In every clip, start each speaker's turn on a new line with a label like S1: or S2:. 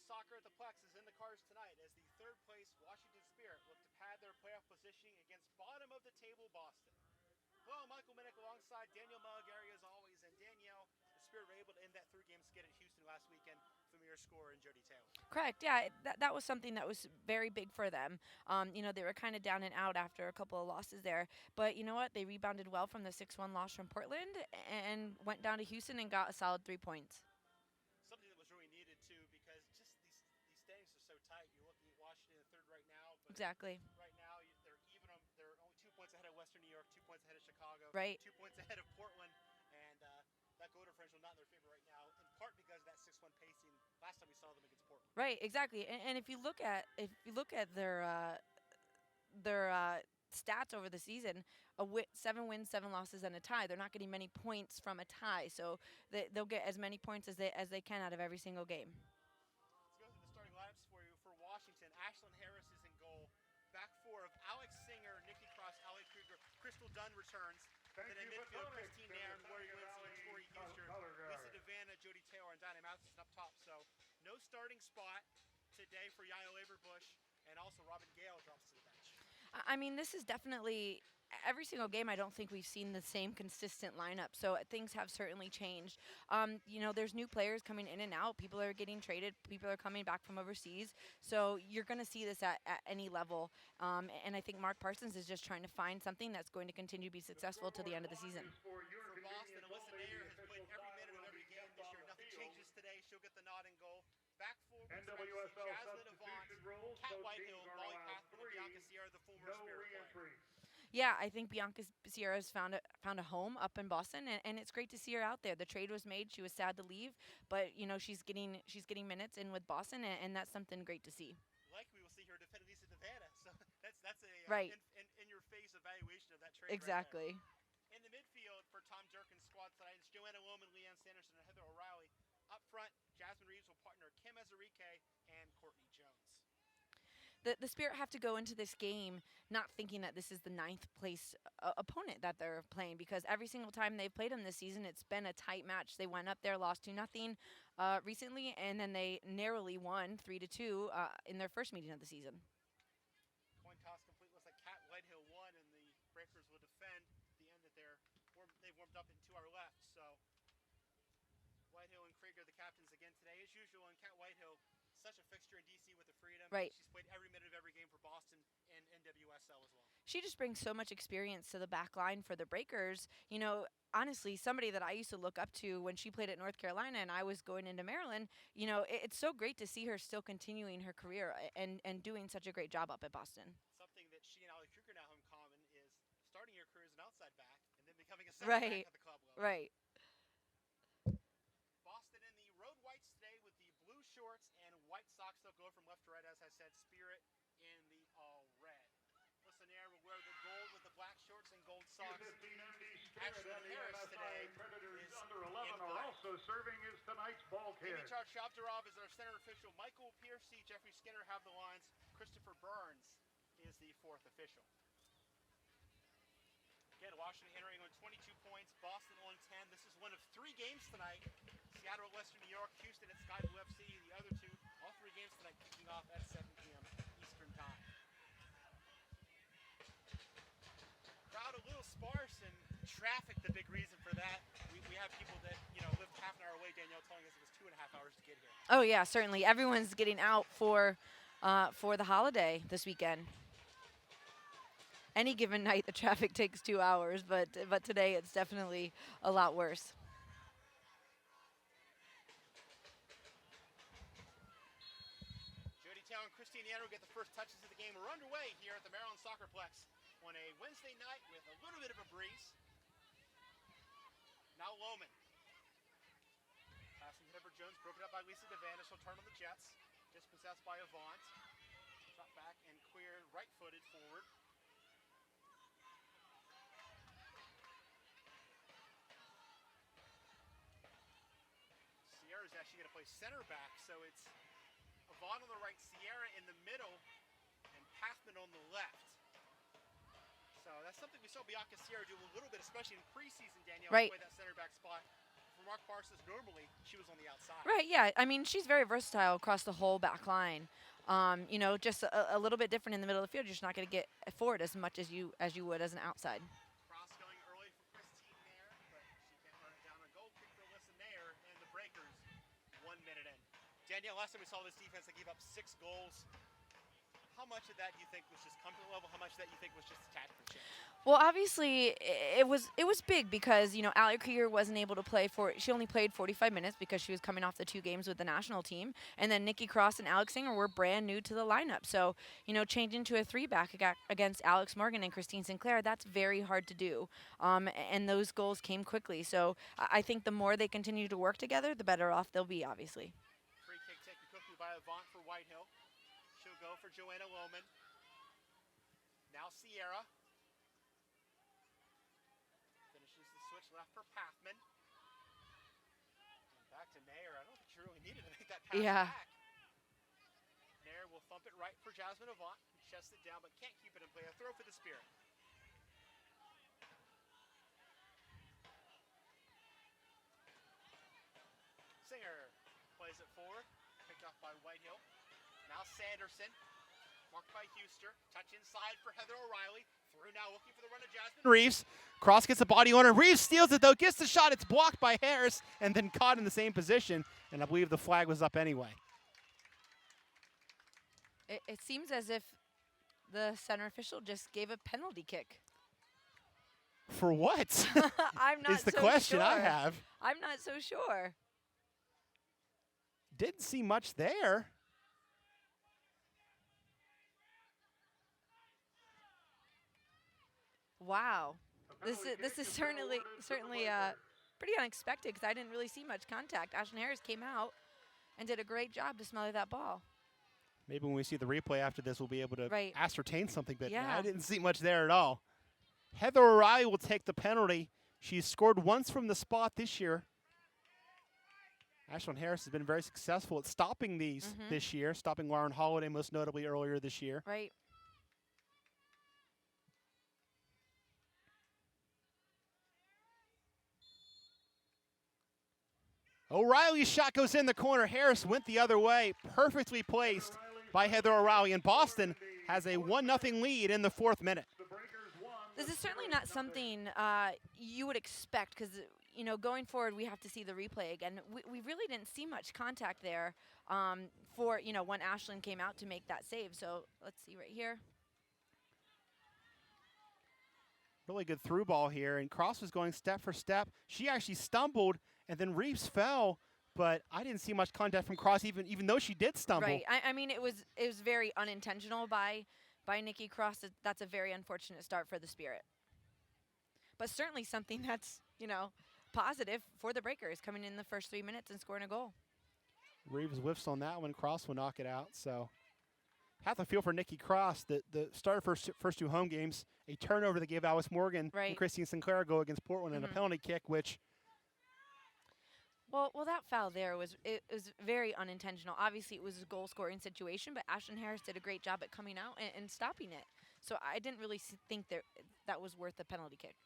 S1: Soccer at the Plex is in the cards tonight as the third-place Washington Spirit look to pad their playoff positioning against bottom-of-the-table Boston. Well, Michael Minnick alongside Danielle Malagari as always, and Danielle, the Spirit were able to end that three-game skid at Houston last weekend with a mere score in Jody Taylor.
S2: Correct. Yeah, that was something that was very big for them. They were kind of down and out after a couple of losses there. But you know what? They rebounded well from the 6-1 loss from Portland and went down to Houston and got a solid 3 points.
S1: Something that was really needed, too, because just these standings are so tight. You're looking at Washington in third right now. But
S2: exactly.
S1: Right now, they're even. They're only 2 points ahead of Western New York, 2 points ahead of Chicago,
S2: Right.
S1: 2 points ahead of Portland, and that goal differential not in their favor right now, in part because of that 6-1 pacing last time we saw them against Portland.
S2: Right, exactly. And if you look at their stats over the season, 7 wins, 7 losses, and a tie. They're not getting many points from a tie, so they'll get as many points as they can out of every single game.
S1: Let's go through the starting lineups for you. For Washington, Ashlyn Harris is in goal. Back four of Alex Singer, Nikki Cross, Allie Krieger, Crystal Dunn returns. Then in midfield, Christine Nairn, Lori Lindsay, and Tori Huster, Lisa Devanna, Jody Taylor, and Dinah Matheson up top. So no starting spot today for Yael Averbush, and also Robin Gale drops to the bench.
S2: I mean, this is definitely every single game. I don't think we've seen the same consistent lineup, so things have certainly changed. There's new players coming in and out. People are getting traded. People are coming back from overseas. So you're going to see this at any level. And I think Mark Parsons is just trying to find something that's going to continue to be successful to the end of the season.
S1: For Boston, Alyssa Nair has played every minute of every game this year. Nothing changes today. She'll get the nod and goal. Back forward, Jasmine Avant, Kat Whitehill, Molly Kathman, and Bianca Sierra, the former Spirit player.
S2: Yeah, I think Bianca Sierra's found a home up in Boston, and it's great to see her out there. The trade was made; she was sad to leave, but she's getting minutes in with Boston, and that's something great to see.
S1: Likely, we'll see her defend Lisa Devanna, so that's a
S2: right.
S1: in-your-face evaluation of that trade.
S2: Exactly.
S1: Right in the midfield for Tom Durkin's squad tonight, it's Joanna Wilman, Leanne Sanderson, and Heather O'Reilly. Up front, Jasmine Reeves will partner Kim Ezerike and Courtney Jones.
S2: The Spirit have to go into this game not thinking that this is the 9th place opponent that they're playing, because every single time they've played them this season, it's been a tight match. They went up there, lost 2-0 recently, and then they narrowly won 3-2 in their first meeting of the season.
S1: Coin toss complete. Looks like Kat Whitehill won, and the Breakers will defend the end that they've warmed up into our left. So Whitehill and Krieger, the captains again today, as usual, and Kat Whitehill, such a fixture in DC with the Freedom.
S2: Right.
S1: She's played every minute of every game for Boston and NWSL as well.
S2: She just brings so much experience to the back line for the Breakers. Honestly, somebody that I used to look up to when she played at North Carolina and I was going into Maryland, it's so great to see her still continuing her career and doing such a great job up at Boston.
S1: Something that she and Allie Krieger now have in common is starting her career as an outside back and then becoming a center back at the club level.
S2: Right.
S1: Boston in the road whites today with the blue shorts and white socks. They'll go from left to right, as I said. Spirit in the all red. Listen, Nair will wear the gold with the black shorts and gold socks.
S3: Ashlyn Harris today Predators under 11 are also serving as tonight's bulkhead.
S1: Dimitar Shabdarov is our center official. Michael Piercy, Jeffrey Skinner have the lines. Christopher Burns is the fourth official. Again, Washington entering on 22 points, Boston on 10. This is one of 3 games tonight. Seattle at Western New York, Houston at Sky Blue FC. The other 2, all 3 games tonight kicking off at 7 p.m. Eastern time. Crowd a little sparse, and traffic the big reason for that. We have people that live half an hour away, Danielle, telling us it was 2.5 hours to get here.
S2: Oh yeah, certainly. Everyone's getting out for the holiday this weekend. Any given night, the traffic takes 2 hours, but today it's definitely a lot worse.
S1: Jody Taylor and Christine Yanner get the first touches of the game. We're underway here at the Maryland Soccerplex on a Wednesday night with a little bit of a breeze. Now Lohman. Passing to Deborah Jones, broken up by Lisa Devanna. She'll turn on the Jets. Dispossessed by Avant. Shot back and cleared right-footed forward. Sierra's actually going to play center back, so it's Avant on the right, Sierra in the middle, and Pathman on the left. So that's something we saw Bianca Sierra do a little bit, especially in preseason, Danielle,
S2: right.
S1: Play that center back spot. For Mark Parsons, normally she was on the outside.
S2: Right, yeah. I mean, she's very versatile across the whole back line. You know, just a little bit different in the middle of the field. You're just not going to get forward as much as you would as an outside.
S1: Cross going early for Christine there, but she can't run it down. A goal kick for Alyssa Nair, and the Breakers 1 minute in. Danielle, last time we saw this defense, they gave up 6 goals. How much of that do you think was just comfort level? How much of that you think was just a tactical change?
S2: Well, obviously, it was big because, you know, Allie Krieger wasn't able to play she only played 45 minutes because she was coming off the 2 games with the national team. And then Nikki Cross and Alex Singer were brand new to the lineup. So, you know, changing to a 3-back against Alex Morgan and Christine Sinclair, that's very hard to do. And those goals came quickly. So I think the more they continue to work together, the better off they'll be, obviously.
S1: Free kick taken quickly by Avant for Whitehill. She'll go for Joanna Lohman. Now Sierra. Finishes the switch left for Pathman. And back to Nair. I don't think she really needed to make that pass back. Nair will thump it right for Jasmine Avant, who chests it down but can't keep it in play. A throw for the Spirit. Singer plays it forward. Picked off by Whitehill. Now Sanderson. Marked by Huster. Touch inside for Heather O'Reilly. Through now, looking for the run of Jasmine Reeves. Cross gets a body on her. Reeves steals it, though. Gets the shot. It's blocked by Harris and then caught in the same position. And I believe the flag was up anyway.
S2: It seems as if the center official just gave a penalty kick.
S1: For what?
S2: I'm not
S1: is the
S2: so
S1: question
S2: sure.
S1: I have.
S2: I'm not so sure.
S1: Didn't see much there.
S2: Wow, this is certainly pretty unexpected because I didn't really see much contact. Ashlyn Harris came out and did a great job to smother that ball.
S1: Maybe when we see the replay after this, we'll be able to ascertain something, but
S2: yeah.
S1: I didn't see much there at all. Heather O'Reilly will take the penalty. She's scored once from the spot this year. Ashlyn Harris has been very successful at stopping these this year, stopping Lauren Holiday most notably earlier this year.
S2: Right.
S1: O'Reilly's shot goes in the corner. Harris went the other way, perfectly placed by Heather O'Reilly. And Boston has a 1-0 lead in the 4th minute.
S2: This is certainly not something you would expect because, you know, going forward we have to see the replay again. We really didn't see much contact there for, you know, when Ashlyn came out to make that save. So let's see right here.
S1: Really good through ball here, and Cross was going step for step. She actually stumbled, and then Reeves fell, but I didn't see much contact from Cross, even though she did stumble.
S2: Right. I mean, it was very unintentional by Nikki Cross. That's a very unfortunate start for the Spirit, but certainly something that's, you know, positive for the Breakers coming in the first 3 minutes and scoring a goal.
S1: Reeves whiffs on that one. Cross will knock it out. So have to feel for Nikki Cross. The start of first 2 home games, a turnover that gave Alice Morgan and Christine Sinclair go against Portland and a penalty kick, which.
S2: Well, that foul there was very unintentional. Obviously, it was a goal-scoring situation, but Ashlyn Harris did a great job at coming out and stopping it. So I didn't really think that was worth a penalty kick.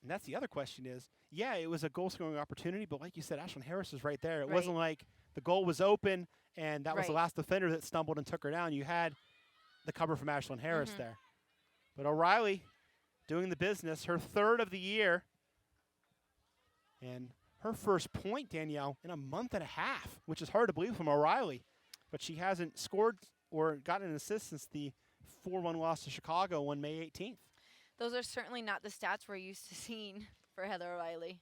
S1: And that's the other question is, yeah, it was a goal-scoring opportunity, but like you said, Ashlyn Harris was right there. It wasn't like the goal was open and that was the last defender that stumbled and took her down. You had the cover from Ashlyn Harris there. But O'Reilly doing the business, her 3rd of the year, and her first point, Danielle, in a month and a half, which is hard to believe from O'Reilly. But she hasn't scored or gotten an assist since the 4-1 loss to Chicago on May 18th.
S2: Those are certainly not the stats we're used to seeing for Heather O'Reilly.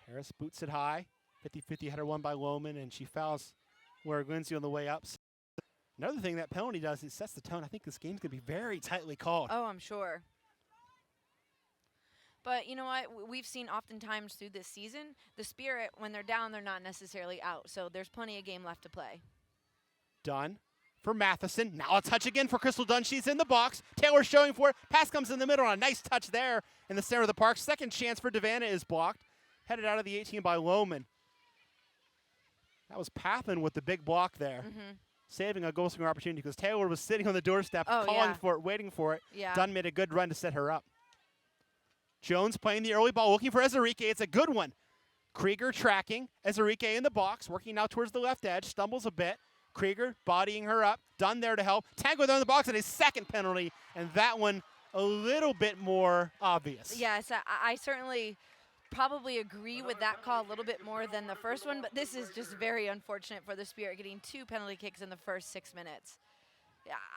S1: Harris boots it high. 50-50 header won by Lohman, and she fouls where Lindsay on the way up. So another thing that penalty does, it sets the tone. I think this game's going to be very tightly called.
S2: Oh, I'm sure. But you know what? We've seen oftentimes through this season, the Spirit, when they're down, they're not necessarily out. So there's plenty of game left to play.
S1: Dunn for Matheson. Now a touch again for Crystal Dunn. She's in the box. Taylor showing for it. Pass comes in the middle on a nice touch there in the center of the park. Second chance for Devanna is blocked. Headed out of the 18 by Lohman. That was Pathan with the big block there. Saving a goal-scoring opportunity because Taylor was sitting on the doorstep calling for it, waiting for it.
S2: Yeah.
S1: Dunn made a good run to set her up. Jones playing the early ball, looking for Ezerique. It's a good one. Krieger tracking. Ezerique in the box, working now towards the left edge. Stumbles a bit. Krieger bodying her up. Dunn there to help. Tango there in the box, and his second penalty. And that one a little bit more obvious.
S2: Yes, I certainly probably agree with that call a little bit more than the first one, but this is just very unfortunate for the Spirit getting 2 penalty kicks in the first 6 minutes.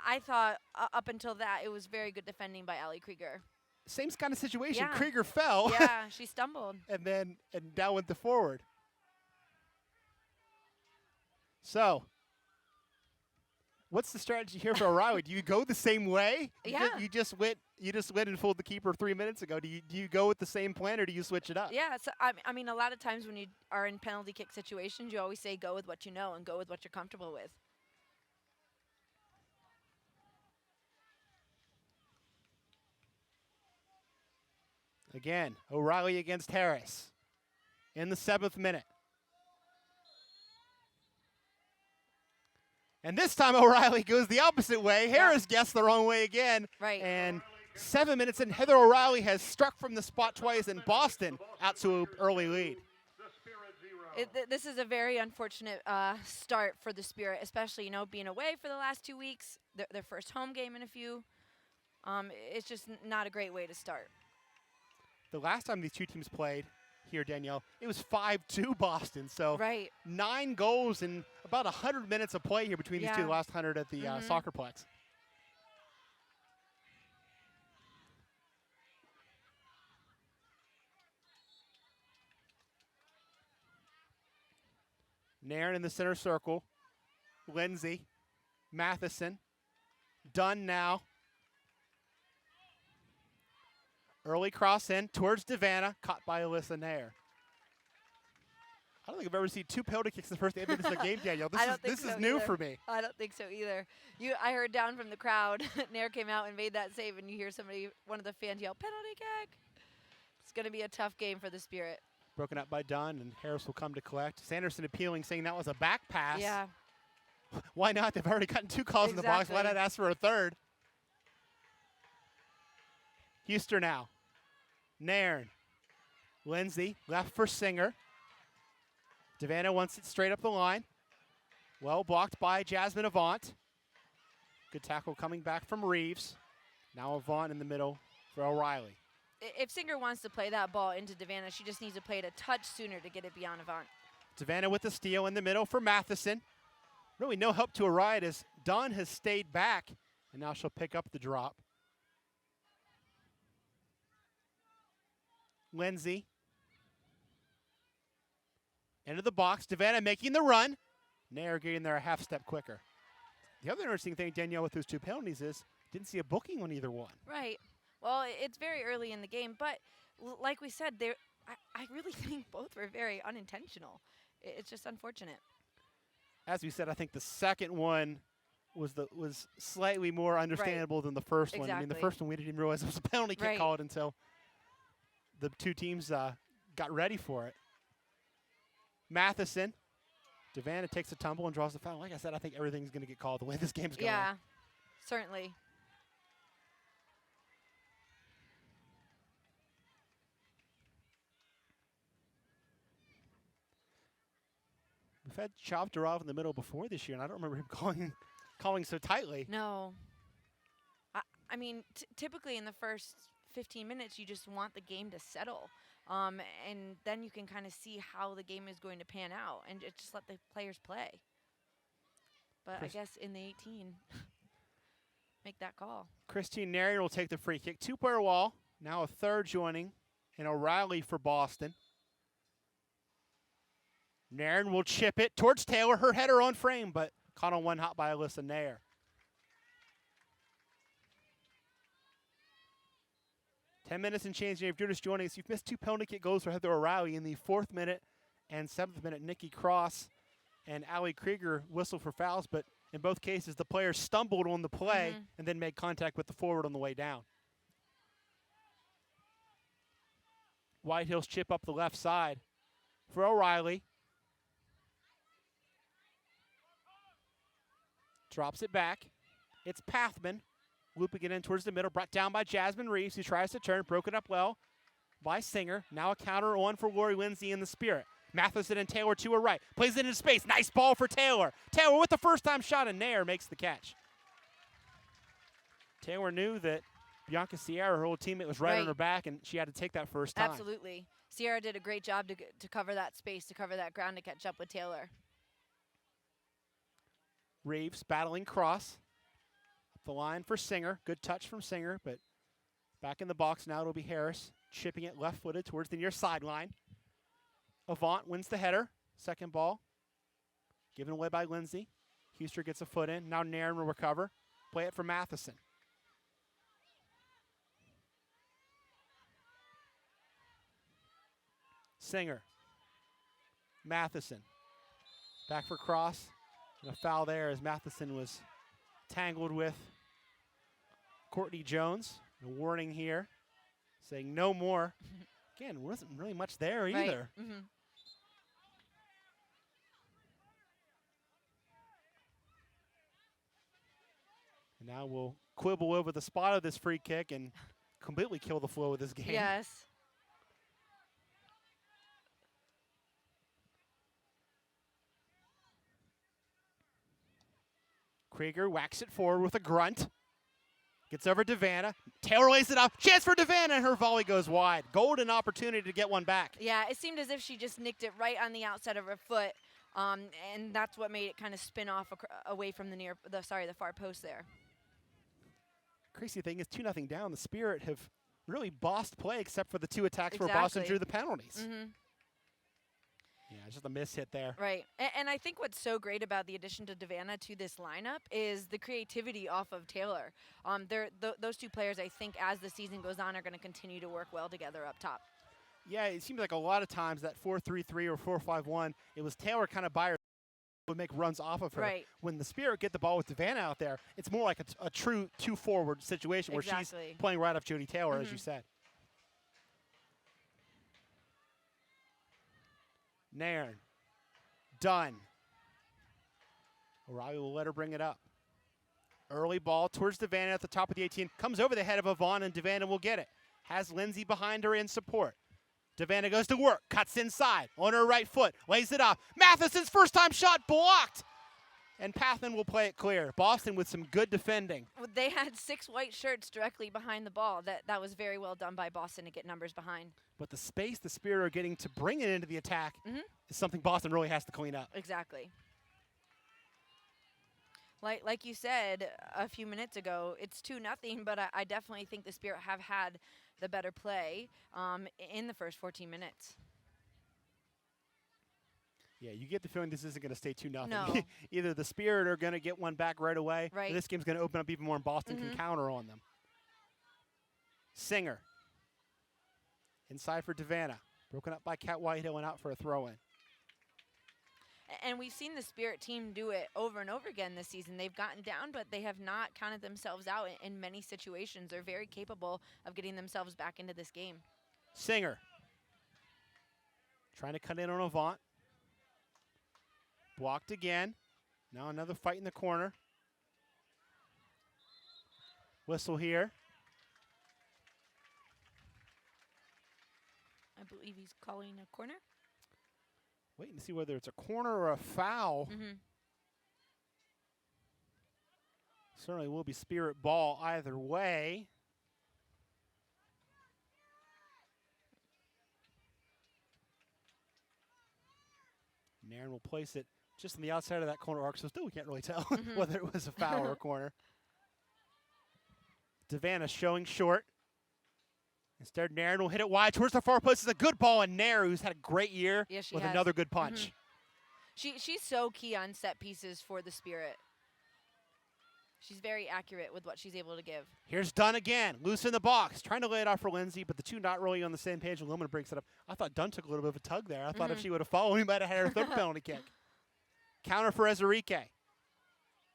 S2: I thought up until that it was very good defending by Allie Krieger.
S1: Same kind of situation.
S2: Yeah.
S1: Krieger fell.
S2: Yeah, she stumbled.
S1: and down went the forward. So, what's the strategy here for O'Reilly? Do you go the same way?
S2: Yeah.
S1: You just went and fooled the keeper 3 minutes ago. Do you go with the same plan, or do you switch it up?
S2: Yeah, so I mean, a lot of times when you are in penalty kick situations, you always say go with what you know and go with what you're comfortable with.
S1: Again, O'Reilly against Harris in the 7th minute. And this time O'Reilly goes the opposite way. Harris guessed the wrong way again.
S2: Right.
S1: And 7 minutes in, Heather O'Reilly has struck from the spot twice, and Boston out to an early lead.
S2: This is a very unfortunate start for the Spirit, especially, being away for the last 2 weeks, their first home game in a few. It's just not a great way to start.
S1: The last time these two teams played here, Danielle, it was 5-2 Boston. So 9 goals in about 100 minutes of play here between these two, the last 100 at the Soccerplex. Nairn in the center circle. Lindsay, Matheson, Dunn now. Early cross in towards Devanna, caught by Alyssa Nair. I don't think I've ever seen 2 penalty kicks in the first 8 minutes of the game, Danielle. This is new for me.
S2: I don't think so either. I heard down from the crowd, Nair came out and made that save, and you hear one of the fans yell, penalty kick. It's going to be a tough game for the Spirit.
S1: Broken up by Dunn, and Harris will come to collect. Sanderson appealing, saying that was a back pass.
S2: Yeah.
S1: Why not? They've already gotten 2 calls in the box. Why not ask for a third? Huster now. Nairn. Lindsay, left for Singer. Devanna wants it straight up the line. Well blocked by Jasmine Avant. Good tackle coming back from Reeves. Now Avant in the middle for O'Reilly.
S2: If Singer wants to play that ball into Devanna, she just needs to play it a touch sooner to get it beyond Avant.
S1: Devanna with the steal in the middle for Matheson. Really no help to O'Reilly as Dunn has stayed back, and now she'll pick up the drop. Lindsay. Into the box. Devanna making the run. Nair getting there a half step quicker. The other interesting thing, Danielle, with those 2 penalties is didn't see a booking on either one.
S2: Right. Well, it's very early in the game, but like we said, I really think both were very unintentional. It's just unfortunate.
S1: As we said, I think the second one was slightly more understandable than the first one. I mean, the first one we didn't even realize it was a penalty kick called until the 2 teams got ready for it. Matheson. Devanna takes a tumble and draws the foul. Like I said, I think everything's going to get called the way this game's going.
S2: Yeah, certainly.
S1: We've had Chavdarov in the middle before this year, and I don't remember him calling so tightly.
S2: No. I mean, typically in the first 15 minutes, you just want the game to settle. And then you can kind of see how the game is going to pan out and just let the players play. But I guess in the 18, make that call.
S1: Christine Nairn will take the free kick. 2-player wall. Now a third joining, and O'Reilly for Boston. Nairn will chip it towards Taylor. Her header on frame, but caught on one hop by Alyssa Nair. Ten minutes and change. If you're just joining us, you've missed 2 penalty kick goals for Heather O'Reilly in the 4th minute and 7th minute. Nikki Cross and Allie Krieger whistled for fouls, but in both cases, the players stumbled on the play and then made contact with the forward on the way down. Whitehill's chip up the left side for O'Reilly. Drops it back. It's Pathman. Looping it in towards the middle. Brought down by Jasmine Reeves, who tries to turn. Broken up well. by Singer. Now a counter on for Lori Lindsay in the Spirit. Matheson and Taylor to her right. Plays it into space. Nice ball for Taylor. Taylor with the first-time shot, and Nair makes the catch. Taylor knew that Bianca Sierra, her old teammate, was right on her back, and she had to take that first time.
S2: Absolutely. Sierra did a great job to cover that space, to cover that ground, to catch up with Taylor.
S1: Reeves battling cross. Up the line for Singer. Good touch from Singer, but back in the box now it'll be Harris. Chipping it left-footed towards the near sideline. Avant wins the header. Second ball. Given away by Lindsay. Huster gets a foot in. Now Nairn will recover. Play it for Matheson. Singer. Matheson. Back for cross. And a foul there as Matheson was tangled with Courtney Jones. A warning here saying no more. Again, wasn't really much there either.
S2: Mm-hmm.
S1: And now we'll quibble over the spot of this free kick and completely kill the flow of this game.
S2: Yes.
S1: Krieger whacks it forward with a grunt. Gets over to Vanna. Taylor lays it up. Chance for Vanna, and her volley goes wide. Golden opportunity to get one back.
S2: Yeah, it seemed as if she just nicked it right on the outside of her foot, and that's what made it kind of spin off away from the far post there.
S1: Crazy thing is 2-0 down. The Spirit have really bossed play except for the two attacks where Boston drew the penalties.
S2: Mm-hmm.
S1: Yeah, just a miss hit there.
S2: Right, and I think what's so great about the addition to Devanna to this lineup is the creativity off of Taylor. Those two players, I think, as the season goes on, are going to continue to work well together up top.
S1: Yeah, it seems like a lot of times that 4-3-3 or 4-5-1, it was Taylor kind of by her would make runs off of her.
S2: Right.
S1: When the Spirit get the ball with Devanna out there, it's more like a true two-forward situation where she's playing right off Jody Taylor, as you said. Nairn. Done. O'Reilly will let her bring it up. Early ball towards Devanna at the top of the 18. Comes over the head of Yvonne, and Devanna will get it. Has Lindsay behind her in support. Devanna goes to work. Cuts inside. On her right foot. Lays it off. Matheson's first-time shot blocked. And Pathan will play it clear. Boston with some good defending.
S2: They had 6 white shirts directly behind the ball. That was very well done by Boston to get numbers behind.
S1: But the space the Spirit are getting to bring it into the attack is something Boston really has to clean up.
S2: Exactly. Like you said a few minutes ago, it's 2-0, but I definitely think the Spirit have had the better play in the first 14 minutes.
S1: Yeah, you get the feeling this isn't going to stay 2-0.
S2: No.
S1: Either the Spirit are going to get one back right away,
S2: or
S1: this game's going to open up even more and Boston can counter on them. Singer. Inside for Devanna. Broken up by Kat Whitehill and out for a throw-in.
S2: And we've seen the Spirit team do it over and over again this season. They've gotten down, but they have not counted themselves out in many situations. They're very capable of getting themselves back into this game.
S1: Singer. Trying to cut in on Avant. Blocked again. Now another fight in the corner. Whistle here.
S2: I believe he's calling a corner.
S1: Waiting to see whether it's a corner or a foul. Certainly will be Spirit ball either way. Nairn will place it just on the outside of that corner arc, so still we can't really tell whether it was a foul or a corner. Devanna showing short. Instead, Nairn will hit it wide towards the far post. It's a good ball, and Nair, who's had a great year, with another good punch.
S2: She's so key on set pieces for the Spirit. She's very accurate with what she's able to give.
S1: Here's Dunn again, loose in the box, trying to lay it off for Lindsay, but the two not really on the same page. Lomond breaks it up. I thought Dunn took a little bit of a tug there. I thought if she would have followed, he might have had her third penalty kick. Counter for Ezerique.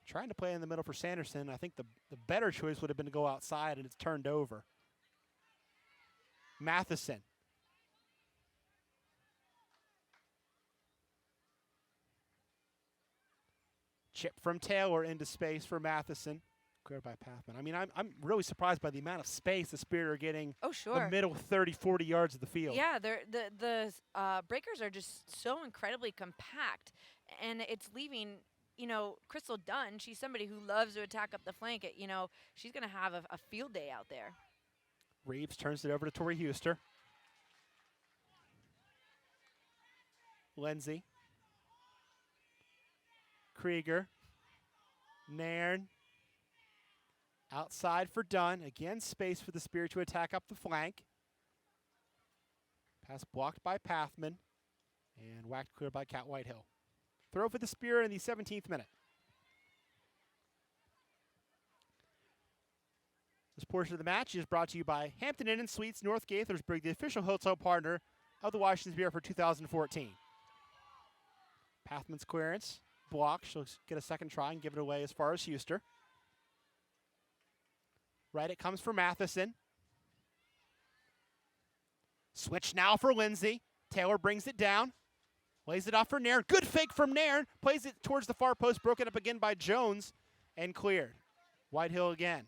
S1: Trying to play in the middle for Sanderson. I think the better choice would have been to go outside, and it's turned over. Matheson. Chip from Taylor into space for Matheson.
S4: Cleared by Pathman. I mean, I'm really surprised by the amount of space the Spirit are getting.
S2: Oh, sure.
S4: The middle 30, 40 yards of the field.
S2: Yeah, the breakers are just so incredibly compact, and it's leaving, Crystal Dunn. She's somebody who loves to attack up the flank. She's going to have a field day out there.
S4: Reeves turns it over to Tori Huster. Lindsay. Krieger. Nairn. Outside for Dunn. Again, space for the Spirit to attack up the flank. Pass blocked by Pathman. And whacked clear by Cat Whitehill. Throw for the Spirit in the 17th minute. This portion of the match is brought to you by Hampton Inn and Suites, North Gaithersburg, the official hotel partner of the Washington Spirit for 2014. Pathman's clearance. Block. She'll get a second try and give it away as far as Huster. Right, it comes for Matheson. Switch now for Lindsay. Taylor brings it down. Lays it off for Nairn. Good fake from Nairn. Plays it towards the far post. Broken up again by Jones. And cleared. Whitehill again.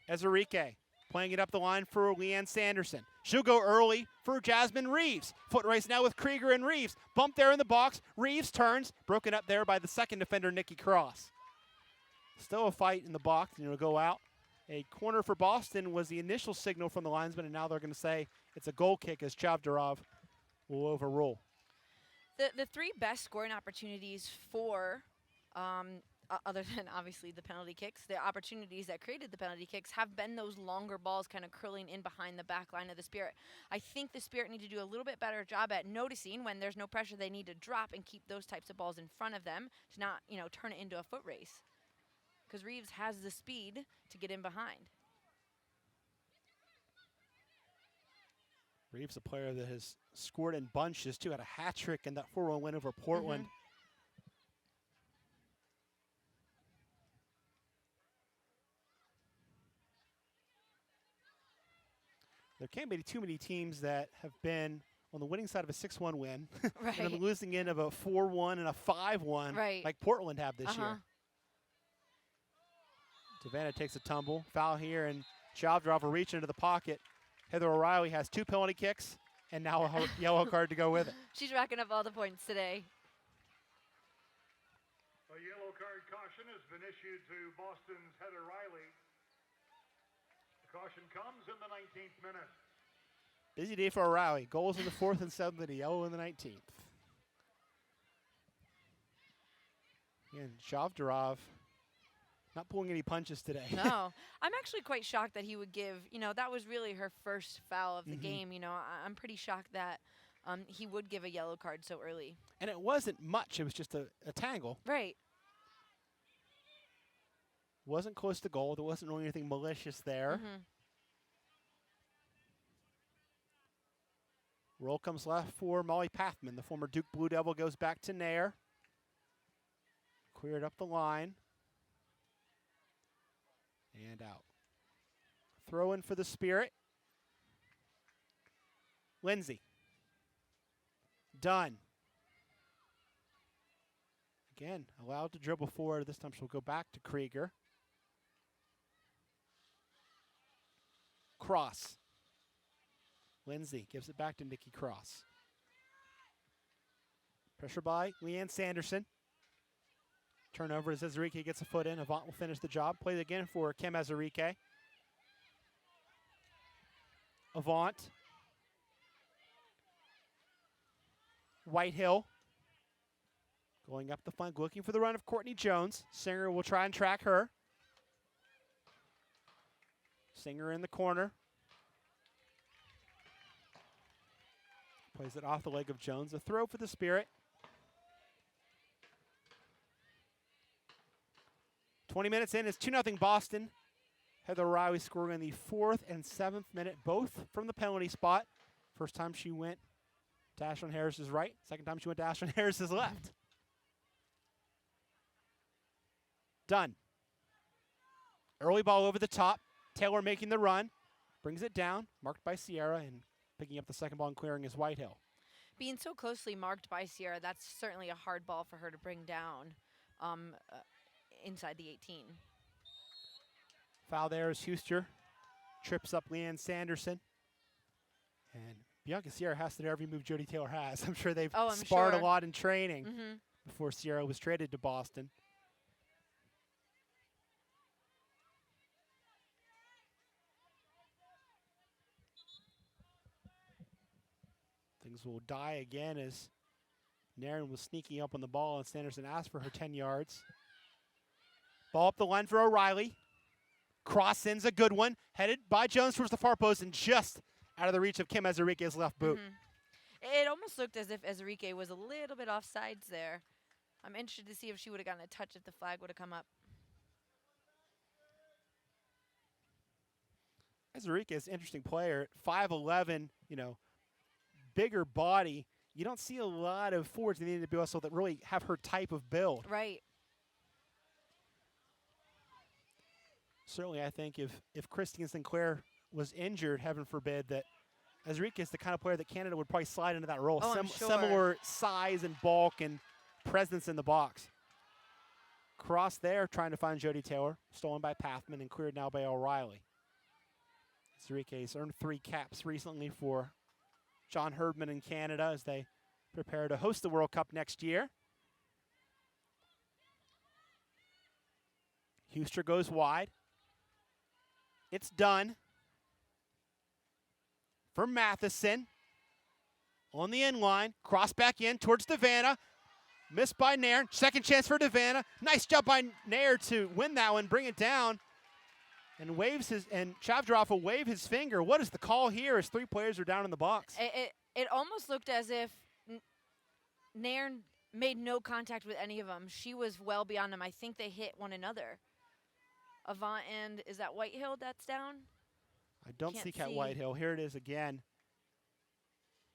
S4: Ezerike playing it up the line for Leanne Sanderson. She'll go early for Jasmine Reeves. Foot race now with Krieger and Reeves. Bump there in the box. Reeves turns. Broken up there by the second defender, Nikki Cross. Still a fight in the box, and it'll go out. A corner for Boston was the initial signal from the linesman, and now they're going to say it's a goal kick as Chavdarov will overrule.
S2: The three best scoring opportunities for, other than obviously the penalty kicks, the opportunities that created the penalty kicks have been those longer balls kind of curling in behind the back line of the Spirit. I think the Spirit need to do a little bit better job at noticing when there's no pressure they need to drop and keep those types of balls in front of them to not, turn it into a foot race. Because Reeves has the speed to get in behind.
S4: Reeves, a player that has scored in bunches, too, had a hat trick in that 4-1 win over Portland. There can't be too many teams that have been on the winning side of a 6-1 win
S2: Right.
S4: and on the losing end of a 4-1 and a 5-1
S2: Right.
S4: like Portland have this year. Savannah takes a tumble. Foul here, and Chavdarov will reach into the pocket. Heather O'Reilly has 2 penalty kicks and now a yellow card to go with it.
S2: She's racking up all the points today.
S3: A yellow card caution has been issued to Boston's Heather Riley. The caution comes in the 19th minute.
S4: Busy day for O'Reilly. Goals in the 4th and 7th, and a yellow in the 19th. And Chavdarov not pulling any punches today.
S2: No. I'm actually quite shocked that he would give, that was really her first foul of the game. I'm pretty shocked that he would give a yellow card so early.
S4: And it wasn't much. It was just a tangle.
S2: Right.
S4: Wasn't close to goal. There wasn't really anything malicious there. Roll comes left for Molly Pathman. The former Duke Blue Devil goes back to Nair. Cleared up the line. And out. Throw in for the Spirit. Lindsay. Dunn. Again, allowed to dribble forward. This time she'll go back to Krieger. Cross. Lindsay gives it back to Nikki Cross. Pressure by Leanne Sanderson. Turnover as Ezerike gets a foot in. Avant will finish the job. Play it again for Kim Ezerike. Avant. Whitehill. Going up the flank, looking for the run of Courtney Jones. Singer will try and track her. Singer in the corner. Plays it off the leg of Jones. A throw for the Spirit. 20 minutes in, it's 2-0 Boston. Heather O'Reilly scoring in the 4th and 7th minute, both from the penalty spot. First time she went to Ashlyn Harris's right. Second time she went to Ashlyn Harris's left. Done. Early ball over the top. Taylor making the run. Brings it down, marked by Sierra, and picking up the second ball and clearing is Whitehill.
S2: Being so closely marked by Sierra, that's certainly a hard ball for her to bring down inside the 18.
S4: Foul there as Huster trips up Leanne Sanderson. And Bianca Sierra has to know every move Jody Taylor has. I'm sure they've sparred a lot in training before Sierra was traded to Boston. Things will die again as Nairn was sneaking up on the ball and Sanderson asked for her 10 yards. Ball up the line for O'Reilly. Cross in's a good one. Headed by Jones towards the far post and just out of the reach of Kim Ezerique's left boot.
S2: It almost looked as if Ezerique was a little bit offsides there. I'm interested to see if she would have gotten a touch if the flag would have come up.
S4: Ezerique is an interesting player. 5'11", bigger body. You don't see a lot of forwards in the NWSL that really have her type of build.
S2: Right.
S4: Certainly, I think if Christine Sinclair was injured, heaven forbid, that Ezerique is the kind of player that Canada would probably slide into that role.
S2: Oh, I'm sure.
S4: Similar size and bulk and presence in the box. Cross there, trying to find Jody Taylor. Stolen by Pathman and cleared now by O'Reilly. Ezerique's earned 3 caps recently for John Herdman in Canada as they prepare to host the World Cup next year. Huster goes wide. It's done for Matheson on the end line. Cross back in towards Devana. Missed by Nairn. Second chance for Devana. Nice job by Nairn to win that one, bring it down. And Chavdorov will wave his finger. What is the call here as 3 players are down in the box?
S2: It almost looked as if Nairn made no contact with any of them. She was well beyond them. I think they hit one another. Avant and is that Whitehill that's down?
S4: I don't see Cat Whitehill. Here it is again.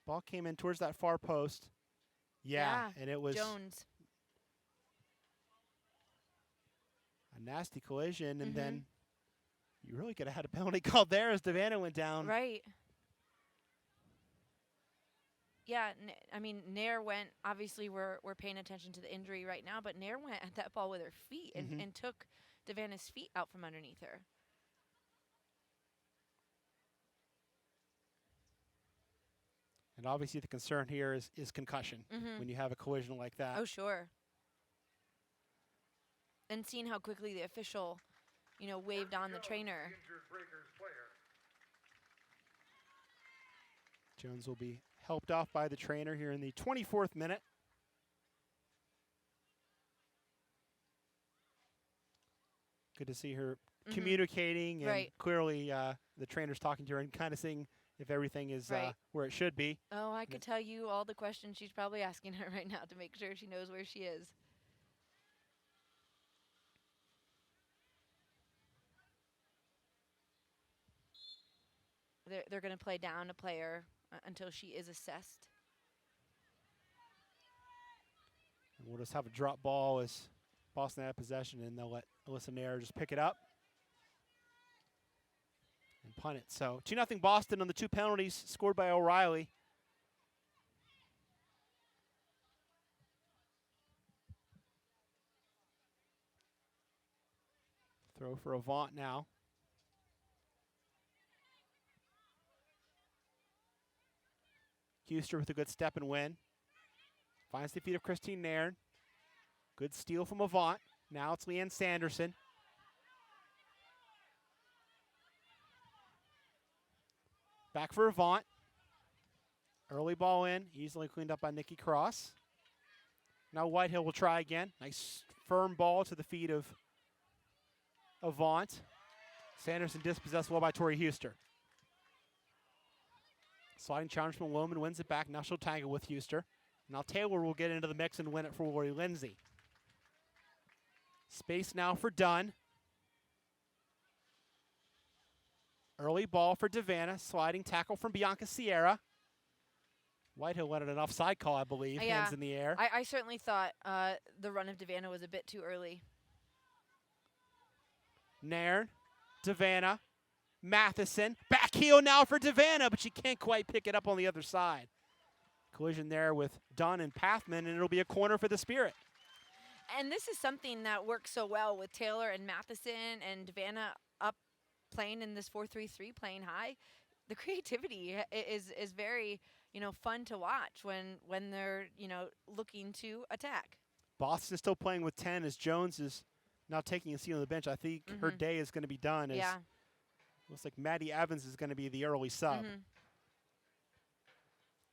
S4: Ball came in towards that far post. Yeah, and it was
S2: Jones.
S4: A nasty collision, and then you really could have had a penalty called there as Devana went down.
S2: Right. Yeah, I mean, Nair went, obviously we're paying attention to the injury right now, but Nair went at that ball with her feet and took Devana's feet out from underneath her.
S4: And obviously the concern here is concussion when you have a collision like that.
S2: Oh, sure. And seeing how quickly the official, waved on the trainer.
S4: Jones will be helped off by the trainer here in the 24th minute. Good to see her communicating and clearly the trainer's talking to her and kind of seeing if everything is where it should be.
S2: Oh, I could tell you all the questions she's probably asking her right now to make sure she knows where she is. They're going to play down a player until she is assessed.
S4: And we'll just have a drop ball as Boston had possession, and they'll let Alyssa Nair just pick it up and punt it. So 2-0 Boston on the 2 penalties scored by O'Reilly. Throw for Avant now. Huster with a good step and win. Finds the feet of Christine Nairn. Good steal from Avant. Now it's Leanne Sanderson. Back for Avant. Early ball in, easily cleaned up by Nikki Cross. Now Whitehill will try again. Nice firm ball to the feet of Avant. Sanderson dispossessed well by Tori Huster. Sliding challenge from Lohman, wins it back. Now she'll tangle with Huster. Now Taylor will get into the mix and win it for Lori Lindsay. Space now for Dunn. Early ball for Devana. Sliding tackle from Bianca Sierra. Whitehill wanted an offside call, I believe. Hands in the air.
S2: I certainly thought the run of Devana was a bit too early.
S4: Nairn, Devana, Matheson. Back heel now for Devana, but she can't quite pick it up on the other side. Collision there with Dunn and Pathman, and it'll be a corner for the Spirit.
S2: And this is something that works so well with Taylor and Matheson and Devana up playing in this 4-3-3, playing high, the creativity is very, fun to watch when they're, looking to attack.
S4: Boston still playing with 10 as Jones is now taking a seat on the bench. I think her day is going to be done. As
S2: Yeah.
S4: looks like Maddie Evans is going to be the early sub.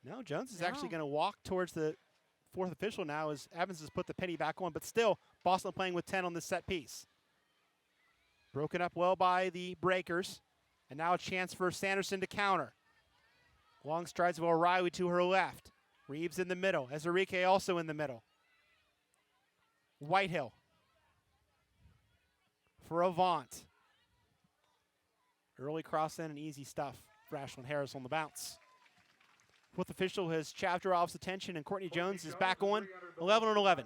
S4: No, Jones is actually going to walk towards the fourth official now as Evans has put the penny back on, but still Boston playing with 10 on this set piece. Broken up well by the breakers, and now a chance for Sanderson to counter. Long strides of O'Reilly to her left. Reeves in the middle, Ezerike also in the middle. Whitehill for Avant. Early cross in and easy stuff for Ashlyn Harris on the bounce. Fourth official has Chavdarov's attention, and Courtney Jones is back on 11-11.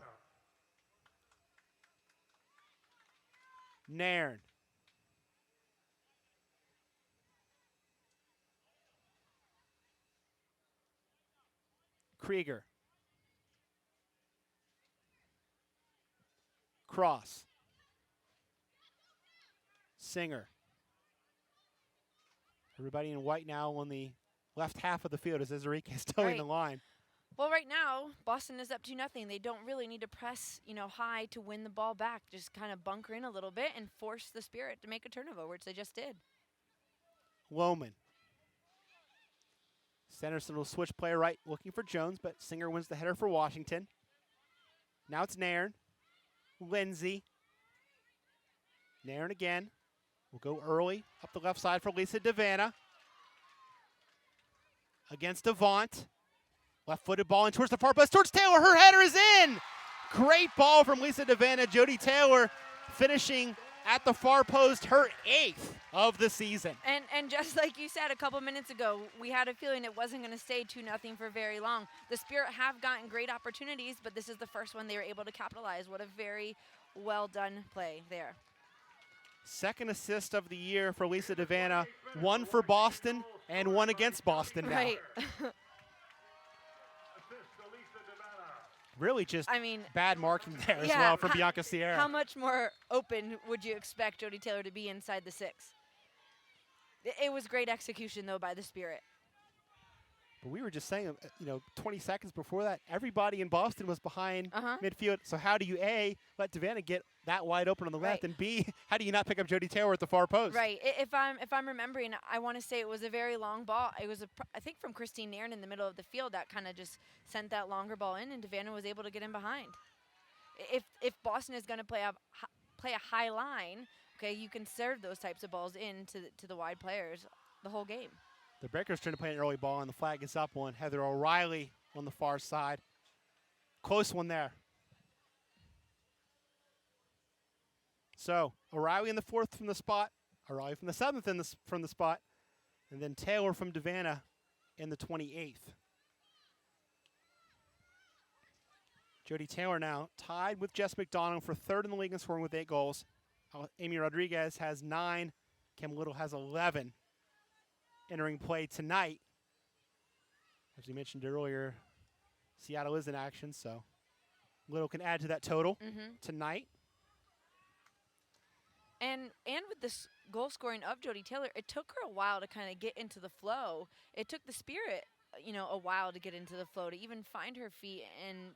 S4: Nairn. Krieger. Cross. Singer. Everybody in white now on the left half of the field as Ezerike is towing the line.
S2: Well, right now, Boston is up 2-0. They don't really need to press, high to win the ball back. Just kind of bunker in a little bit and force the Spirit to make a turnover, which they just did.
S4: Lohman. Sanderson will switch player right, looking for Jones, but Singer wins the header for Washington. Now it's Nairn. Lindsay. Nairn again. We'll go early up the left side for Lisa DeVanna. Against Avant. Left-footed ball in towards the far post, towards Taylor. Her header is in. Great ball from Lisa DeVanna. Jody Taylor finishing at the far post, her 8th of the season.
S2: And just like you said a couple minutes ago, we had a feeling it wasn't going to stay 2-0 for very long. The Spirit have gotten great opportunities, but this is the first one they were able to capitalize. What a very well done play there.
S4: Second assist of the year for Lisa DeVanna. One for Boston and one against Boston now.
S2: Right.
S4: Really just
S2: I mean,
S4: bad marking there as well from Bianca Sierra.
S2: How much more open would you expect Jody Taylor to be inside the 6? It was great execution, though, by the Spirit.
S4: But we were just saying, 20 seconds before that, everybody in Boston was behind midfield. So how do you, A, let DeVanna get that wide open on the left, and B, how do you not pick up Jody Taylor at the far post?
S2: Right. If I'm remembering, I want to say it was a very long ball. It was, I think, from Christine Nairn in the middle of the field that kind of just sent that longer ball in, and DeVanna was able to get in behind. If Boston is going to play a high line, okay, you can serve those types of balls in to the wide players the whole game.
S4: The Breakers trying to play an early ball, and the flag is up on Heather O'Reilly on the far side. Close one there. So O'Reilly in the 4th from the spot, O'Reilly from the 7th from the spot, and then Taylor from DeVanna in the 28th. Jody Taylor now tied with Jess McDonald for 3rd in the league in scoring with 8 goals. Amy Rodriguez has 9. Kim Little has 11. Entering play tonight. As we mentioned earlier, Seattle is in action, so Little can add to that total tonight.
S2: And with this goal scoring of Jody Taylor, it took her a while to kind of get into the flow. It took the Spirit, a while to get into the flow, to even find her feet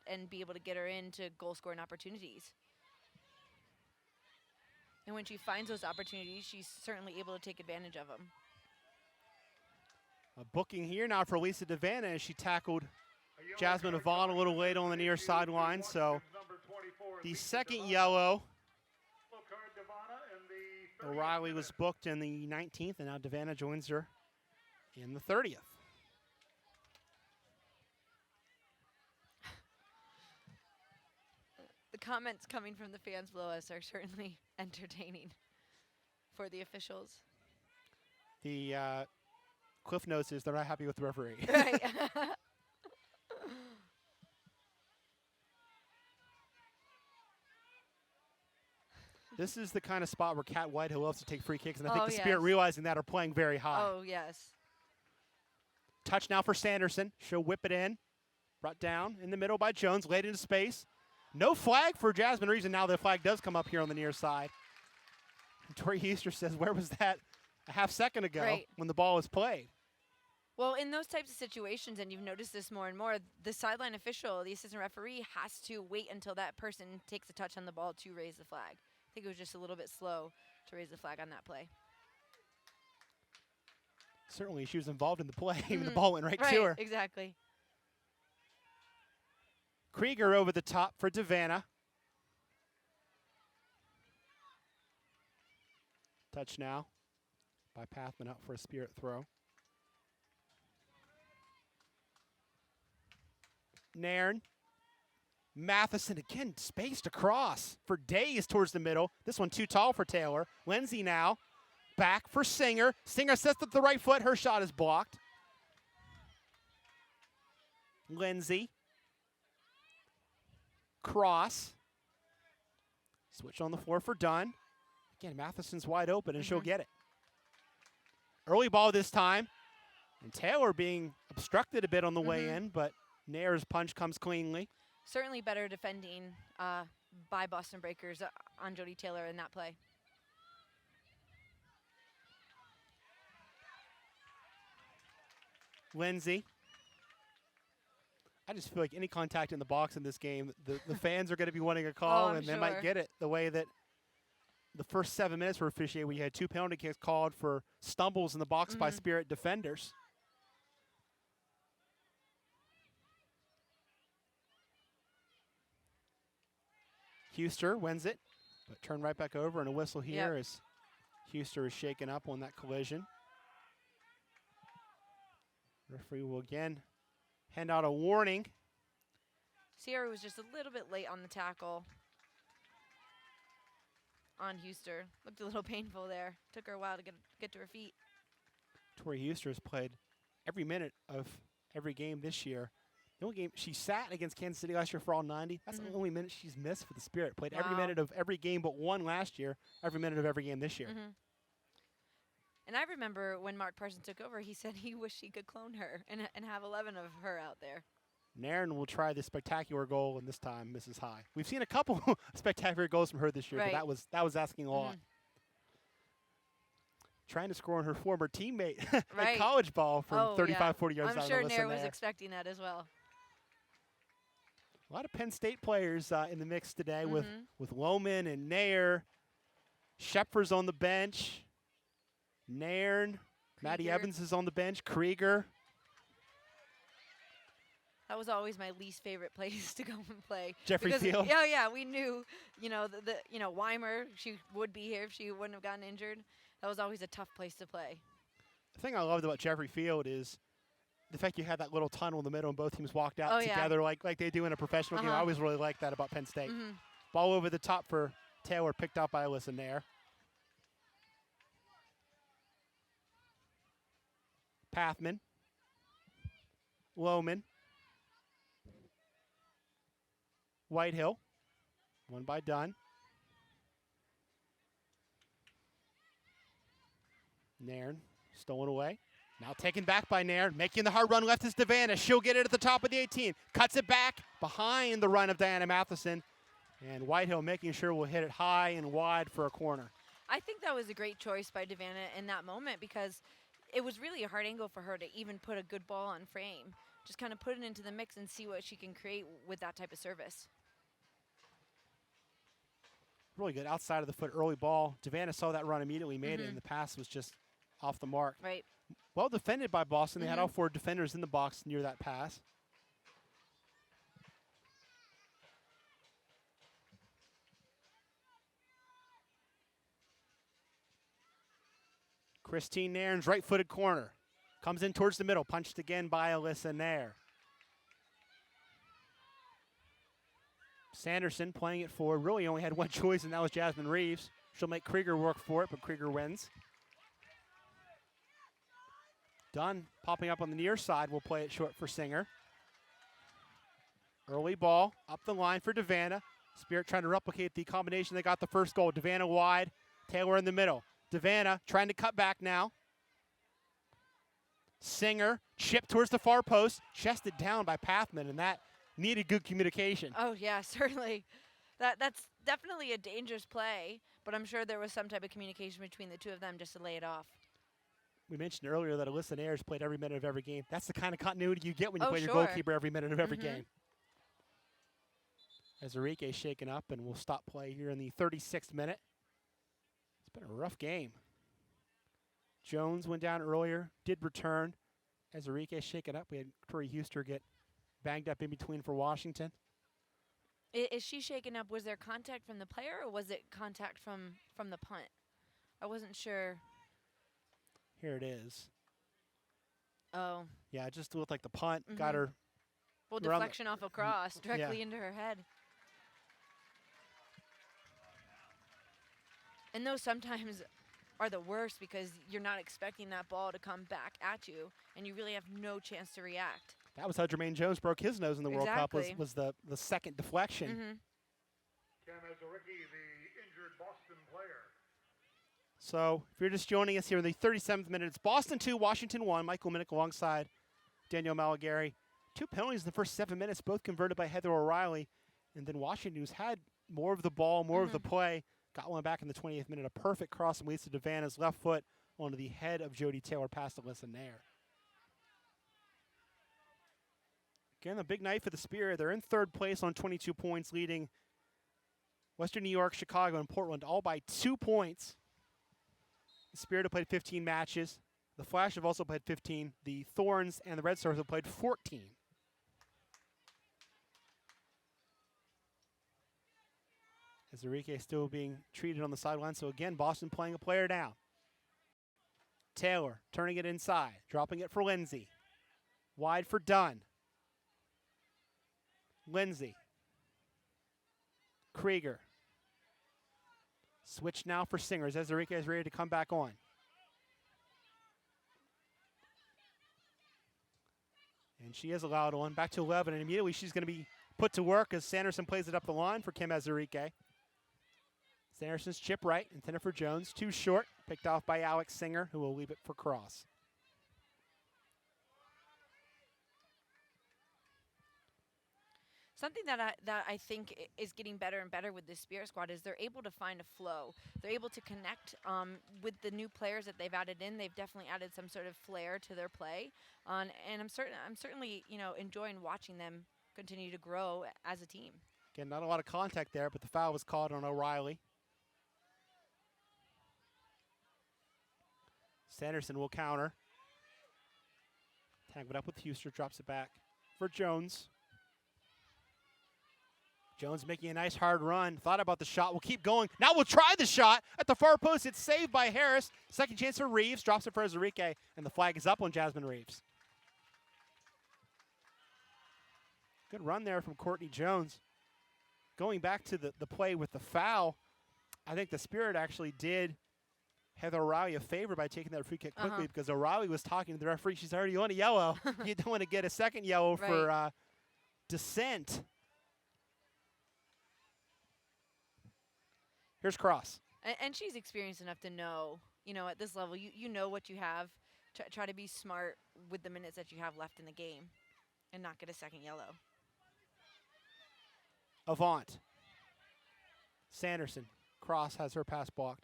S2: and be able to get her into goal scoring opportunities. And when she finds those opportunities, she's certainly able to take advantage of them.
S4: A booking here now for Lisa DeVanna as she tackled Jasmine Avant a little late on the near sideline. So the second yellow. O'Reilly was booked in the 19th, and now DeVanna joins her in the 30th.
S2: The comments coming from the fans below us are certainly entertaining for the officials.
S4: The Cliff Notes is they're not happy with the referee.
S2: Right.
S4: This is the kind of spot where Kat Whitehill loves to take free kicks, and I think the Spirit, realizing that, are playing very high.
S2: Oh, yes.
S4: Touch now for Sanderson. She'll whip it in. Brought down in the middle by Jones, laid into space. No flag for Jasmine Reeves, and now the flag does come up here on the near side. And Tori Easter says, where was that a half second ago
S2: Right.
S4: when the ball was played.
S2: Well, in those types of situations, and you've noticed this more and more, the sideline official, the assistant referee, has to wait until that person takes a touch on the ball to raise the flag. I think it was just a little bit slow to raise the flag on that play.
S4: Certainly, she was involved in the play. Even the ball went right to her.
S2: Exactly.
S4: Krieger over the top for Devanna. Touch now by Pathman up for a Spirit throw. Nairn. Matheson again spaced across for days towards the middle. This one too tall for Taylor. Lindsay now back for Singer. Singer sets up the right foot. Her shot is blocked. Lindsay. Cross. Switch on the floor for Dunn. Again, Matheson's wide open, and she'll get it. Early ball this time. And Taylor being obstructed a bit on the way in, but Nair's punch comes cleanly.
S2: Certainly better defending by Boston Breakers on Jody Taylor in that play.
S4: Lindsay. I just feel like any contact in the box in this game, the fans are going to be wanting a call, and they might get it the way that the first 7 minutes were officiated. We had 2 penalty kicks called for stumbles in the box by Spirit defenders. Huster wins it, but turn right back over, and a whistle here as Huster is shaken up on that collision. Referee will again hand out a warning.
S2: Sierra was just a little bit late on the tackle on Huster. Looked a little painful there. Took her a while to get to her feet.
S4: Tori Huster has played every minute of every game this year. The only game she sat against Kansas City last year for all 90. That's the only minute she's missed for the Spirit. Played every minute of every game but one last year, every minute of every game this year.
S2: And I remember when Mark Parsons took over, he said he wished he could clone her and have 11 of her out there.
S4: Nairn will try the spectacular goal, and this time misses high. We've seen a couple spectacular goals from her this year, but that was asking a lot. Trying to score on her former teammate at college ball from 35, 40 yards out.
S2: I'm sure Nairn was expecting that as well.
S4: A lot of Penn State players in the mix today with Lohman and Nair. Shepard's on the bench. Nairn. Maddie Evans is on the bench. Krieger.
S2: That was always my least favorite place to go and play.
S4: Jeffrey Field.
S2: Oh yeah, we knew, Weimer, she would be here if she wouldn't have gotten injured. That was always a tough place to play.
S4: The thing I loved about Jeffrey Field is the fact you had that little tunnel in the middle and both teams walked out together like they do in a professional game. I always really liked that about Penn State. Ball over the top for Taylor, picked up by Alyssa Nair. Pathman. Lohman. Whitehill. Won by Dunn. Nairn stolen away. Now taken back by Nairn. Making the hard run left is Devanna. She'll get it at the top of the 18. Cuts it back behind the run of Diana Matheson. And Whitehill making sure we'll hit it high and wide for a corner.
S2: I think that was a great choice by Devanna in that moment because it was really a hard angle for her to even put a good ball on frame. Just kind of put it into the mix and see what she can create with that type of service.
S4: Really good outside of the foot early ball. Devanna saw that run immediately, made it, and the pass was just off the mark.
S2: Right.
S4: Well defended by Boston. They had all 4 defenders in the box near that pass. Christine Nairn's right-footed corner. Comes in towards the middle. Punched again by Alyssa Nair. Sanderson playing it forward. Really only had one choice, and that was Jasmine Reeves. She'll make Krieger work for it, but Krieger wins. Dunn popping up on the near side. Will play it short for Singer. Early ball up the line for Devanna. Spirit trying to replicate the combination that got the first goal. Devanna wide. Taylor in the middle. Devanna trying to cut back now. Singer chipped towards the far post. Chested down by Pathman, and that needed good communication.
S2: Oh, yeah, certainly. That's definitely a dangerous play, but I'm sure there was some type of communication between the two of them just to lay it off.
S4: We mentioned earlier that Alyssa Ayers played every minute of every game. That's the kind of continuity you get when you play your
S2: sure.
S4: goalkeeper every minute of every game. As Enrique shaken up, and we'll stop play here in the 36th minute. It's been a rough game. Jones went down earlier, did return. As Enrique shaken up, we had Tori Huster get banged up in between for Washington.
S2: Is she shaken up? Was there contact from the player, or was it contact from the punt? I wasn't sure.
S4: Here it is.
S2: Oh.
S4: Yeah, it just looked like the punt got her.
S2: Well, deflection off a cross directly into her head. And those sometimes are the worst because you're not expecting that ball to come back at you, and you really have no chance to react.
S4: That was how Jermaine Jones broke his nose in the World Cup, was the second deflection.
S3: Cam Azaricki, the injured Boston player.
S4: So if you're just joining us here in the 37th minute, it's Boston 2, Washington 1. Michael Minnick alongside Daniel Malagari. 2 penalties in the first 7 minutes, both converted by Heather O'Reilly. And then Washington, who's had more of the ball, more of the play, got one back in the 28th minute. A perfect cross from Lisa Devanna's left foot onto the head of Jody Taylor past Alyssa Nair. Again, a big night for the Spirit. They're in third place on 22 points, leading Western New York, Chicago, and Portland all by 2 points. The Spirit have played 15 matches. The Flash have also played 15. The Thorns and the Red Stars have played 14. As Enrique still being treated on the sideline. So again, Boston playing a player down. Taylor turning it inside, dropping it for Lindsay. Wide for Dunn. Lindsay. Krieger. Switch now for Singers as Enrique is ready to come back on. And she is allowed one. Back to 11, and immediately she's going to be put to work as Sanderson plays it up the line for Kim Azarike. Sanderson's chip right, intended for Jones. Too short, picked off by Alex Singer, who will leave it for Cross.
S2: Something that I think is getting better and better with this Spirit squad is they're able to find a flow. They're able to connect with the new players that they've added in. They've definitely added some sort of flair to their play, and I'm certainly enjoying watching them continue to grow as a team.
S4: Again, not a lot of contact there, but the foul was called on O'Reilly. Sanderson will counter. Tag it up with Huster, drops it back for Jones. Jones making a nice hard run. Thought about the shot. We'll keep going. Now we'll try the shot at the far post. It's saved by Harris. Second chance for Reeves. Drops it for Azarike, and the flag is up on Jasmine Reeves. Good run there from Courtney Jones. Going back to the play with the foul, I think the Spirit actually did Heather O'Reilly a favor by taking that free kick quickly because O'Reilly was talking to the referee. She's already on a yellow. You don't want to get a second yellow for dissent. Here's Cross.
S2: And she's experienced enough to know, at this level, you know what you have. Try to be smart with the minutes that you have left in the game and not get a second yellow.
S4: Avant. Sanderson. Cross has her pass blocked.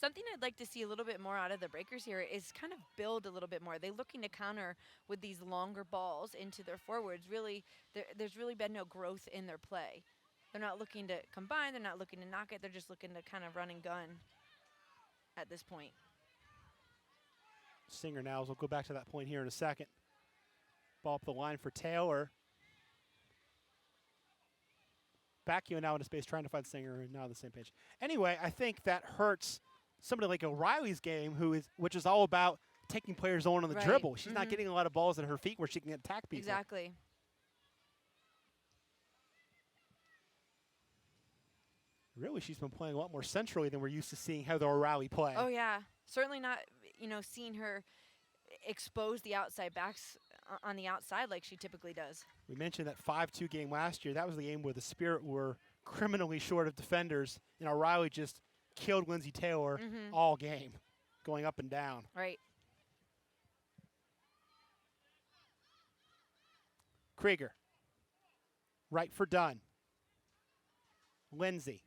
S2: Something I'd like to see a little bit more out of the Breakers here is kind of build a little bit more. They're looking to counter with these longer balls into their forwards. Really, there's really been no growth in their play. They're not looking to combine. They're not looking to knock it. They're just looking to kind of run and gun at this point.
S4: Singer now, we'll go back to that point here in a second. Ball up the line for Taylor. Bacchio now into space trying to find Singer, and now on the same page. Anyway, I think that hurts somebody like O'Reilly's game, which is all about taking players on the dribble. She's not getting a lot of balls at her feet where she can attack people.
S2: Exactly.
S4: Really, she's been playing a lot more centrally than we're used to seeing Heather O'Reilly play.
S2: Oh, yeah. Certainly not, seeing her expose the outside backs on the outside like she typically does.
S4: We mentioned that 5-2 game last year. That was the game where the Spirit were criminally short of defenders, and O'Reilly just killed Lindsay Taylor all game, going up and down.
S2: Right.
S4: Krieger. Right for Dunn. Lindsay.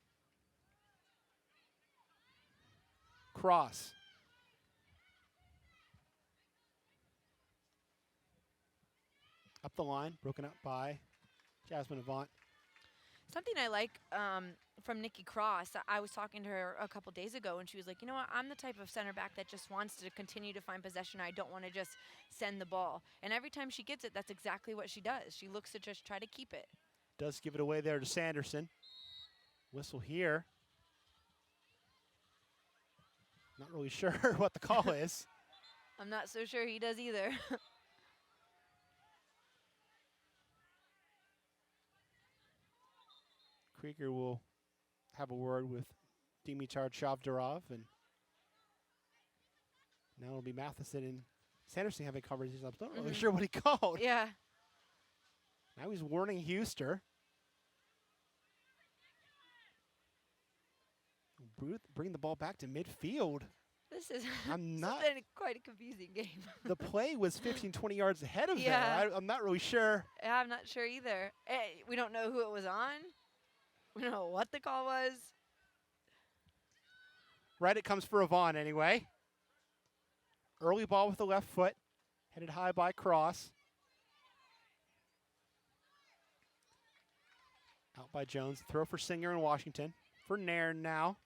S4: Cross. up the line, broken up by Jasmine Avant.
S2: Something I like from Nikki Cross, I was talking to her a couple days ago, and she was like, you know what, I'm the type of center back that just wants to continue to find possession. I don't want to just send the ball. And every time she gets it, that's exactly what she does. She looks to just try to keep it.
S4: Does give it away there to Sanderson. Whistle here. Not really sure what the call is.
S2: I'm not so sure he does either.
S4: Krieger will have a word with Dimitar Chavdarov, and now it'll be Matheson and Sanderson having conversations. I'm not really sure what he called.
S2: Yeah.
S4: Now he's warning Huster. Bring the ball back to midfield.
S2: This is
S4: I'm not.
S2: been quite a confusing game.
S4: The play was 15, 20 yards ahead of
S2: Yeah.
S4: there. I'm not really sure.
S2: Yeah, I'm not sure either. We don't know who it was on. We don't know what the call was.
S4: Right, it comes for Yvonne anyway. Early ball with the left foot, headed high by Cross. Out by Jones. Throw for Singer in Washington. For Nairn now.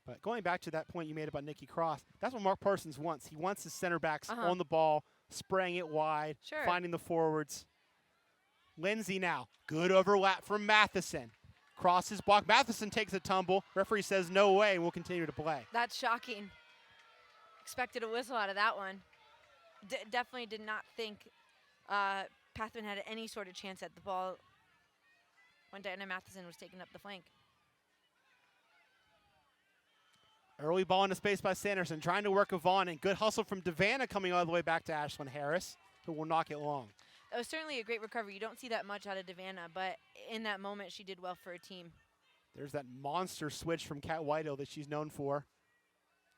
S4: But going back to that point you made about Nikki Cross, that's what Mark Parsons wants. He wants his center backs on the ball, spraying it wide, finding the forwards. Lindsay now. Good overlap from Matheson. Crosses block. Matheson takes a tumble. Referee says no way and will continue to play.
S2: That's shocking. Expected a whistle out of that one. Definitely did not think Pathman had any sort of chance at the ball when Diana Matheson was taking up the flank.
S4: Early ball into space by Sanderson, trying to work Yvonne, and good hustle from Devanna coming all the way back to Ashlyn Harris, who will knock it long.
S2: That was certainly a great recovery. You don't see that much out of Devanna, but in that moment, she did well for her team.
S4: There's that monster switch from Kat Whitehill that she's known for.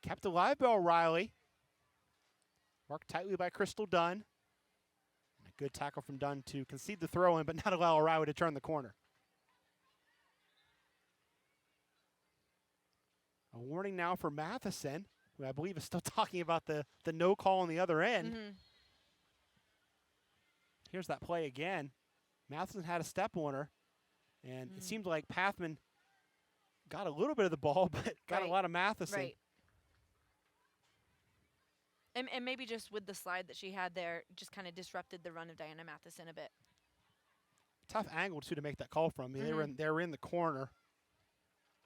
S4: Kept alive by O'Reilly. Marked tightly by Crystal Dunn. And a good tackle from Dunn to concede the throw-in, but not allow O'Reilly to turn the corner. A warning now for Matheson, who I believe is still talking about the no call on the other end. Here's that play again. Matheson had a step on her, and it seemed like Pathman got a little bit of the ball, but got a lot of Matheson.
S2: Right. And maybe just with the slide that she had there, just kind of disrupted the run of Diana Matheson a bit.
S4: Tough angle, too, to make that call from. I mean, they were in the corner.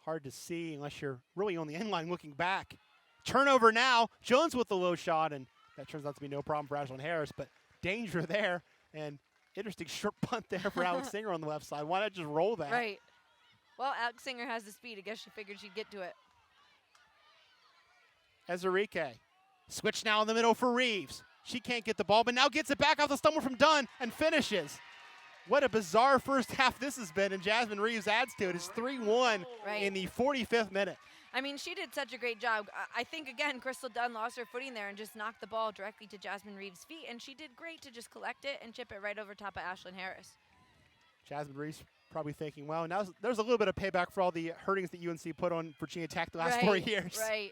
S4: Hard to see unless you're really on the end line looking back. Turnover now. Jones with the low shot, and that turns out to be no problem for Ashlyn Harris, but danger there. And interesting short punt there for Alex Singer on the left side. Why not just roll that?
S2: Right. Well, Alex Singer has the speed. I guess she figured she'd get to it. Ezerike.
S4: Switch now in the middle for Reeves. She can't get the ball, but now gets it back off the stumble from Dunn and finishes. What a bizarre first half this has been, and Jasmine Reeves adds to it. It's 3-1 in the 45th minute.
S2: I mean, she did such a great job. I think, again, Crystal Dunn lost her footing there and just knocked the ball directly to Jasmine Reeves' feet, and she did great to just collect it and chip it right over top of Ashlyn Harris.
S4: Jasmine Reeves probably thinking, well, now there's a little bit of payback for all the hurtings that UNC put on Virginia Tech the last 4 years.
S2: Right.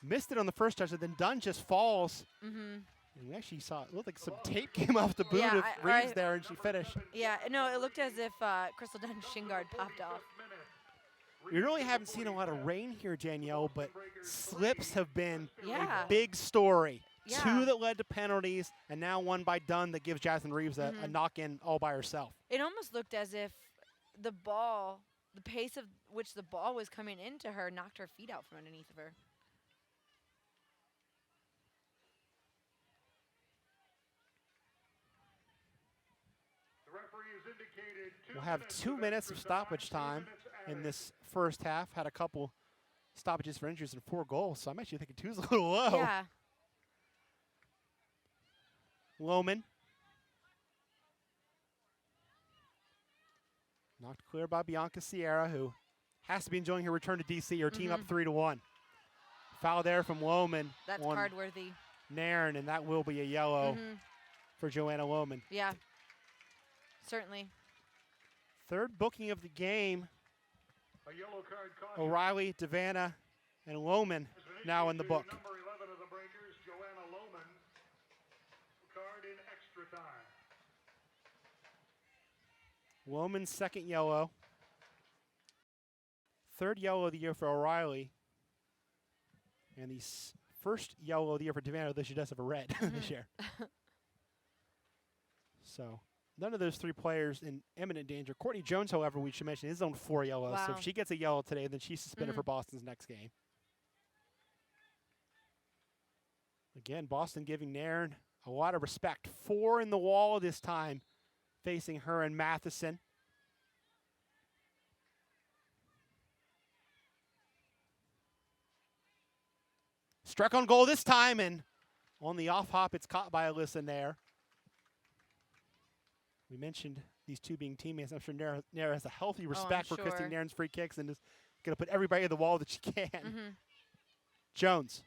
S4: Missed it on the first touch, and then Dunn just falls. And we actually saw it looked like some tape came off the boot of Reeves there, and she finished.
S2: Yeah, no, it looked as if Crystal Dunn's shin guard popped off.
S4: We really haven't seen a lot of rain here, Danielle, but slips have been a big story.
S2: Yeah.
S4: 2 that led to penalties, and now 1 by Dunn that gives Jasmine Reeves a knock-in all by herself.
S2: It almost looked as if the ball, the pace of which the ball was coming into her, knocked her feet out from underneath of her.
S4: We'll have 2 minutes of stoppage time in this first half. Had a couple stoppages for injuries and 4 goals, so I'm actually thinking 2's a little low.
S2: Yeah.
S4: Lohman. Knocked clear by Bianca Sierra, who has to be enjoying her return to DC. Her team up 3-1. Foul there from Lohman.
S2: That's
S4: on
S2: card-worthy.
S4: Nairn, and that will be a yellow for Joanna Lohman.
S2: Yeah, certainly.
S4: Third booking of the game.
S3: A yellow card caution.
S4: O'Reilly, Devanna, and Lohman now in the book.
S3: Number 11 of the Breakers, Joanna Lohman.
S4: Woman's second yellow. Third yellow of the year for O'Reilly. And the first yellow of the year for Devano, though she does have a red this year. So none of those three players in imminent danger. Courtney Jones, however, we should mention, is on 4 yellows.
S2: Wow.
S4: So if she gets a yellow today, then she's suspended for Boston's next game. Again, Boston giving Nairn a lot of respect. 4 in the wall this time, facing her and Matheson. Struck on goal this time, and on the off hop, it's caught by Alyssa Nair. We mentioned these two being teammates. I'm sure Nair has a healthy respect for Christine Nairn's free kicks and is going to put everybody at the wall that she can. Jones,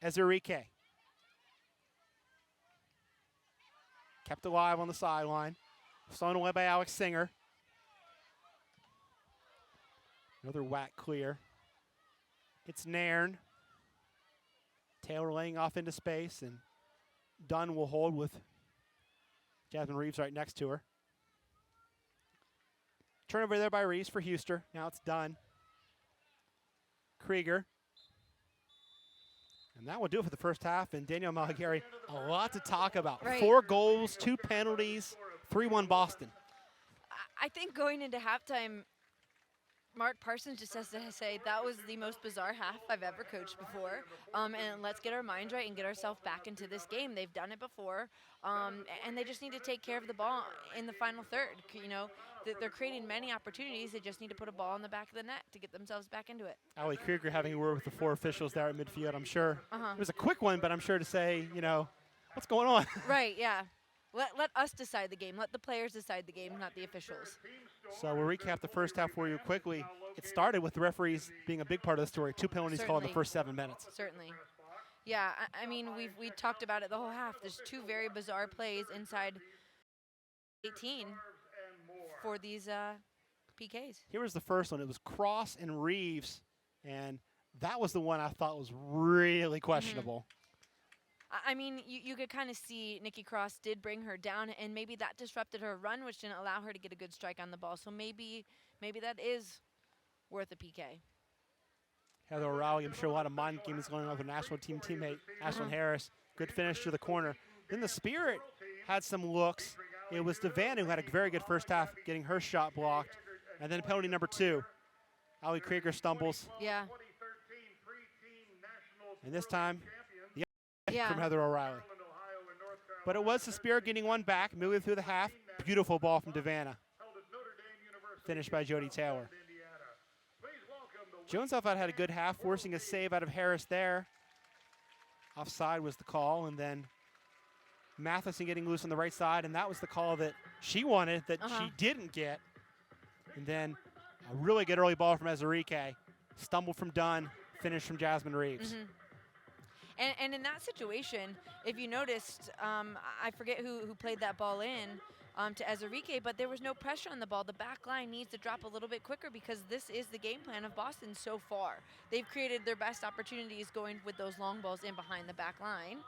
S4: Ezerike. Kept alive on the sideline. Stolen away by Alex Singer. Another whack clear. It's Nairn. Taylor laying off into space, and Dunn will hold with Jasmine Reeves right next to her. Turnover there by Reeves for Huster. Now it's Dunn. Krieger. And that will do it for the first half. And Danielle Malagari, a lot to talk about.
S2: Right.
S4: 4 goals, 2 penalties, 3-1 Boston.
S2: I think going into halftime, Mark Parsons just has to say that was the most bizarre half I've ever coached before. And let's get our minds right and get ourselves back into this game. They've done it before, and they just need to take care of the ball in the final third. You know, they're creating many opportunities. They just need to put a ball in the back of the net to get themselves back into it.
S4: Ali Krieger having a word with the 4 officials there at midfield, I'm sure. It was a quick one, but I'm sure to say, you know, what's going on?
S2: Right, yeah. Let us decide the game. Let the players decide the game, not the officials.
S4: So we'll recap the first half for you quickly. It started with the referees being a big part of the story. 2 penalties called in the first 7 minutes.
S2: Certainly. Yeah, I mean, we talked about it the whole half. There's 2 very bizarre plays inside 18 for these PKs.
S4: Here was the first one. It was Cross and Reeves, and that was the one I thought was really questionable.
S2: I mean, you could kind of see Nikki Cross did bring her down, and maybe that disrupted her run, which didn't allow her to get a good strike on the ball. So maybe that is worth a PK.
S4: Heather O'Reilly, I'm sure a lot of mind games going on with her national team teammate, Ashlyn Harris. Good finish to the corner. Then the Spirit had some looks. It was Devan who had a very good first half, getting her shot blocked. And then penalty number 2. Ali Krieger stumbles.
S2: Yeah.
S4: And this time, from Heather O'Reilly. But it was the Spirit getting one back, moving through the half. Beautiful ball from Devanna. Finished by Jody Taylor. Jones, I thought, had a good half, forcing a save out of Harris there. Offside was the call, and then Matheson getting loose on the right side, and that was the call that she wanted that she didn't get. And then a really good early ball from Ezerike. Stumble from Dunn, finish from Jasmine Reeves.
S2: And in that situation, if you noticed, I forget who played that ball in to Ezerike, but there was no pressure on the ball. The back line needs to drop a little bit quicker because this is the game plan of Boston so far. They've created their best opportunities going with those long balls in behind the back line.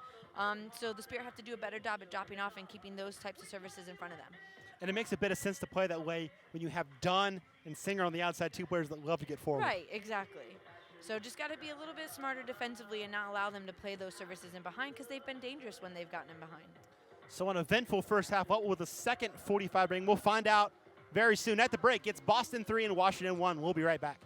S2: So the Spirit have to do a better job at dropping off and keeping those types of services in front of them.
S4: And it makes a bit of sense to play that way when you have Dunn and Singer on the outside, 2 players that love to get forward.
S2: Right, exactly. So just got to be a little bit smarter defensively and not allow them to play those services in behind because they've been dangerous when they've gotten in behind. So an eventful first half. What will the second 45 bring? We'll find out very soon. At the break, it's Boston 3 and Washington 1. We'll be right back.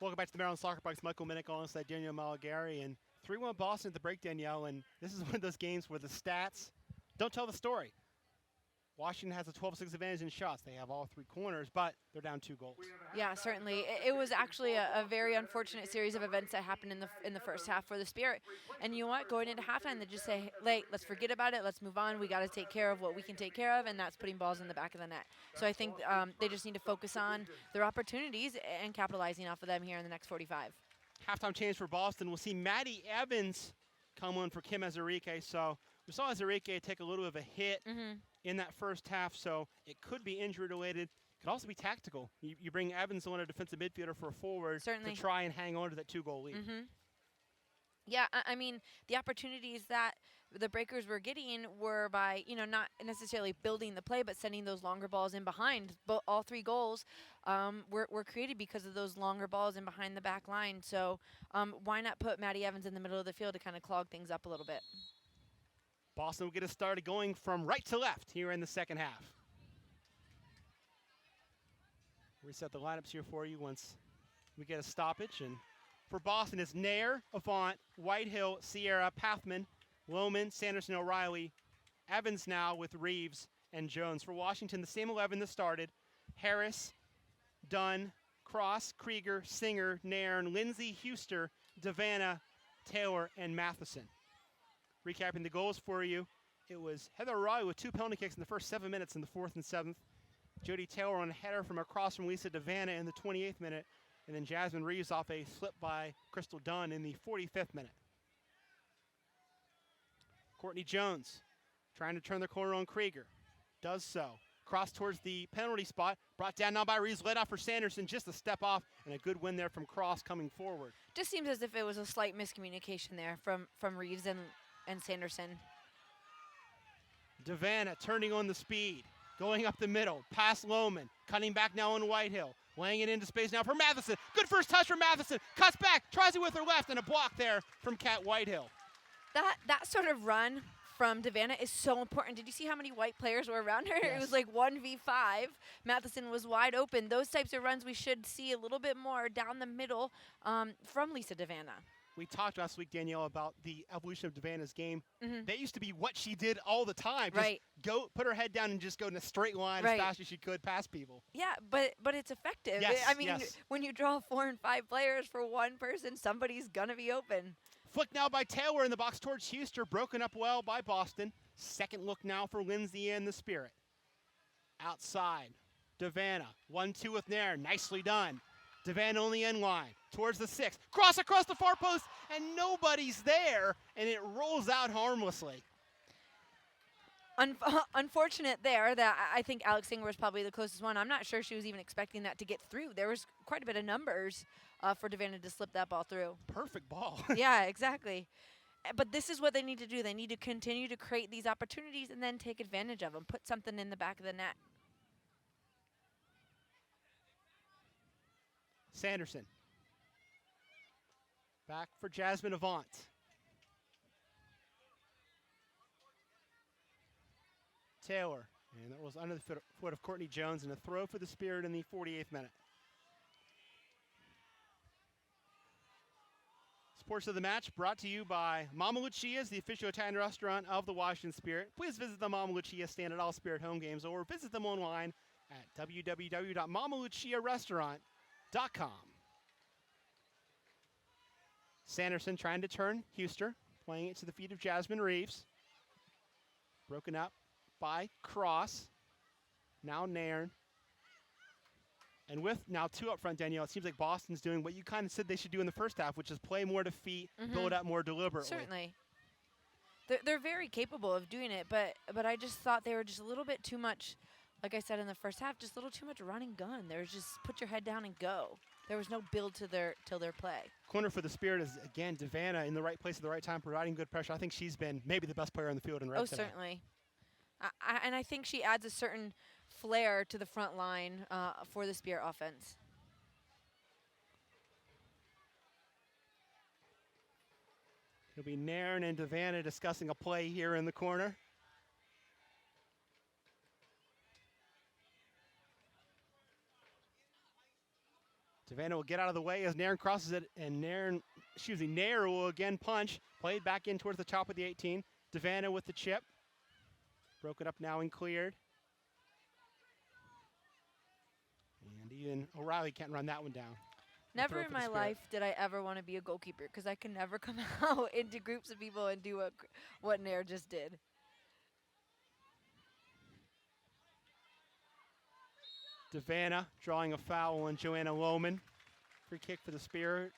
S4: Welcome back to the Maryland Soccer Pucks. Michael Minnick alongside Danielle Malagari. And 3-1 Boston at the break, Danielle. And this is one of those games where the stats don't tell the story. Washington has a 12-6 advantage in shots. They have all 3 corners, but they're down 2 goals.
S2: Yeah, certainly. It was actually a very unfortunate series of events that happened in the first half for the Spirit. And you know what? Going into halftime, they just say, let's forget about it. Let's move on. We got to take care of what we can take care of, and that's putting balls in the back of the net. So I think they just need to focus on their opportunities and capitalizing off of them here in the next 45.
S4: Halftime change for Boston. We'll see Maddie Evans come on for Kim Azarike. So we saw Azarike take a little bit of a hit in that first half, so it could be injury-related. Could also be tactical. You bring Evans on, a defensive midfielder, for a forward to try and hang on to that 2-goal lead.
S2: Yeah, I mean, the opportunities that the Breakers were getting were by, not necessarily building the play, but sending those longer balls in behind. But all 3 goals were created because of those longer balls in behind the back line. So why not put Maddie Evans in the middle of the field to kind of clog things up a little bit?
S4: Boston will get us started going from right to left here in the second half. Reset the lineups here for you once we get a stoppage. And for Boston, it's Nair, Avant, Whitehill, Sierra, Pathman, Lohman, Sanderson, O'Reilly, Evans now with Reeves and Jones. For Washington, the same 11 that started: Harris, Dunn, Cross, Krieger, Singer, Nairn, Lindsay, Huster, Devanna, Taylor, and Matheson. Recapping the goals for you, it was Heather O'Reilly with 2 penalty kicks in the first 7 minutes in the 4th and 7th. Jody Taylor on a header from across from Lisa Devanna in the 28th minute. And then Jasmine Reeves off a slip by Crystal Dunn in the 45th minute. Courtney Jones trying to turn the corner on Krieger. Does so. Cross towards the penalty spot. Brought down now by Reeves. Led off for Sanderson. Just a step off. And a good win there from Cross coming forward.
S2: Just seems as if it was a slight miscommunication there from Reeves and Sanderson.
S4: Devanna turning on the speed. Going up the middle. Past Lohman. Cutting back now on Whitehill. Laying it into space now for Matheson. Good first touch for Matheson. Cuts back. Tries it with her left. And a block there from Kat Whitehill.
S2: That sort of run from Devanna is so important. Did you see how many white players were around her?
S4: Yes.
S2: It was like 1v5. Matheson was wide open. Those types of runs we should see a little bit more down the middle from Lisa Devanna.
S4: We talked last week, Danielle, about the evolution of Devanna's game. That used to be what she did all the time. Just go, put her head down and just go in a straight line as fast as she could past people.
S2: Yeah, but it's effective.
S4: Yes,
S2: I mean, when you draw 4 and 5 players for one person, somebody's going to be open.
S4: Flick now by Taylor in the box towards Huster. Broken up well by Boston. Second look now for Lindsay and the Spirit. Outside, Devanna. 1-2 with Nair. Nicely done. Devanna on the end line. Towards the 6. Cross across the far post, and nobody's there, and it rolls out harmlessly.
S2: Unfortunate there that I think Alex Singer was probably the closest one. I'm not sure she was even expecting that to get through. There was quite a bit of numbers for Devanna to slip that ball through.
S4: Perfect ball.
S2: Yeah, exactly. But this is what they need to do. They need to continue to create these opportunities and then take advantage of them. Put something in the back of the net.
S4: Sanderson. Back for Jasmine Avant. Taylor. And that was under the foot of Courtney Jones, and a throw for the Spirit in the 48th minute. Sports of the match brought to you by Mama Lucia's, the official Italian restaurant of the Washington Spirit. Please visit the Mama Lucia stand at all Spirit home games, or visit them online at www.mamaluciarestaurant.com. Sanderson trying to turn Huster, playing it to the feet of Jasmine Reeves. Broken up by Cross. Now Nairn. And with now 2 up front, Danielle, it seems like Boston's doing what you kind of said they should do in the first half, which is play more to feet, build up more deliberately.
S2: Certainly. They're very capable of doing it, but I just thought they were just a little bit too much, like I said in the first half, just a little too much run and gun. There was just put your head down and go. There was no build to their play.
S4: Corner for the Spirit is, again, Devanna in the right place at the right time, providing good pressure. I think she's been maybe the best player on the field in red today.
S2: Certainly. And I think she adds a certain flair to the front line for the Spirit offense.
S4: It'll be Nairn and Devanna discussing a play here in the corner. Devanna will get out of the way as Nairn crosses it, and Nair will again punch. Played back in towards the top of the 18. Devanna with the chip. Broken up now and cleared. And even O'Reilly can't run that one down.
S2: Never in my life did I ever want to be a goalkeeper because I can never come out into groups of people and do what Nair just did.
S4: Devanna drawing a foul on Joanna Lohman. Free kick for the Spirit.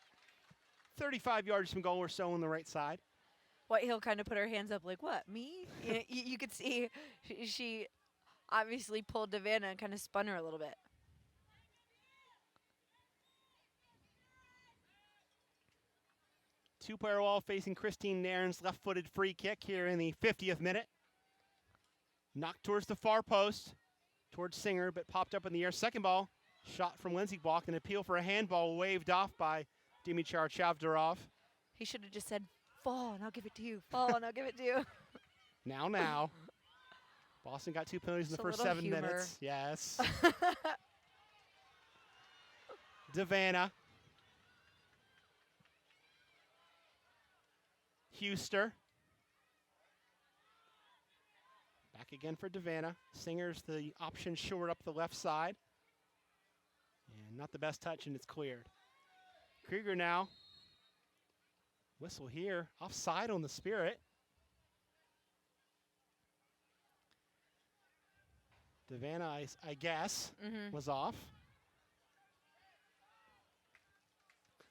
S4: 35 yards from goal or so on the right side.
S2: Whitehill kind of put her hands up like, what, me? You could see she obviously pulled Devanna and kind of spun her a little bit.
S4: Two-player wall facing Christine Nairn's left-footed free kick here in the 50th minute. Knocked towards the far post, towards Singer, but popped up in the air. Second ball, shot from Lindsay blocked. An appeal for a handball waved off by Dimitar Chavdarov.
S2: He should have just said, fall, and I'll give it to you. Fall, and I'll give it to you.
S4: Now. Boston got 2 penalties in the first 7 minutes. Yes. Devanna. Huster. Back again for Devanna. Singer's the option short up the left side. And not the best touch, and it's cleared. Krieger now. Whistle here. Offside on the Spirit. Devanna, I guess, was off.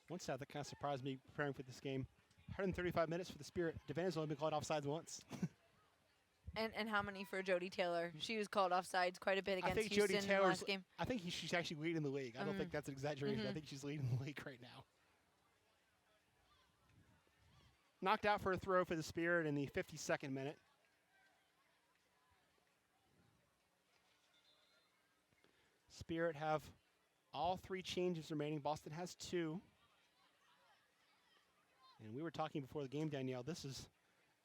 S4: One stat that kind of surprised me preparing for this game. 135 minutes for the Spirit. Devanna's only been called offsides once.
S2: And how many for Jodie Taylor? She was called offsides quite a bit against Houston in the last game.
S4: I think she's actually leading the league. I don't think that's an exaggeration. I think she's leading the league right now. Knocked out for a throw for the Spirit in the 52nd minute. Spirit have all 3 changes remaining. Boston has 2. And we were talking before the game, Danielle, this is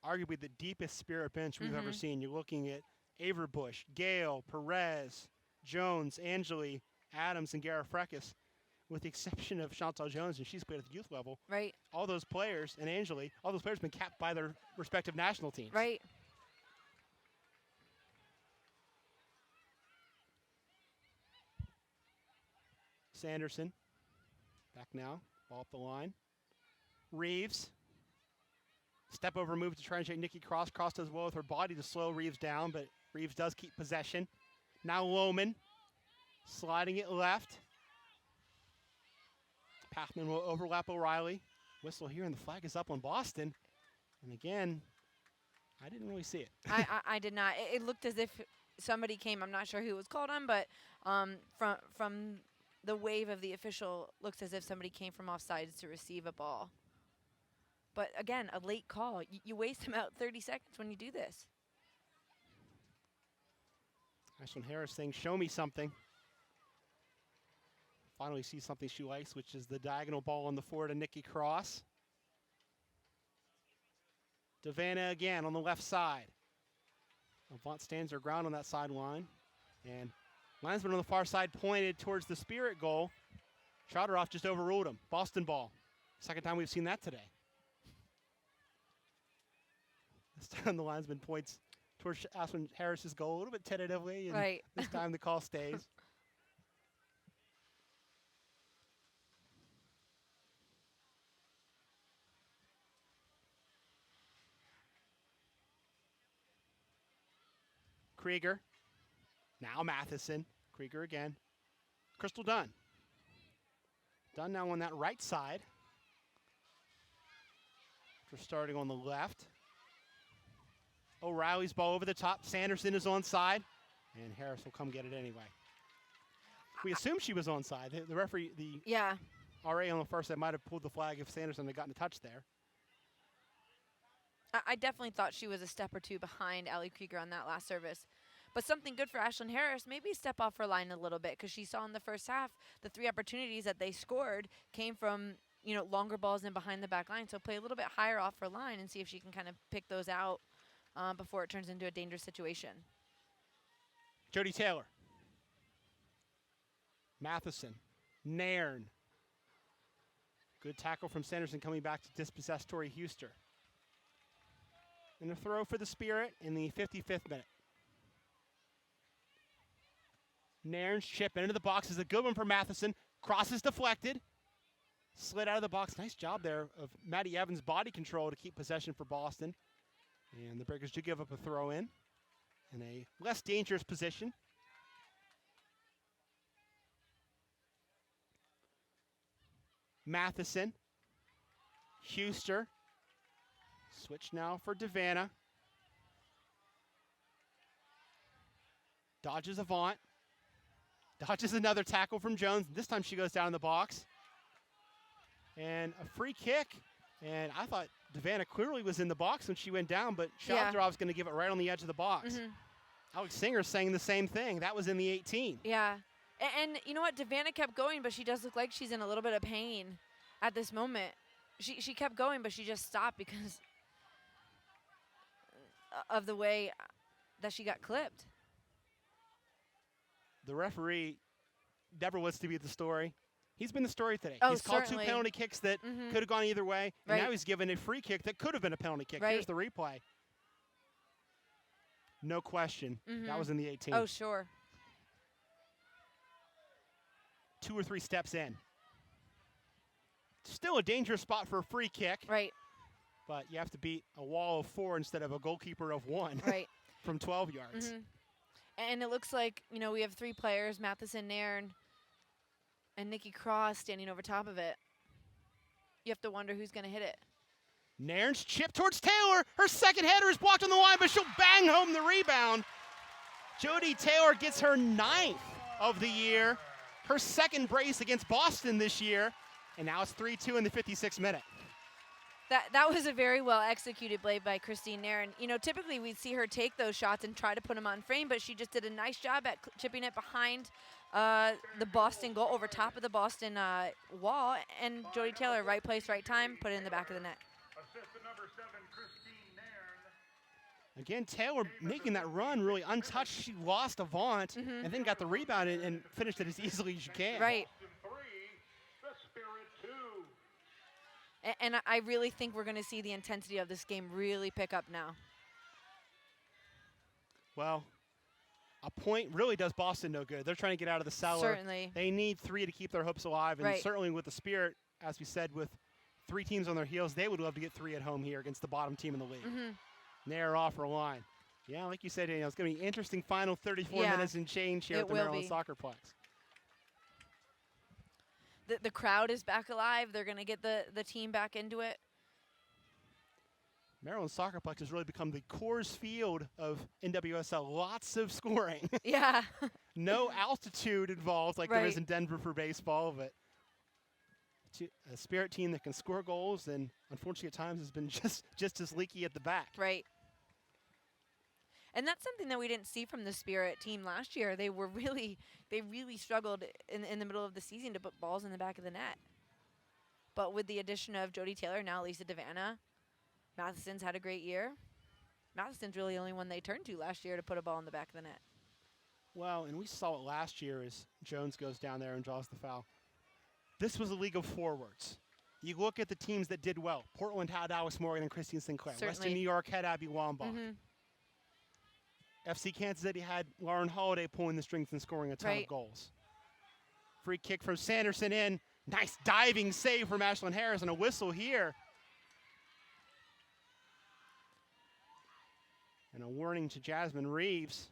S4: arguably the deepest Spirit bench we've ever seen. You're looking at Averbush, Gale, Perez, Jones, Angeli, Adams, and Gara Frekis, with the exception of Chantal Jones, and she's played at the youth level.
S2: Right.
S4: All those players, and Angeli, all those players have been capped by their respective national teams.
S2: Right.
S4: Sanderson, back now, ball up the line. Reeves, step over move to try and shake Nikki Cross. Cross does well with her body to slow Reeves down, but Reeves does keep possession. Now Lohman, sliding it left. Pathman will overlap O'Reilly. Whistle here, and the flag is up on Boston. And again, I didn't really see it.
S2: I did not. It looked as if somebody came. I'm not sure who was called on, but from the wave of the official, looks as if somebody came from offsides to receive a ball. But again, a late call. You waste about 30 seconds when you do this.
S4: Ashlyn Harris saying, show me something. Finally sees something she likes, which is the diagonal ball on the forward to Nikki Cross. Devanna again on the left side. Avant stands her ground on that sideline. And linesman on the far side pointed towards the Spirit goal. Chowderoff just overruled him. Boston ball. Second time we've seen that today. This time the linesman points towards Ashlyn Harris's goal a little bit tentatively. And
S2: right.
S4: This time the call stays. Krieger. Now Matheson. Krieger again. Crystal Dunn. Dunn now on that right side. After starting on the left. O'Reilly's ball over the top. Sanderson is onside. And Harris will come get it anyway. We assume she was onside. The referee, the RA on the first side might have pulled the flag if Sanderson had gotten a touch there.
S2: I definitely thought she was a step or two behind Allie Krieger on that last service. But something good for Ashlyn Harris, maybe step off her line a little bit, because she saw in the first half the 3 opportunities that they scored came from, longer balls in behind the back line. So play a little bit higher off her line and see if she can kind of pick those out before it turns into a dangerous situation.
S4: Jodie Taylor. Matheson. Nairn. Good tackle from Sanderson coming back to dispossess Tori Huster. And a throw for the Spirit in the 55th minute. Nairn's chip into the box is a good one for Matheson. Cross is deflected. Slid out of the box. Nice job there of Maddie Evans' body control to keep possession for Boston. And the Breakers do give up a throw in a less dangerous position. Matheson. Huster. Switch now for Devanna. Dodges Avant. Dodges another tackle from Jones. This time she goes down in the box. And a free kick. And I thought Devanna clearly was in the box when she went down, but Shavdarov's going to give it right on the edge of the box. Alex Singer's saying the same thing. That was in the 18.
S2: Yeah. And you know what? Devanna kept going, but she does look like she's in a little bit of pain at this moment. She kept going, but she just stopped because of the way that she got clipped.
S4: The referee never wants to be the story. He's been the story today.
S2: Oh,
S4: he's called
S2: certainly.
S4: 2 penalty kicks that could have gone either way, and
S2: Right.
S4: now he's given a free kick that could have been a penalty kick.
S2: Right.
S4: Here's the replay. No question. That was in the 18.
S2: Oh, sure.
S4: 2 or 3 steps in. Still a dangerous spot for a free kick.
S2: Right.
S4: But you have to beat a wall of 4 instead of a goalkeeper of 1
S2: Right.
S4: from 12 yards.
S2: And it looks like, you know, we have 3 players, Matheson, Nairn, and Nikki Cross standing over top of it. You have to wonder who's going to hit it.
S4: Nairn's chip towards Taylor. Her second header is blocked on the line, but she'll bang home the rebound. Jody Taylor gets her 9th of the year. Her second brace against Boston this year. And now it's 3-2 in the 56th minute.
S2: That was a very well executed play by Christine Nairn. You know, typically we'd see her take those shots and try to put them on frame, but she just did a nice job at chipping it behind the Boston goal, over top of the Boston wall. And Jody Taylor, right place, right time, put it in the back of the net.
S3: Assistant number 7, Christine Nairn.
S4: Again, Taylor making that run really untouched. She lost Avant and then got the rebound and finished it as easily as you can.
S2: Right.
S3: Boston 3, the Spirit 2.
S2: And I really think we're going to see the intensity of this game really pick up now.
S4: Well, a point really does Boston no good. They're trying to get out of the cellar.
S2: Certainly.
S4: They need 3 to keep their hopes alive. And
S2: Right.
S4: certainly with the Spirit, as we said, with 3 teams on their heels, they would love to get 3 at home here against the bottom team in the league. Nair off her line. Yeah, like you said, Daniel, it's going to be an interesting final 34 minutes and change here
S2: it
S4: at the
S2: will
S4: Maryland
S2: be.
S4: Soccerplex.
S2: The crowd is back alive. They're going to get the team back into it.
S4: Maryland Soccerplex has really become the Coors Field of NWSL. Lots of scoring.
S2: Yeah.
S4: No altitude involved like there is
S2: Right.
S4: in Denver for baseball, but a Spirit team that can score goals and unfortunately at times has been just as leaky at the back.
S2: Right. And that's something that we didn't see from the Spirit team last year. They really struggled in the middle of the season to put balls in the back of the net. But with the addition of Jody Taylor, now Lisa Devanna, Matheson's had a great year. Matheson's really the only one they turned to last year to put a ball in the back of the net.
S4: Well, and we saw it last year as Jones goes down there and draws the foul. This was a league of forwards. You look at the teams that did well. Portland had Alice Morgan and Christine Sinclair.
S2: Certainly.
S4: Western New York had Abby Wambach. FC Kansas City had Lauren Holiday pulling the strings and scoring a ton of goals. Free kick from Sanderson in. Nice diving save from Ashlyn Harris and a whistle here. And a warning to Jasmine Reeves.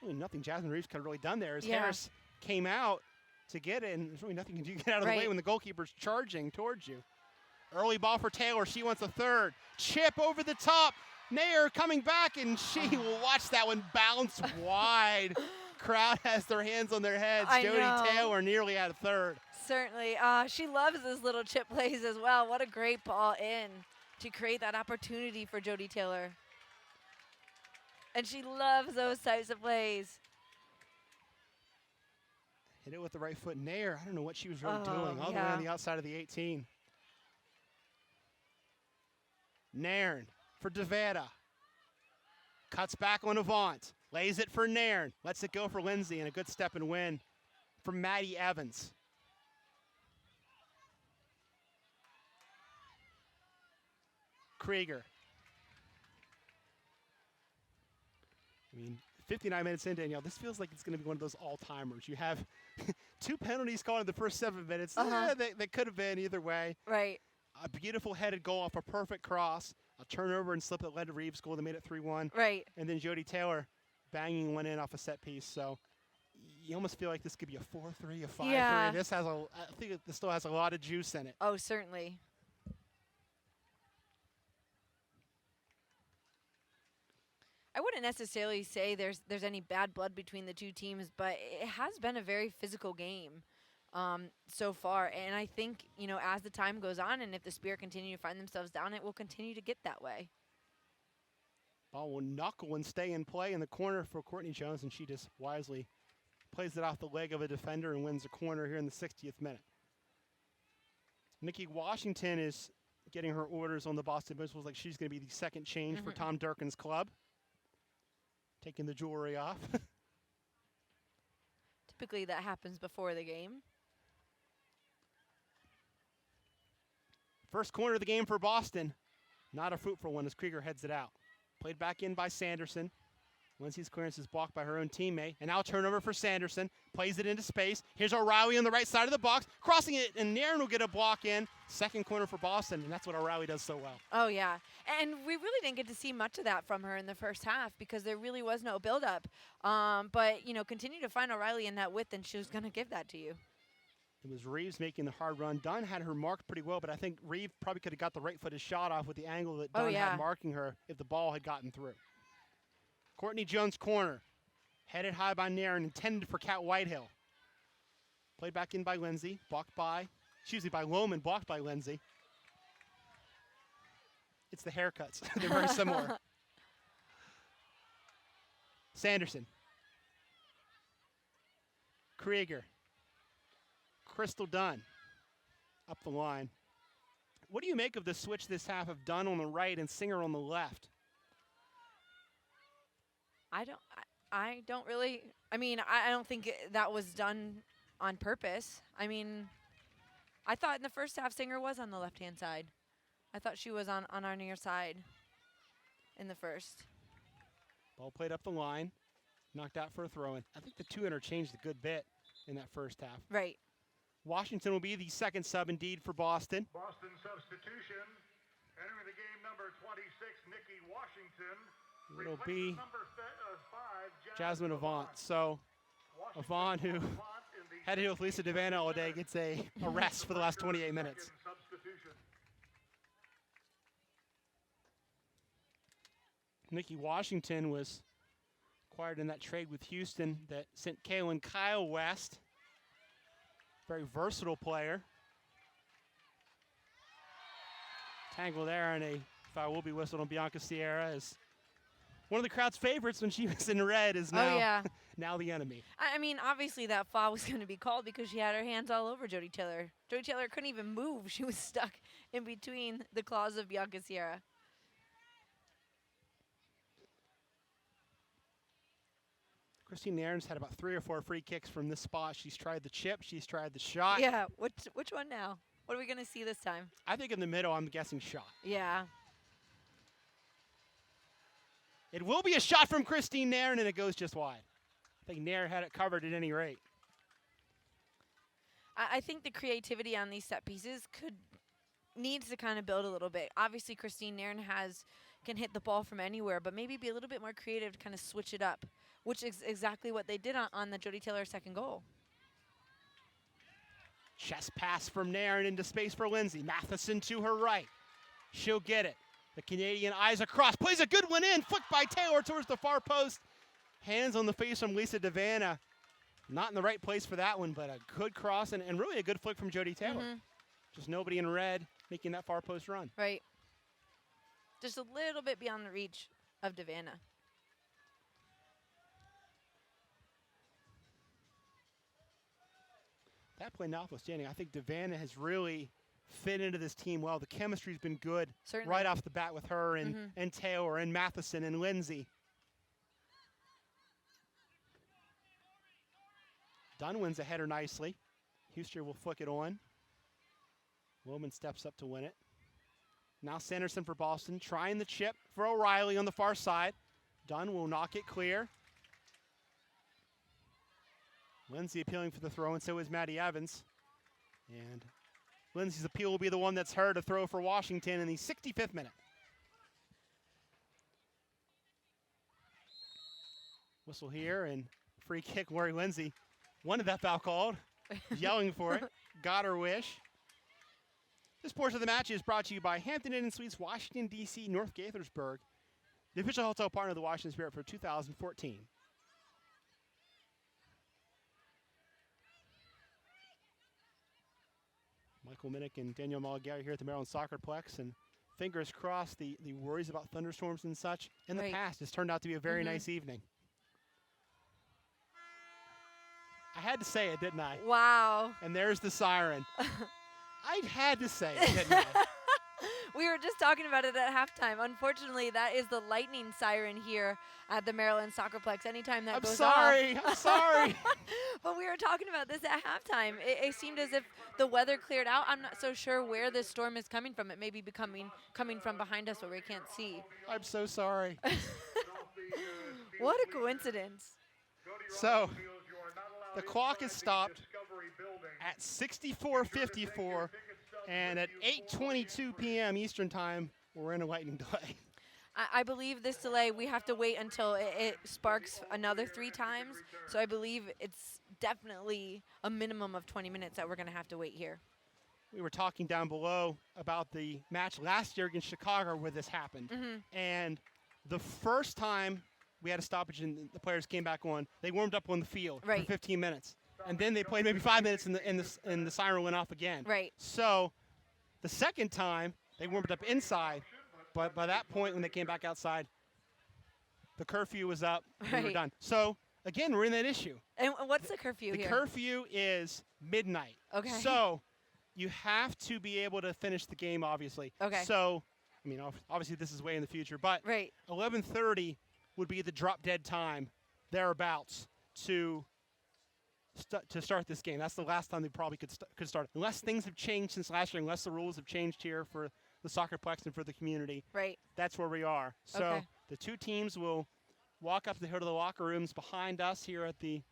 S4: Really nothing Jasmine Reeves could have really done there as Harris came out to get it, and there's really nothing you can get out of the way when the goalkeeper's charging towards you. Early ball for Taylor. She wants a third. Chip over the top. Nair coming back, and she will watch that one bounce wide. Crowd has their hands on their heads. Jody Taylor nearly had a third.
S2: Certainly. She loves those little chip plays as well. What a great ball in to create that opportunity for Jody Taylor. And she loves those types of plays.
S4: Hit it with the right foot. Nair, I don't know what she was really doing. All the way on the outside of the 18. Nairn for Devanna. Cuts back on Avant. Lays it for Nairn. Lets it go for Lindsay, and a good step and win from Maddie Evans. Krieger. I mean, 59 minutes in, Danielle, this feels like it's going to be one of those all-timers. You have 2 penalties called in the first 7 minutes. They could have been either way.
S2: Right.
S4: A beautiful headed goal off a perfect cross. A turnover and slip that led to Reeves' goal that made it 3-1.
S2: Right.
S4: And then Jody Taylor banging one in off a set piece. So you almost feel like this could be a 4-3, a 5-3.
S2: Yeah.
S4: I think this still has a lot of juice in it.
S2: Oh, certainly. I wouldn't necessarily say there's any bad blood between the two teams, but it has been a very physical game so far. And I think, you know, as the time goes on and if the Spirit continue to find themselves down, it will continue to get that way.
S4: Ball will knuckle and stay in play in the corner for Courtney Jones, and she just wisely plays it off the leg of a defender and wins the corner here in the 60th minute. Nikki Washington is getting her orders on the Boston Bruins, like she's going to be the second change for Tom Durkin's club. Taking the jewelry off.
S2: Typically that happens before the game.
S4: First corner of the game for Boston. Not a fruitful one as Krieger heads it out. Played back in by Sanderson. Lindsay's clearance is blocked by her own teammate. And now turnover for Sanderson. Plays it into space. Here's O'Reilly on the right side of the box. Crossing it, and Nairn will get a block in. Second corner for Boston, and that's what O'Reilly does so well.
S2: Oh, yeah. And we really didn't get to see much of that from her in the first half because there really was no buildup. But, you know, continue to find O'Reilly in that width, and she was going to give that to you.
S4: It was Reeves making the hard run. Dunn had her marked pretty well, but I think Reeves probably could have got the right-footed shot off with the angle that Dunn had marking her if the ball had gotten through. Courtney Jones' corner. Headed high by Nairn, intended for Kat Whitehill. Played back in by Lindsay, blocked by Lohman, blocked by Lindsay. It's the haircuts. They're very similar. Sanderson. Krieger. Crystal Dunn. Up the line. What do you make of the switch this half of Dunn on the right and Singer on the left?
S2: I don't really. I mean, I don't think that was done on purpose. I mean, I thought in the first half Singer was on the left-hand side. I thought she was on our near side in the first.
S4: Ball played up the line, knocked out for a throw-in. I think the two interchanged a good bit in that first half.
S2: Right.
S4: Washington will be the second sub indeed for Boston.
S3: Boston substitution. Entering the game, number 26, Nikki Washington.
S4: It'll be Jasmine Avant. So Avant, who had to deal with Lisa Devanna all day, gets a rest for the last 28 minutes. Nikki Washington was acquired in that trade with Houston that sent Kaylin Kyle west. Very versatile player. Tangle there, and a foul will be whistled on Bianca Sierra as one of the crowd's favorites when she was in red is now, now the enemy.
S2: I mean, obviously that foul was going to be called because she had her hands all over Jody Taylor. Jody Taylor couldn't even move. She was stuck in between the claws of Bianca Sierra.
S4: Christine Nairn's had about 3 or 4 free kicks from this spot. She's tried the chip. She's tried the shot.
S2: Yeah, which one now? What are we going to see this time?
S4: I think in the middle, I'm guessing shot.
S2: Yeah.
S4: It will be a shot from Christine Nairn, and it goes just wide. I think Nairn had it covered at any rate.
S2: I think the creativity on these set pieces needs to kind of build a little bit. Obviously, Christine Nairn can hit the ball from anywhere, but maybe be a little bit more creative to kind of switch it up, which is exactly what they did on the Jody Taylor second goal.
S4: Chest pass from Nairn into space for Lindsay. Matheson to her right. She'll get it. The Canadian eyes across. Plays a good one in. Flicked by Taylor towards the far post. Hands on the face from Lisa Devanna. Not in the right place for that one, but a good cross and really a good flick from Jody Taylor. Just nobody in red making that far post run.
S2: Right. Just a little bit beyond the reach of Devanna.
S4: That play notwithstanding, I think Devanna has really fit into this team well. The chemistry's been good right off the bat with her and Taylor and Matheson and Lindsay. Dunn wins a header nicely. Huster will flick it on. Lohman steps up to win it. Now Sanderson for Boston, trying the chip for O'Reilly on the far side. Dunn will knock it clear. Lindsay appealing for the throw, and so is Maddie Evans. And Lindsay's appeal will be the one that's heard to throw for Washington in the 65th minute. Whistle here, and free kick. Lori Lindsay wanted that foul called, yelling for it, got her wish. This portion of the match is brought to you by Hampton Inn & Suites, Washington, D.C., North Gaithersburg, the official hotel partner of the Washington Spirit for 2014. Michael Minnick and Daniel Malgary here at the Maryland Soccerplex, and fingers crossed the worries about thunderstorms and such in the past has turned out to be a very nice evening. I had to say it, didn't I?
S2: Wow.
S4: And there's the siren. I had to say it, didn't I?
S2: We were just talking about it at halftime. Unfortunately, that is the lightning siren here at the Maryland Soccerplex. Anytime that goes off.
S4: I'm sorry.
S2: But we were talking about this at halftime. It seemed as if the weather cleared out. I'm not so sure where this storm is coming from. It may be coming from behind us where we can't see.
S4: I'm so sorry.
S2: What a coincidence.
S4: So, the clock is stopped at 64:54, and at 8:22 p.m. Eastern Time, we're in a lightning delay.
S2: I believe this delay, we have to wait until it sparks another 3 times. So I believe it's definitely a minimum of 20 minutes that we're going to have to wait here.
S4: We were talking down below about the match last year against Chicago where this happened. And the first time we had a stoppage and the players came back on, they warmed up on the field for 15 minutes. And then they played maybe 5 minutes and the siren went off again.
S2: Right.
S4: So the second time, they warmed up inside. But by that point, when they came back outside, the curfew was up. We were done. So, again, we're in that issue.
S2: And what's the curfew here?
S4: The curfew is midnight.
S2: Okay.
S4: So you have to be able to finish the game, obviously.
S2: Okay.
S4: So, I mean, obviously this is way in the future. But 11:30 would be the drop-dead time, thereabouts, to start this game. That's the last time they probably could start. Unless things have changed since last year, unless the rules have changed here for the Soccerplex and for the community.
S2: Right.
S4: That's where we are. So the two teams will walk up the hill to the locker rooms behind us here at the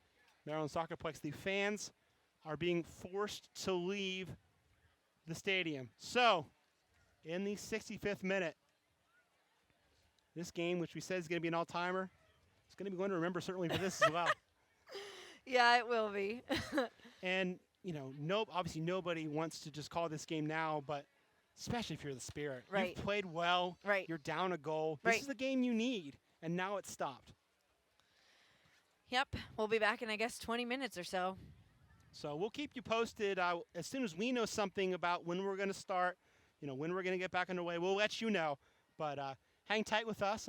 S4: Maryland Soccerplex. The fans are being forced to leave the stadium. So in the 65th minute, this game, which we said is going to be an all-timer, is going to be one to remember certainly for this as well.
S2: Yeah, it will be.
S4: And, you know, obviously nobody wants to just call this game now, but especially if you're the Spirit.
S2: Right.
S4: You've played well.
S2: Right.
S4: You're down a goal. This is the game you need, and now it's stopped.
S2: Yep. We'll be back in, I guess, 20 minutes or so.
S4: So we'll keep you posted. As soon as we know something about when we're going to start, you know, when we're going to get back underway, we'll let you know. But hang tight with us.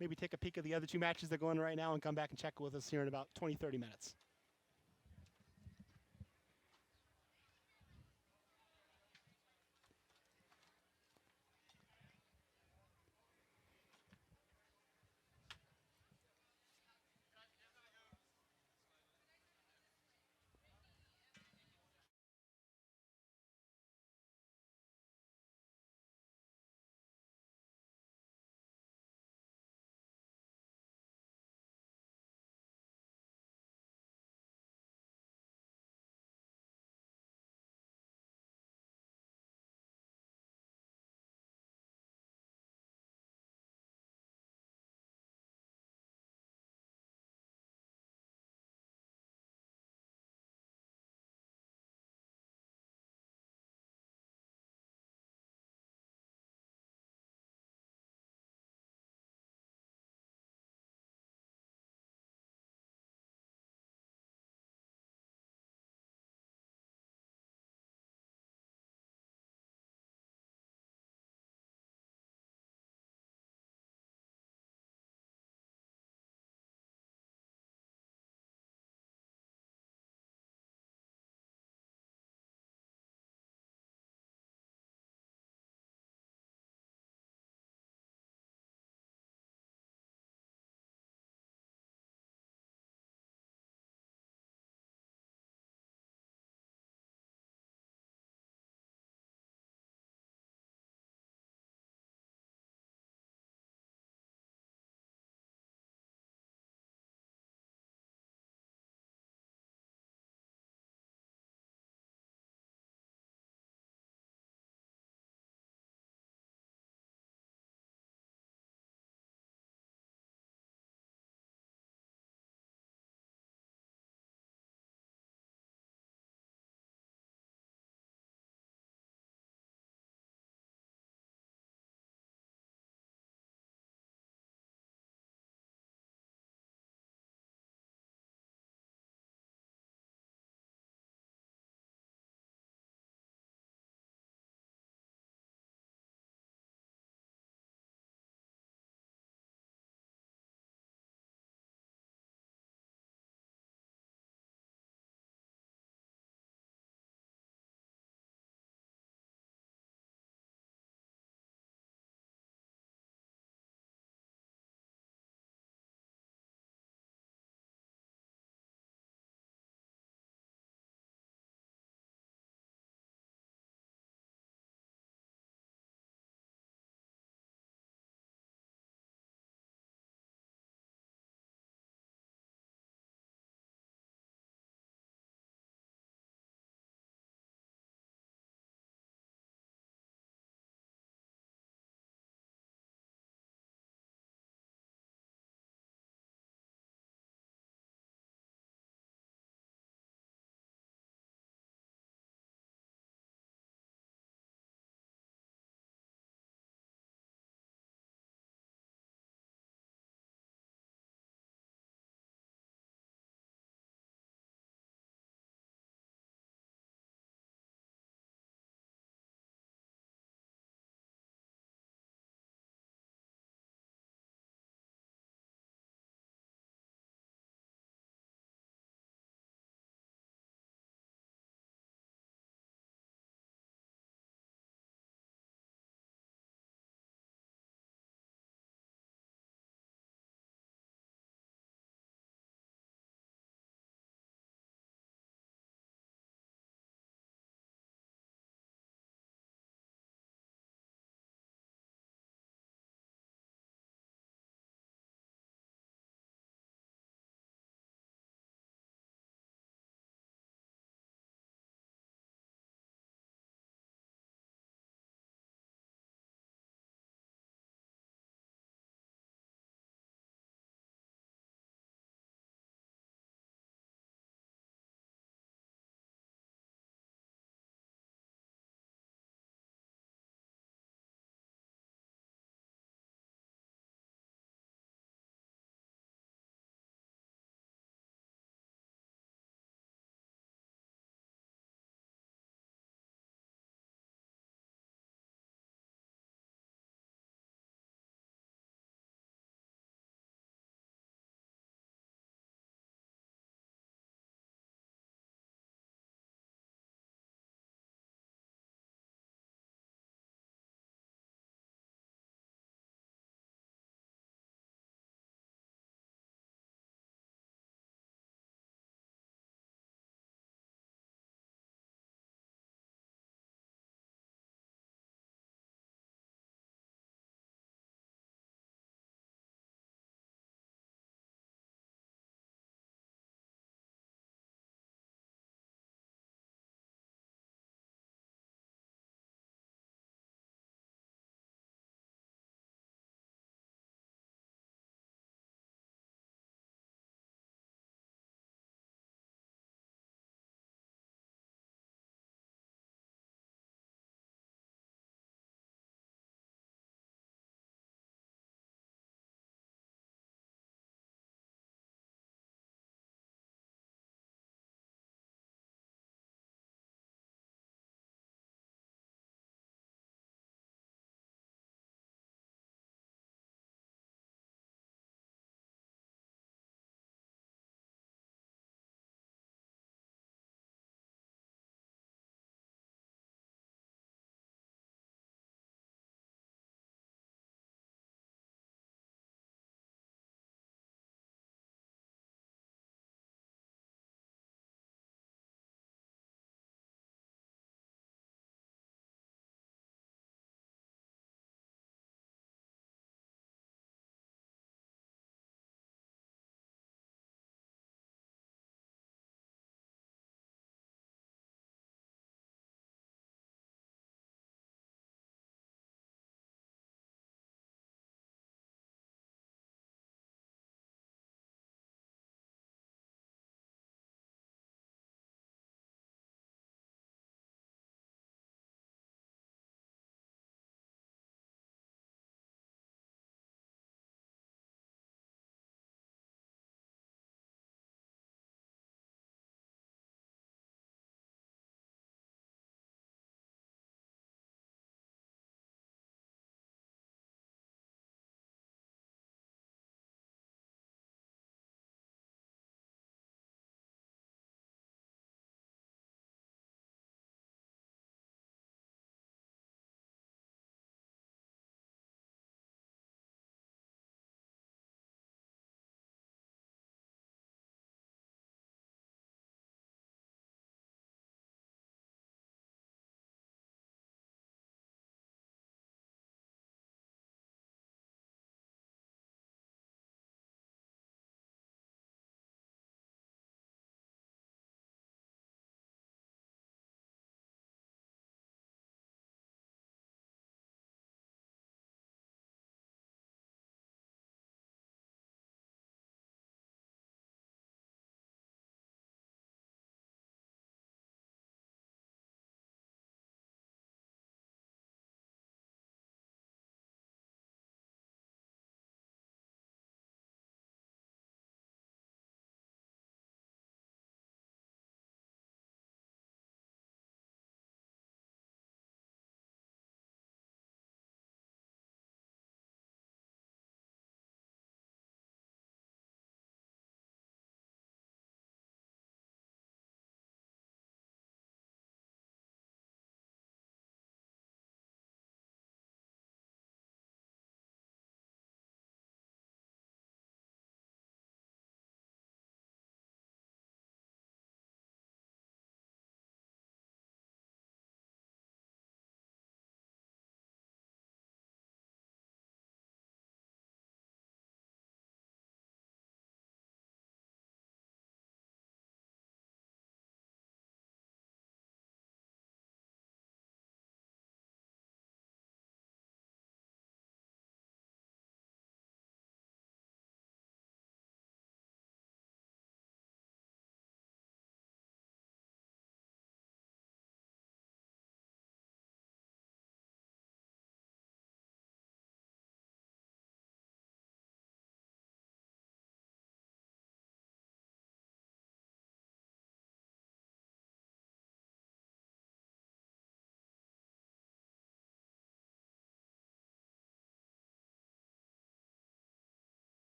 S4: Maybe take a peek at the other 2 matches that are going right now and come back and check with us here in about 20, 30 minutes.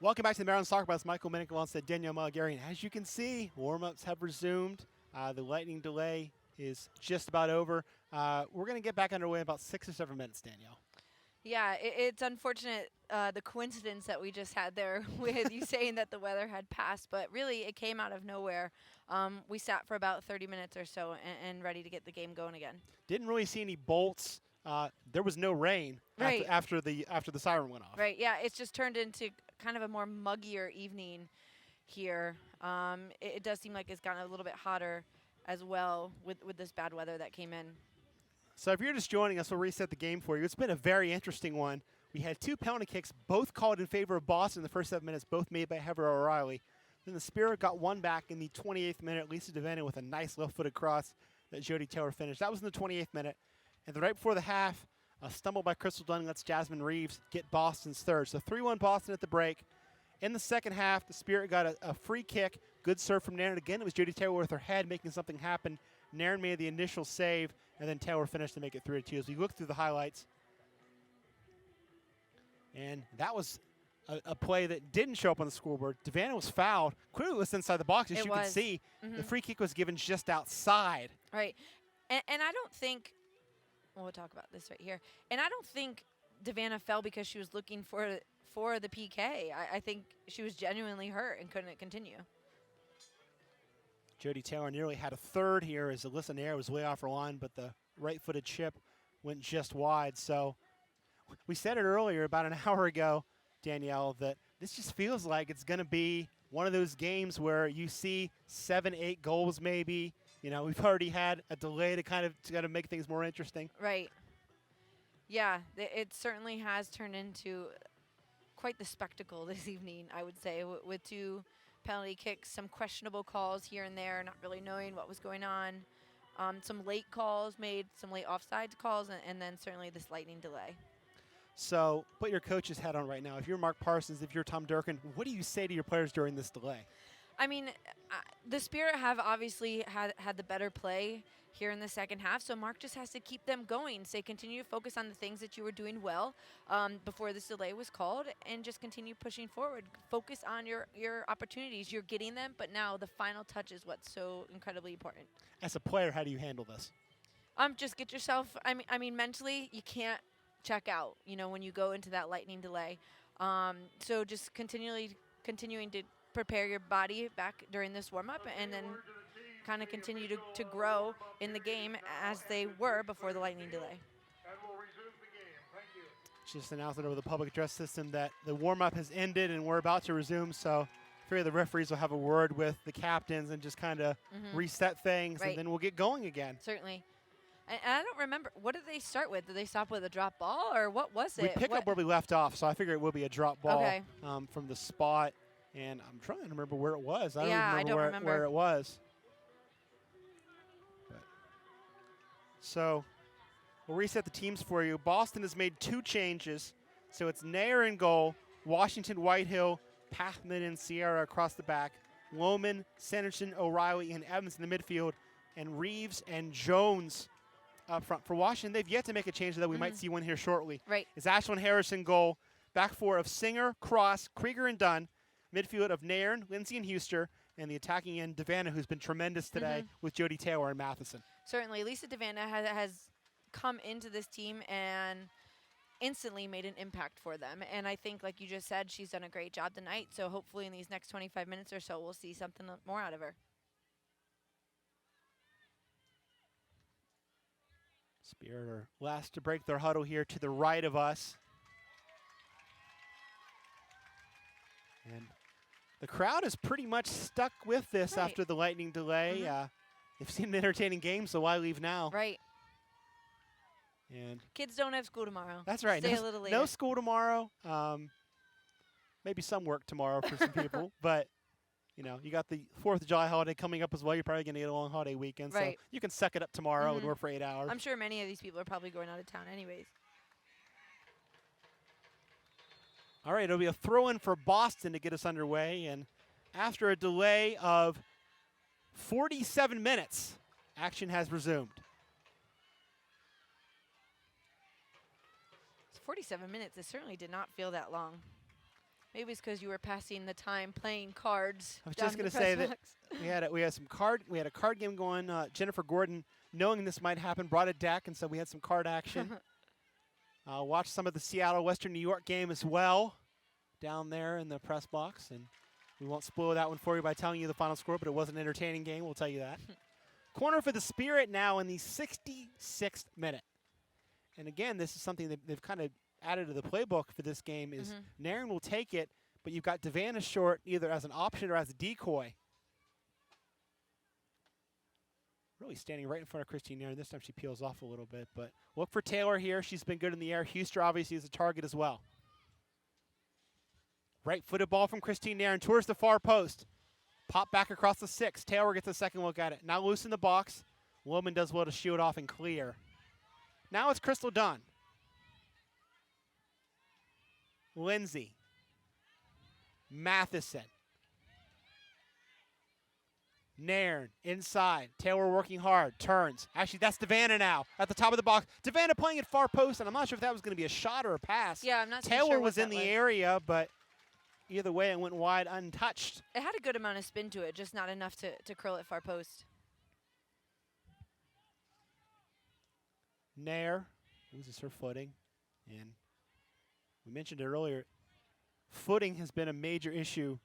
S4: Welcome back to the Maryland Soccer Bus. Michael Minnick alongside Danielle Malgarian. As you can see, warm-ups have resumed. The lightning delay is just about over. We're going to get back underway in about 6 or 7 minutes, Danielle.
S2: Yeah, it's unfortunate the coincidence that we just had there with you saying that the weather had passed, but really it came out of nowhere. We sat for about 30 minutes or so and ready to get the game going again.
S4: Didn't really see any bolts. There was no rain after the siren went off.
S2: Right, yeah, it's just turned into kind of a more muggier evening here. It does seem like it's gotten a little bit hotter as well with this bad weather that came in.
S4: So if you're just joining us, we'll reset the game for you. It's been a very interesting one. We had 2 penalty kicks, both called in favor of Boston in the first 7 minutes, both made by Heather O'Reilly. Then the Spirit got one back in the 28th minute. Lisa DeVena with a nice left-footed cross that Jody Taylor finished. That was in the 28th minute. And then right before the half, a stumble by Crystal Dunn lets Jasmine Reeves get Boston's third. So 3-1 Boston at the break. In the second half, the Spirit got a free kick. Good serve from Nairn. Again, it was Jody Taylor with her head making something happen. Nairn made the initial save, and then Taylor finished to make it 3-2. As we look through the highlights, and that was a play that didn't show up on the scoreboard. DeVana was fouled. Clearly was inside the box, as you can see. The free kick was given just outside.
S2: Right. And I don't think, well, we'll talk about this right here. And I don't think DeVana fell because she was looking for the PK. I think she was genuinely hurt and couldn't continue.
S4: Jody Taylor nearly had a third here as Alyssa Nair was way off her line, but the right-footed chip went just wide. So we said it earlier about an hour ago, Danielle, that this just feels like it's going to be one of those games where you see 7, 8 goals maybe. You know, we've already had a delay to kind of make things more interesting.
S2: Right. Yeah, it certainly has turned into quite the spectacle this evening, I would say, with 2 penalty kicks, some questionable calls here and there, not really knowing what was going on. Some late calls made, some late offside calls, and then certainly this lightning delay.
S4: So put your coach's hat on right now. If you're Mark Parsons, if you're Tom Durkin, what do you say to your players during this delay?
S2: I mean, the Spirit have obviously had the better play here in the second half, so Mark just has to keep them going. Say, continue to focus on the things that you were doing well before this delay was called, and just continue pushing forward. Focus on your opportunities. You're getting them, but now the final touch is what's so incredibly important. As
S4: a player, how do you handle this?
S2: Just get yourself, I mean, mentally, you can't check out, you know, when you go into that lightning delay. So just continuing to prepare your body back during this warm-up, and then kind of continue to grow in the game as they were before the lightning delay.
S4: Just announcing over the public address system that the warm-up has ended and we're about to resume, so I figure the referees will have a word with the captains and just kind of reset things, and then we'll get going again.
S2: Certainly. And I don't remember, what did they start with? Did they stop with a drop ball, or what was it?
S4: We pick up where we left off, so I figure it will be a drop ball from the spot. And I'm trying to remember where it was. I don't remember where it was. But so we'll reset the teams for you. Boston has made 2 changes. So it's Nair in goal, Washington, Whitehill, Pathman, and Sierra across the back, Lohman, Sanderson, O'Reilly, and Evans in the midfield, and Reeves and Jones up front. For Washington, they've yet to make a change, though we might see one here shortly.
S2: Right.
S4: It's Ashlyn Harris in goal, back 4 of Singer, Cross, Krieger, and Dunn. Midfield of Nairn, Lindsay, and Huster, and the attacking end, DeVana, who's been tremendous today with Jody Taylor and Matheson.
S2: Certainly. Lisa DeVana has come into this team and instantly made an impact for them. And I think, like you just said, she's done a great job tonight. So hopefully in these next 25 minutes or so, we'll see something more out of her.
S4: Spirit are last to break their huddle here to the right of us. And the crowd is pretty much stuck with this after the lightning delay. They've seen an entertaining game, so why leave now?
S2: Right.
S4: And
S2: kids don't have school tomorrow.
S4: That's right.
S2: Stay a little later.
S4: No school tomorrow. Maybe some work tomorrow for some people, but you know, you got the 4th of July holiday coming up as well. You're probably going to get a long holiday weekend, so you can suck it up tomorrow and work for 8 hours.
S2: I'm sure many of these people are probably going out of town anyways.
S4: All right, it'll be a throw-in for Boston to get us underway, and after a delay of 47 minutes, action has resumed.
S2: 47 minutes, it certainly did not feel that long. Maybe it's because you were passing the time playing cards.
S4: I was
S2: down
S4: just
S2: in
S4: going
S2: the
S4: to say
S2: press
S4: that
S2: box.
S4: we had a card game going. Jennifer Gordon, knowing this might happen, brought a deck, and so we had some card action. Watched some of the Seattle Western New York game as well down there in the press box, and we won't spoil that one for you by telling you the final score, but it was an entertaining game, we'll tell you that. Corner for the Spirit now in the 66th minute. And again, this is something that they've kind of added to the playbook for this game is Nairn will take it, but you've got Devanna short either as an option or as a decoy. Really standing right in front of Christine Nairn. This time she peels off a little bit, but look for Taylor here. She's been good in the air. Huster obviously is a target as well. Right-footed ball from Christine Nairn towards the far post. Pop back across the 6. Taylor gets a second look at it. Now loose in the box. Woman does well to shield off and clear. Now it's Crystal Dunn. Lindsay. Matheson. Nairn inside. Taylor working hard. Turns. Actually, that's Devanna now at the top of the box. Devanna playing at far post, and I'm not sure if that was going to be a shot or a pass.
S2: Yeah, I'm not too
S4: Taylor
S2: sure
S4: was in the area, but either way, it went wide untouched.
S2: It had a good amount of spin to it, just not enough to curl it far post.
S4: Nair loses her footing, and we mentioned it earlier. Footing has been a major issue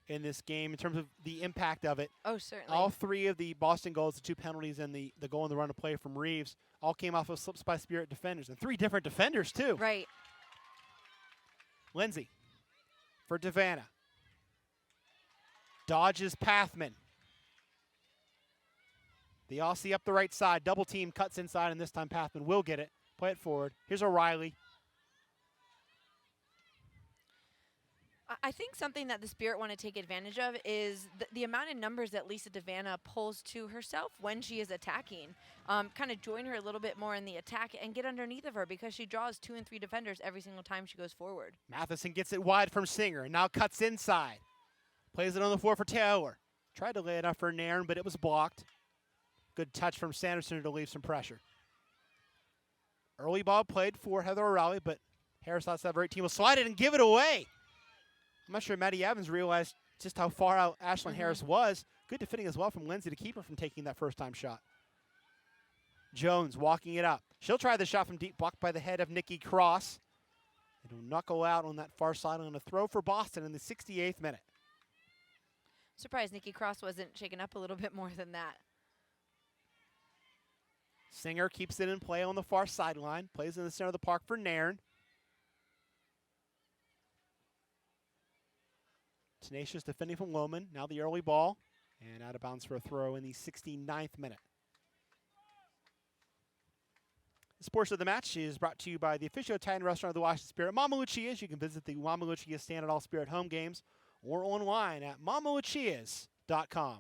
S4: in this game in terms of the impact of it.
S2: Oh, certainly.
S4: All 3 of the Boston goals, the 2 penalties, and the goal and the run of play from Reeves, all came off of slips by Spirit defenders, and 3 different defenders too.
S2: Right.
S4: Lindsay for Devanna. Dodges Pathman. The Aussie up the right side. Double team cuts inside, and this time Pathman will get it. Play it forward. Here's O'Reilly.
S2: I think something that the Spirit want to take advantage of is the amount of numbers that Lisa Devanna pulls to herself when she is attacking. Kind of join her a little bit more in the attack and get underneath of her because she draws 2 and 3 defenders every single time she goes forward.
S4: Matheson gets it wide from Singer and now cuts inside. Plays it on the floor for Taylor. Tried to lay it up for Nairn, but it was blocked. Good touch from Sanderson to relieve some pressure. Early ball played for Heather O'Reilly, but Harris thought that team will slide it and give it away. I'm not sure Maddie Evans realized just how far out Ashlyn Harris was. Good defending as well from Lindsay to keep her from taking that first-time shot. Jones walking it up. She'll try the shot from deep, blocked by the head of Nikki Cross. It'll knuckle out on that far side on a throw for Boston in the 68th minute.
S2: Surprised Nikki Cross wasn't shaken up a little bit more than that.
S4: Singer keeps it in play on the far sideline. Plays in the center of the park for Nairn. Tenacious defending from Lohman. Now the early ball. And out of bounds for a throw in the 69th minute. This portion of the match is brought to you by the official Italian restaurant of the Washington Spirit, Mama Lucia's. You can visit the Mama Lucia stand at all Spirit home games or online at mamalucias.com.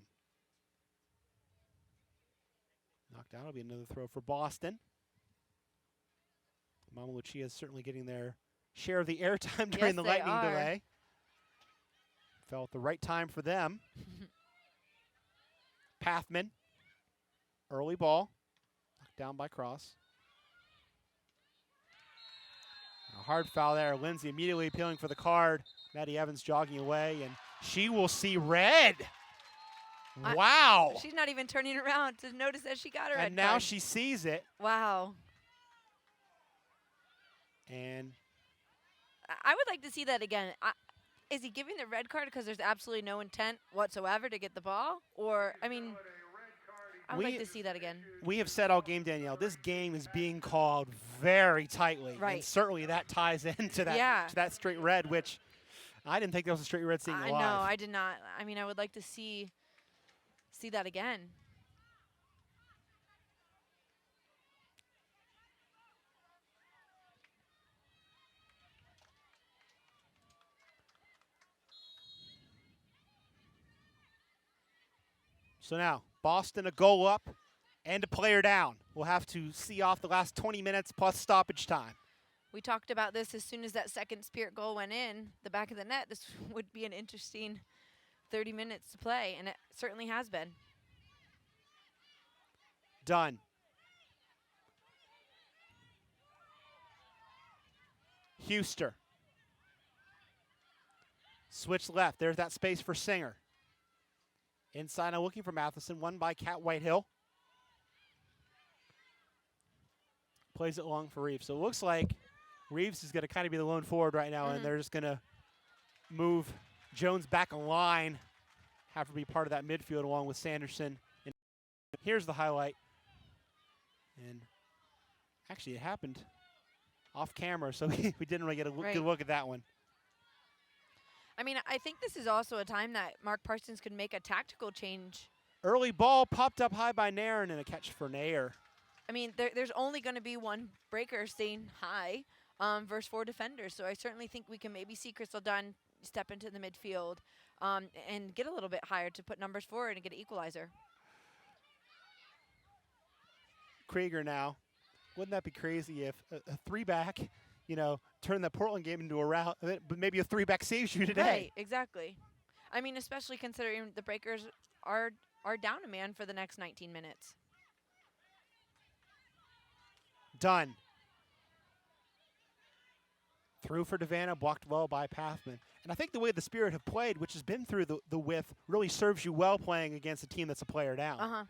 S4: Knocked out. It'll be another throw for Boston. Mama Lucia is certainly getting their share of the airtime during the lightning delay. Fell at the right time for them. Pathman. Early ball. Knocked down by Cross. A hard foul there. Lindsay immediately appealing for the card. Maddie Evans jogging away, and she will see red. Wow.
S2: She's not even turning around to notice that she got her red
S4: And now
S2: card.
S4: she sees it.
S2: Wow.
S4: And
S2: I would like to see that again. Is he giving the red card because there's absolutely no intent whatsoever to get the ball? Or, I mean, I would like to see that again.
S4: We have said all game, Danielle, this game is being called very tightly.
S2: Right.
S4: And certainly that ties into that, to that straight red, which I didn't think that was a straight red seeing it live.
S2: No, I did not. I mean, I would like to see that again.
S4: So now, Boston a goal up and a player down. We'll have to see off the last 20 minutes plus stoppage time.
S2: We talked about this as soon as that second Spirit goal went in, the back of the net. This would be an interesting 30 minutes to play, and it certainly has been.
S4: Done. Huster. Switch left. There's that space for Singer. Inside now looking for Matheson. Won by Cat Whitehill. Plays it long for Reeves. So it looks like Reeves is going to kind of be the lone forward right now, and they're just going to move Jones back a line, have to be part of that midfield along with Sanderson. And here's the highlight. And actually, it happened off camera, so we didn't really get a good look at that one.
S2: I mean, I think this is also a time that Mark Parsons could make a tactical change.
S4: Early ball popped up high by Nairn and a catch for Nair.
S2: I mean, there's only going to be one breaker staying high versus 4 defenders, so I certainly think we can maybe see Crystal Dunn step into the midfield and get a little bit higher to put numbers forward and get an equalizer.
S4: Krieger now. Wouldn't that be crazy if a 3-back, you know, turned the Portland game into a rout, but maybe a 3-back saves you today?
S2: Right, exactly. I mean, especially considering the breakers are down a man for the next 19 minutes.
S4: Dunn. Through for Devanna, blocked well by Pathman. And I think the way the Spirit have played, which has been through the width, really serves you well playing against a team that's a player down.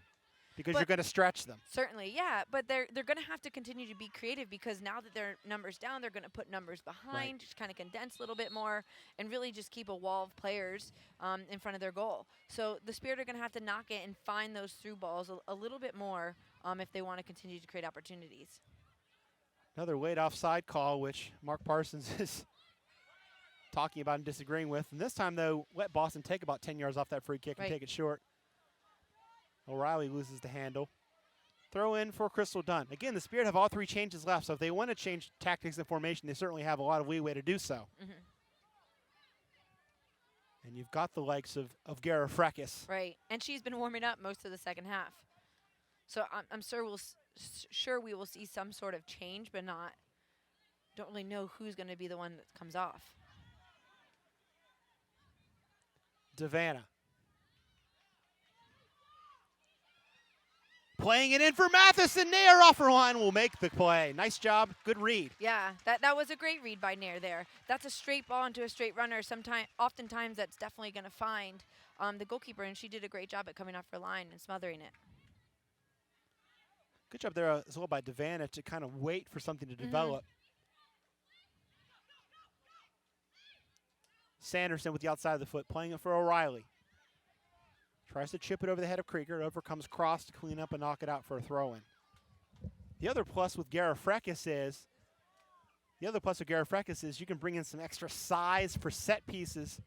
S4: Because you're going to stretch them.
S2: Certainly, yeah. But they're going to have to continue to be creative because now that their numbers down, they're going to put numbers behind, just kind of condense a little bit more, and really just keep a wall of players in front of their goal. So the Spirit are going to have to knock it and find those through balls a little bit more if they want to continue to create opportunities.
S4: Another late offside call, which Mark Parsons is talking about and disagreeing with. And this time, though, let Boston take about 10 yards off that free kick and take it short. O'Reilly loses the handle. Throw in for Crystal Dunn. Again, the Spirit have all 3 changes left, so if they want to change tactics and formation, they certainly have a lot of leeway to do so. And you've got the likes of Gara Frekis.
S2: Right, and she's been warming up most of the second half. So I'm sure we will see some sort of change, but don't really know who's going to be the one that comes off.
S4: Devanna. Playing it in for Matheson. Nair off her line will make the play. Nice job. Good read.
S2: Yeah, that was a great read by Nair there. That's a straight ball into a straight runner. Oftentimes that's definitely going to find the goalkeeper, and she did a great job at coming off her line and smothering it.
S4: Good job there as well by Devanna to kind of wait for something to develop. Sanderson with the outside of the foot, playing it for O'Reilly. Tries to chip it over the head of Krieger. It overcomes Cross to clean up and knock it out for a throw-in. The other plus with Gara Frekis is you can bring in some extra size for set pieces.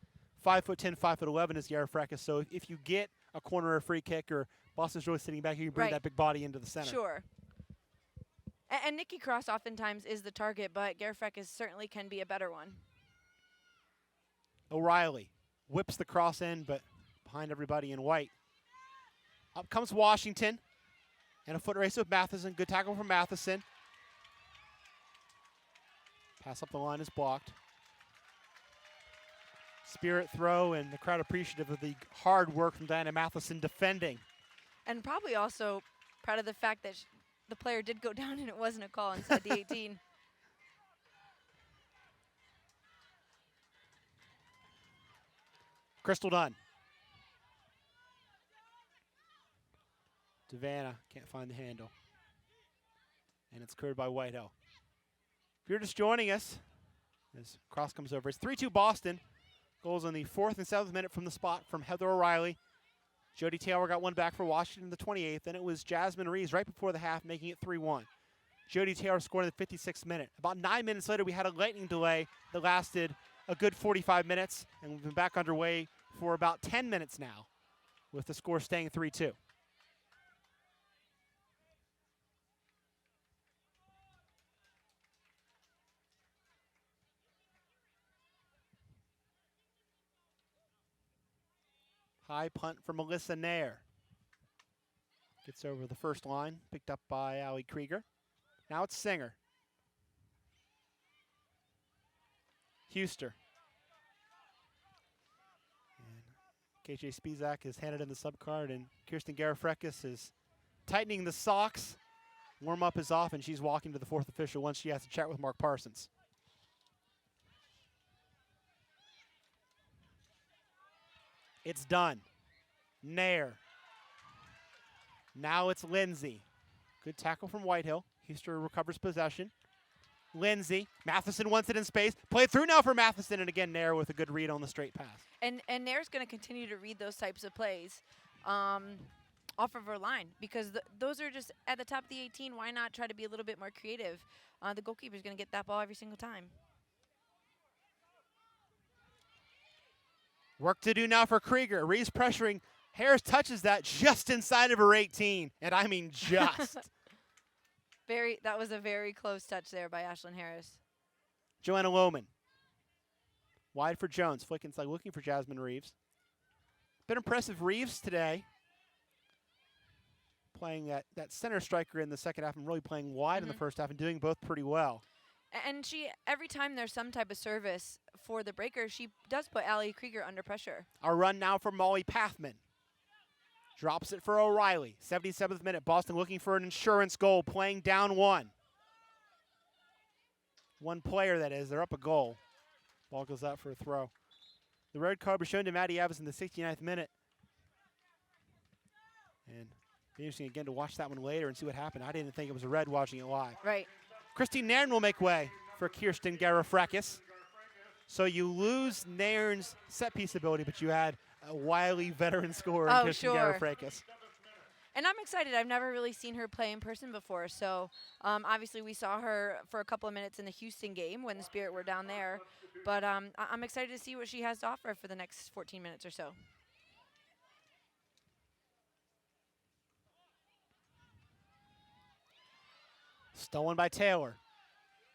S4: 5'10", 5'11" is Gara Frekis. So if you get a corner or a free kick or Boston's really sitting back, you can bring that big body into the center.
S2: Sure. And Nikki Cross oftentimes is the target, but Gara Frekis certainly can be a better one.
S4: O'Reilly whips the cross in, but behind everybody in white. Up comes Washington. And a foot race with Matheson. Good tackle from Matheson. Pass up the line is blocked. Spirit throw, and the crowd appreciative of the hard work from Diana Matheson defending.
S2: And probably also proud of the fact that the player did go down and it wasn't a call inside the 18.
S4: Crystal Dunn. Devanna can't find the handle. And it's cleared by Whitehill. If you're just joining us, as Cross comes over, it's 3-2 Boston. Goals on the 4th and 7th minute from the spot from Heather O'Reilly. Jody Taylor got one back for Washington in the 28th. Then it was Jasmine Reeves right before the half, making it 3-1. Jody Taylor scored in the 56th minute. About 9 minutes later, we had a lightning delay that lasted a good 45 minutes, and we've been back underway for about 10 minutes now, with the score staying 3-2. High punt for Melissa Nair. Gets over the first line, picked up by Allie Krieger. Now it's Singer. Huster. And KJ Spizak is handed in the sub card, and Kirsten Garafrekis is tightening the socks. Warm up is off, and she's walking to the 4th official once she has to chat with Mark Parsons. It's done. Nair. Now it's Lindsay. Good tackle from Whitehill. Houston recovers possession. Lindsay. Matheson wants it in space. Play through now for Matheson, and again, Nair with a good read on the straight pass.
S2: And Nair's going to continue to read those types of plays off of her line because those are just at the top of the 18. Why not try to be a little bit more creative? The goalkeeper's going to get that ball every single time.
S4: Work to do now for Krieger. Reeves pressuring. Harris touches that just inside of her 18, and I mean just.
S2: That was a very close touch there by Ashlyn Harris.
S4: Joanna Lohman. Wide for Jones. Flick inside looking for Jasmine Reeves. Been impressive Reeves today. Playing that center striker in the second half and really playing wide in the first half and doing both pretty well.
S2: And every time there's some type of service for the breaker, she does put Allie Krieger under pressure.
S4: Our run now for Molly Pathman. Drops it for O'Reilly. 77th minute. Boston looking for an insurance goal, playing down one. One player, that is. They're up a goal. Ball goes out for a throw. The red card was shown to Maddie Evans in the 69th minute. And be interesting again to watch that one later and see what happened. I didn't think it was a red watching it live.
S2: Right.
S4: Christine Nairn will make way for Kirsten Garifrakis. So you lose Nairn's set piece ability, but you had a wily veteran scorer in Kirsten Garifrakis.
S2: And I'm excited. I've never really seen her play in person before. So obviously we saw her for a couple of minutes in the Houston game when the Spirit were down there. But I'm excited to see what she has to offer for the next 14 minutes or so.
S4: Stolen by Taylor.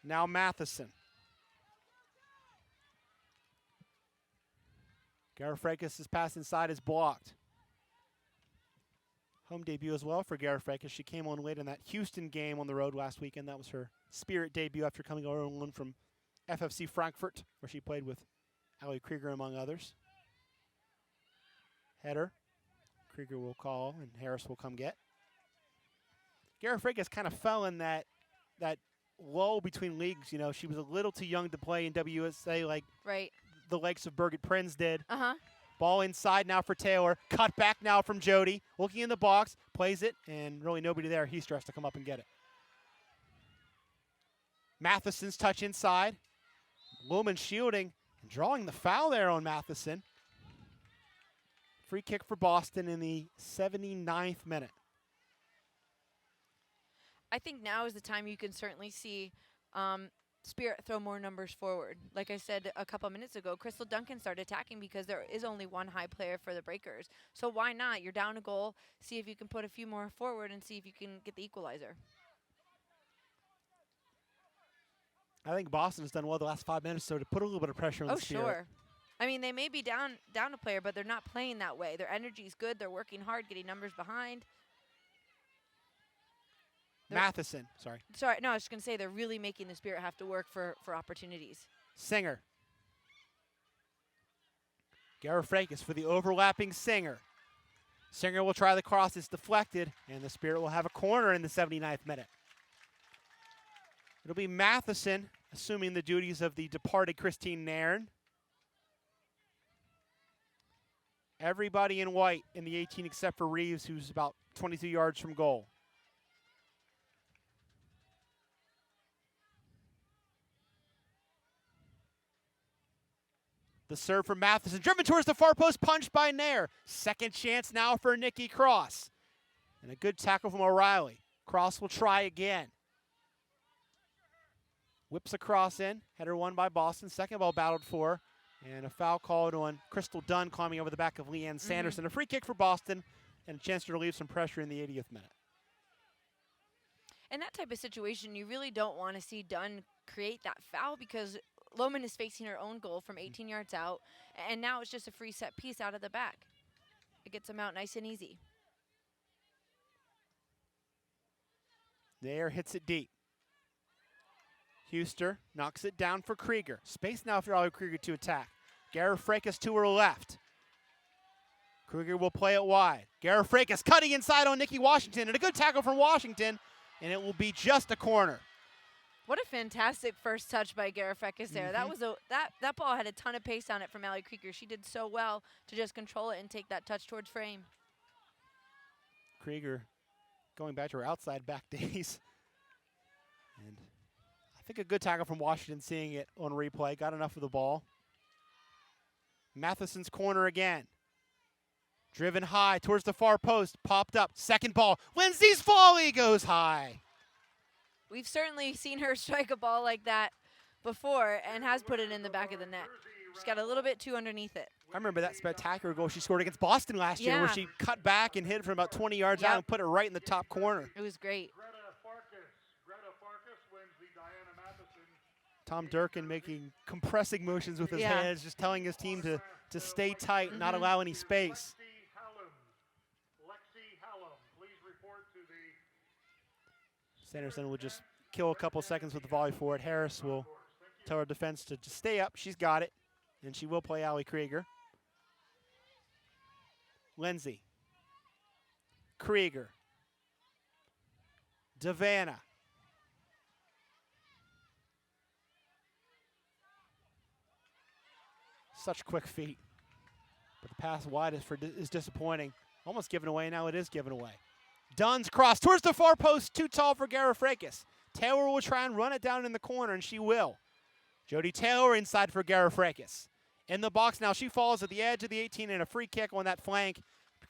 S4: Now Matheson. Garifrakis' pass inside is blocked. Home debut as well for Garifrakis. She came on late in that Houston game on the road last weekend. That was her Spirit debut after coming on from FFC Frankfurt, where she played with Allie Krieger, among others. Header. Krieger will call, and Harris will come get. Garifrakis kind of fell in that lull between leagues. You know, she was a little too young to play in WSA like the likes of Birgit Prinz did. Ball inside now for Taylor. Cut back now from Jody. Looking in the box, plays it, and really nobody there. He's dressed to come up and get it. Matheson's touch inside. Lumen shielding and drawing the foul there on Matheson. Free kick for Boston in the 79th minute.
S2: I think now is the time you can certainly see Spirit throw more numbers forward. Like I said a couple minutes ago, Crystal Duncan started attacking because there is only one high player for the Breakers. So why not? You're down a goal. See if you can put a few more forward and see if you can get the equalizer.
S4: I think Boston has done well the last 5 minutes so to put a little bit of pressure on the Spirit.
S2: Sure. I mean, they may be down a player, but they're not playing that way. Their energy is good. They're working hard, getting numbers behind.
S4: Matheson, sorry.
S2: No, I was just going to say they're really making the Spirit have to work for opportunities.
S4: Singer. Garifrakis for the overlapping Singer. Singer will try the cross. It's deflected, and the Spirit will have a corner in the 79th minute. It'll be Matheson assuming the duties of the departed Christine Nairn. Everybody in white in the 18 except for Reeves, who's about 22 yards from goal. The serve from Matheson, driven towards the far post, punched by Nair. Second chance now for Nikki Cross. And a good tackle from O'Reilly. Cross will try again. Whips a cross in. Header won by Boston. Second ball battled for. And a foul called on Crystal Dunn climbing over the back of Leanne Sanderson. A free kick for Boston and a chance to relieve some pressure in the 80th minute.
S2: In that type of situation, you really don't want to see Dunn create that foul because Lohman is facing her own goal from 18 yards out, and now it's just a free set piece out of the back. It gets them out nice and easy.
S4: Nair hits it deep. Huster knocks it down for Krieger. Space now for Allie Krieger to attack. Garifrakis to her left. Krieger will play it wide. Garifrakis cutting inside on Nikki Washington, and a good tackle from Washington, and it will be just a corner.
S2: What a fantastic first touch by Garifekis there. That was that ball had a ton of pace on it from Allie Krieger. She did so well to just control it and take that touch towards frame.
S4: Krieger going back to her outside back days. And I think a good tackle from Washington, seeing it on replay. Got enough of the ball. Matheson's corner again. Driven high towards the far post. Popped up. Second ball. Lindsay's volley goes high.
S2: We've certainly seen her strike a ball like that before and has put it in the back of the net. She's got a little bit too underneath it.
S4: I remember that spectacular goal she scored against Boston last year, where she cut back and hit it from about 20 yards out and put it right in the top corner.
S2: It was great.
S4: Tom Durkin making compressing motions with his hands, just telling his team to stay tight and not allow any space. Sanderson will just kill a couple seconds with the volley for it. Harris will tell her defense to just stay up. She's got it, and she will play Allie Krieger. Lindsay. Krieger. Devanna. Such quick feet. But the pass wide is disappointing. Almost given away, now it is given away. Dunn's cross towards the far post, too tall for Garifekis. Taylor will try and run it down in the corner, and she will. Jody Taylor inside for Garifekis. In the box now, she falls at the edge of the 18 and a free kick on that flank.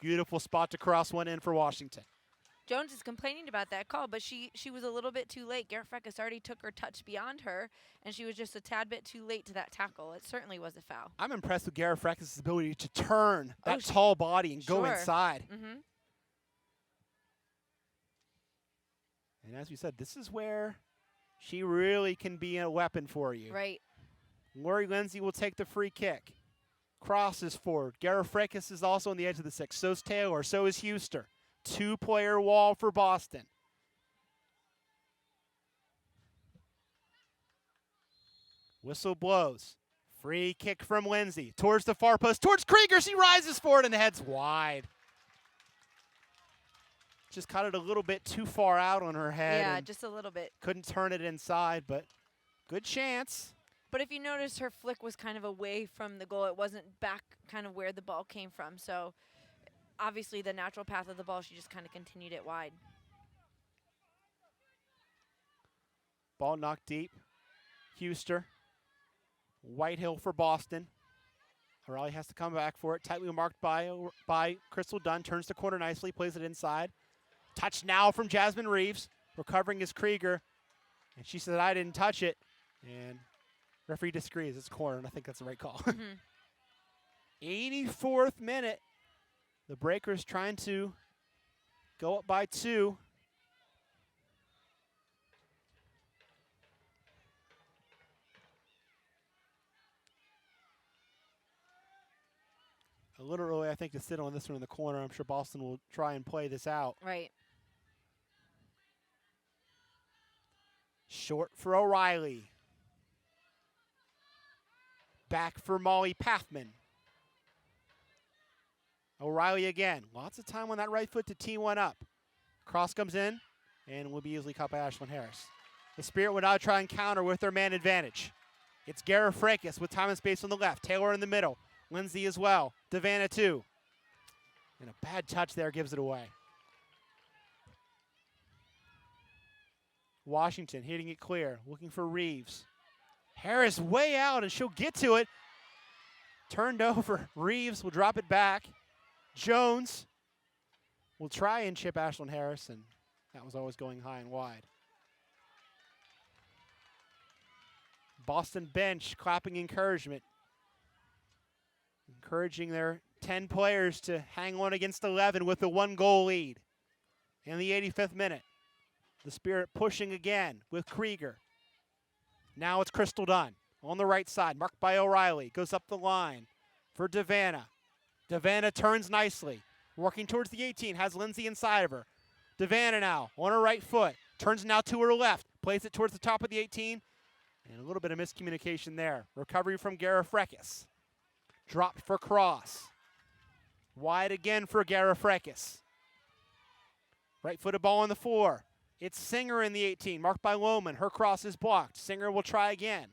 S4: Beautiful spot to cross one in for Washington.
S2: Jones is complaining about that call, but she was a little bit too late. Garifekis already took her touch beyond her, and she was just a tad bit too late to that tackle. It certainly was a foul.
S4: I'm impressed with Garifekis' ability to turn that tall body and go inside. And as we said, this is where she really can be a weapon for you.
S2: Right.
S4: Lori Lindsay will take the free kick. Crosses forward. Garifekis is also on the edge of the 6. So is Taylor. So is Huster. 2-player wall for Boston. Whistle blows. Free kick from Lindsay. Towards the far post. Towards Krieger. She rises for it and the head's wide. Just caught it a little bit too far out on her head.
S2: Yeah, just a little bit.
S4: Couldn't turn it inside, but good chance.
S2: But if you notice, her flick was kind of away from the goal. It wasn't back kind of where the ball came from. So obviously the natural path of the ball, she just kind of continued it wide.
S4: Ball knocked deep. Huster. Whitehill for Boston. O'Reilly has to come back for it. Tightly marked by Crystal Dunn. Turns the corner nicely, plays it inside. Touch now from Jasmine Reeves. Recovering is Krieger. And she said, I didn't touch it. And referee disagrees. It's corner, and I think that's the right call. 84th minute. The Breakers trying to go up by 2. A little early, I think, to sit on this one in the corner. I'm sure Boston will try and play this out.
S2: Right.
S4: Short for O'Reilly. Back for Molly Pathman. O'Reilly again. Lots of time on that right foot to tee one up. Cross comes in and will be easily caught by Ashlyn Harris. The Spirit would now try and counter with their man advantage. It's Garifekis with time and space on the left. Taylor in the middle. Lindsay as well. Devanna too. And a bad touch there gives it away. Washington hitting it clear. Looking for Reeves. Harris way out and she'll get to it. Turned over. Reeves will drop it back. Jones will try and chip Ashlyn Harris, and that was always going high and wide. Boston bench clapping encouragement. Encouraging their 10 players to hang on against 11 with a 1-goal lead. In the 85th minute, the Spirit pushing again with Krieger. Now it's Crystal Dunn on the right side, marked by O'Reilly. Goes up the line for Devanna. Devanna turns nicely, working towards the 18, has Lindsay inside of her. Devanna now on her right foot, turns now to her left, plays it towards the top of the 18, and a little bit of miscommunication there. Recovery from Garifekis. Dropped for cross. Wide again for Garifekis. Right-footed ball on the 4. It's Singer in the 18, marked by Lohman. Her cross is blocked. Singer will try again.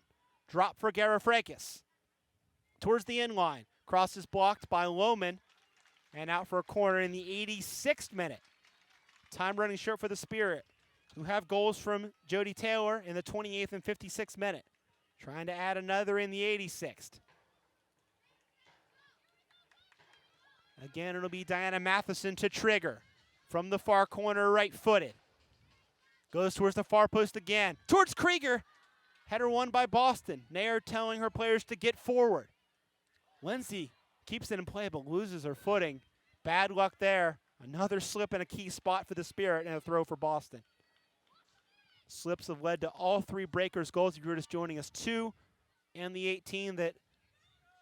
S4: Drop for Garifrakis. Towards the end line. Cross is blocked by Lohman. And out for a corner in the 86th minute. Time running short for the Spirit, who have goals from Jody Taylor in the 28th and 56th minute. Trying to add another in the 86th. Again, it'll be Diana Matheson to trigger. From the far corner, right-footed. Goes towards the far post again. Towards Krieger. Header won by Boston. Nair telling her players to get forward. Lindsay keeps it in play but loses her footing. Bad luck there. Another slip in a key spot for the Spirit and a throw for Boston. Slips have led to all three Breakers goals. If you're just joining us, 2 and the 18 that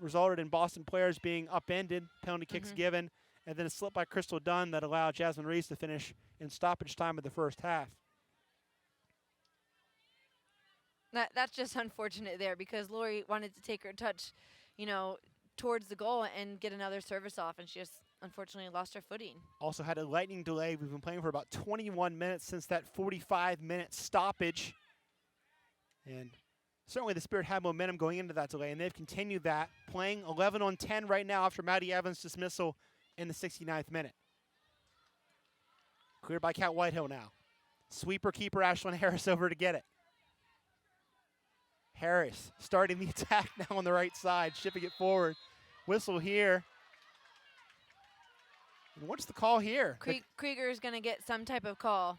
S4: resulted in Boston players being upended, penalty kicks given, and then a slip by Crystal Dunn that allowed Jasmine Reeves to finish in stoppage time of the first half.
S2: That's just unfortunate there because Lori wanted to take her touch, towards the goal and get another service off, and she just unfortunately lost her footing. Also
S4: had a lightning delay. We've been playing for about 21 minutes since that 45-minute stoppage. And certainly the Spirit had momentum going into that delay, and they've continued that, playing 11 on 10 right now after Maddie Evans' dismissal in the 69th minute. Cleared by Kat Whitehill now. Sweeper keeper Ashlyn Harris over to get it. Harris starting the attack now on the right side, shipping it forward. Whistle here. And what's the call here?
S2: Krieger is going to get some type of call.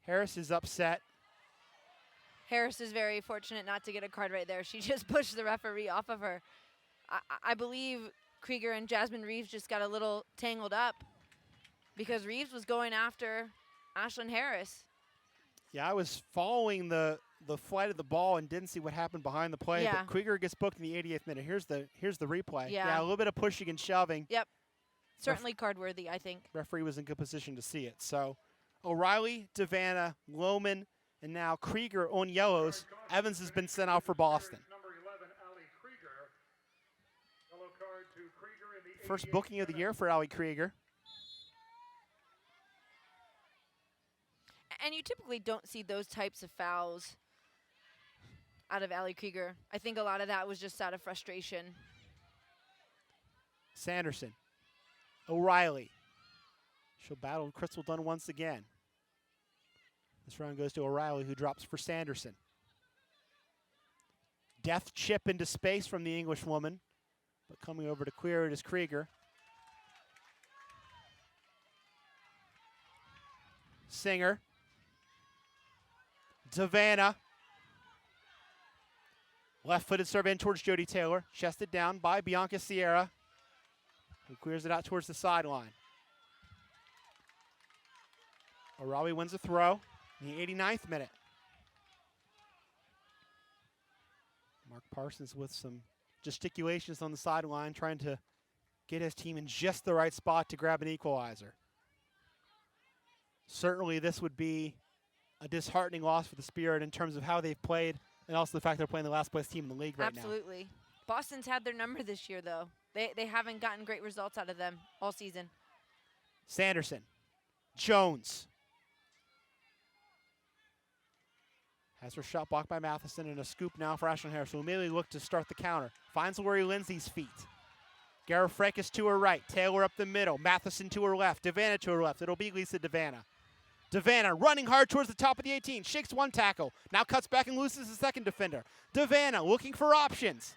S4: Harris is upset.
S2: Harris is very fortunate not to get a card right there. She just pushed the referee off of her. I believe Krieger and Jasmine Reeves just got a little tangled up because Reeves was going after Ashlyn Harris.
S4: Yeah, I was following the flight of the ball and didn't see what happened behind the play.
S2: Yeah.
S4: But Krieger gets booked in the 88th minute. Here's the replay.
S2: Yeah,
S4: a little bit of pushing and shoving.
S2: Yep. Certainly card worthy, I think.
S4: Referee was in good position to see it. So O'Reilly, Devanna, Lohman, and now Krieger on yellows. Evans has been sent out for Boston.
S3: Number 11, Allie Krieger. Yellow card to Krieger in the
S4: First booking of the year for Allie Krieger.
S2: And you typically don't see those types of fouls out of Allie Krieger. I think a lot of that was just out of frustration.
S4: Sanderson. O'Reilly. She'll battle Crystal Dunn once again. This round goes to O'Reilly, who drops for Sanderson. Death chip into space from the English woman, but coming over to clear it is Krieger. Singer. Devanna. Left-footed serve in towards Jody Taylor. Chested down by Bianca Sierra, who clears it out towards the sideline. O'Reilly wins a throw in the 89th minute. Mark Parsons with some gesticulations on the sideline, trying to get his team in just the right spot to grab an equalizer. Certainly this would be a disheartening loss for the Spirit in terms of how they've played and also the fact they're playing the last place team in the league right now.
S2: Absolutely. Boston's had their number this year, though. They haven't gotten great results out of them all season.
S4: Sanderson. Jones. Has her shot blocked by Matheson, and a scoop now for Ashlyn Harris, who immediately looked to start the counter. Finds Lori Lindsay's feet. Garifrakis to her right. Taylor up the middle. Matheson to her left. Devanna to her left. It'll be Lisa Devanna. Devanna running hard towards the top of the 18. Shakes one tackle. Now cuts back and loses the second defender. Devanna looking for options.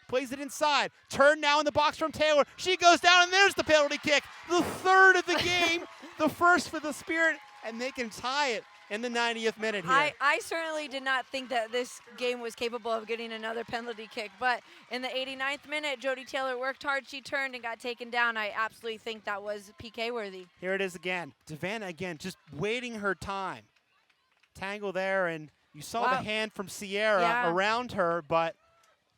S4: Plays it inside. Turn now in the box from Taylor. She goes down, and there's the penalty kick. The third of the game. The first for the Spirit, and they can tie it in the 90th minute here.
S2: I certainly did not think that this game was capable of getting another penalty kick, but in the 89th minute, Jody Taylor worked hard. She turned and got taken down. I absolutely think that was PK worthy.
S4: Here it is again. Devanna again, just waiting her time. Tangle there, and you saw the hand from Sierra around her, but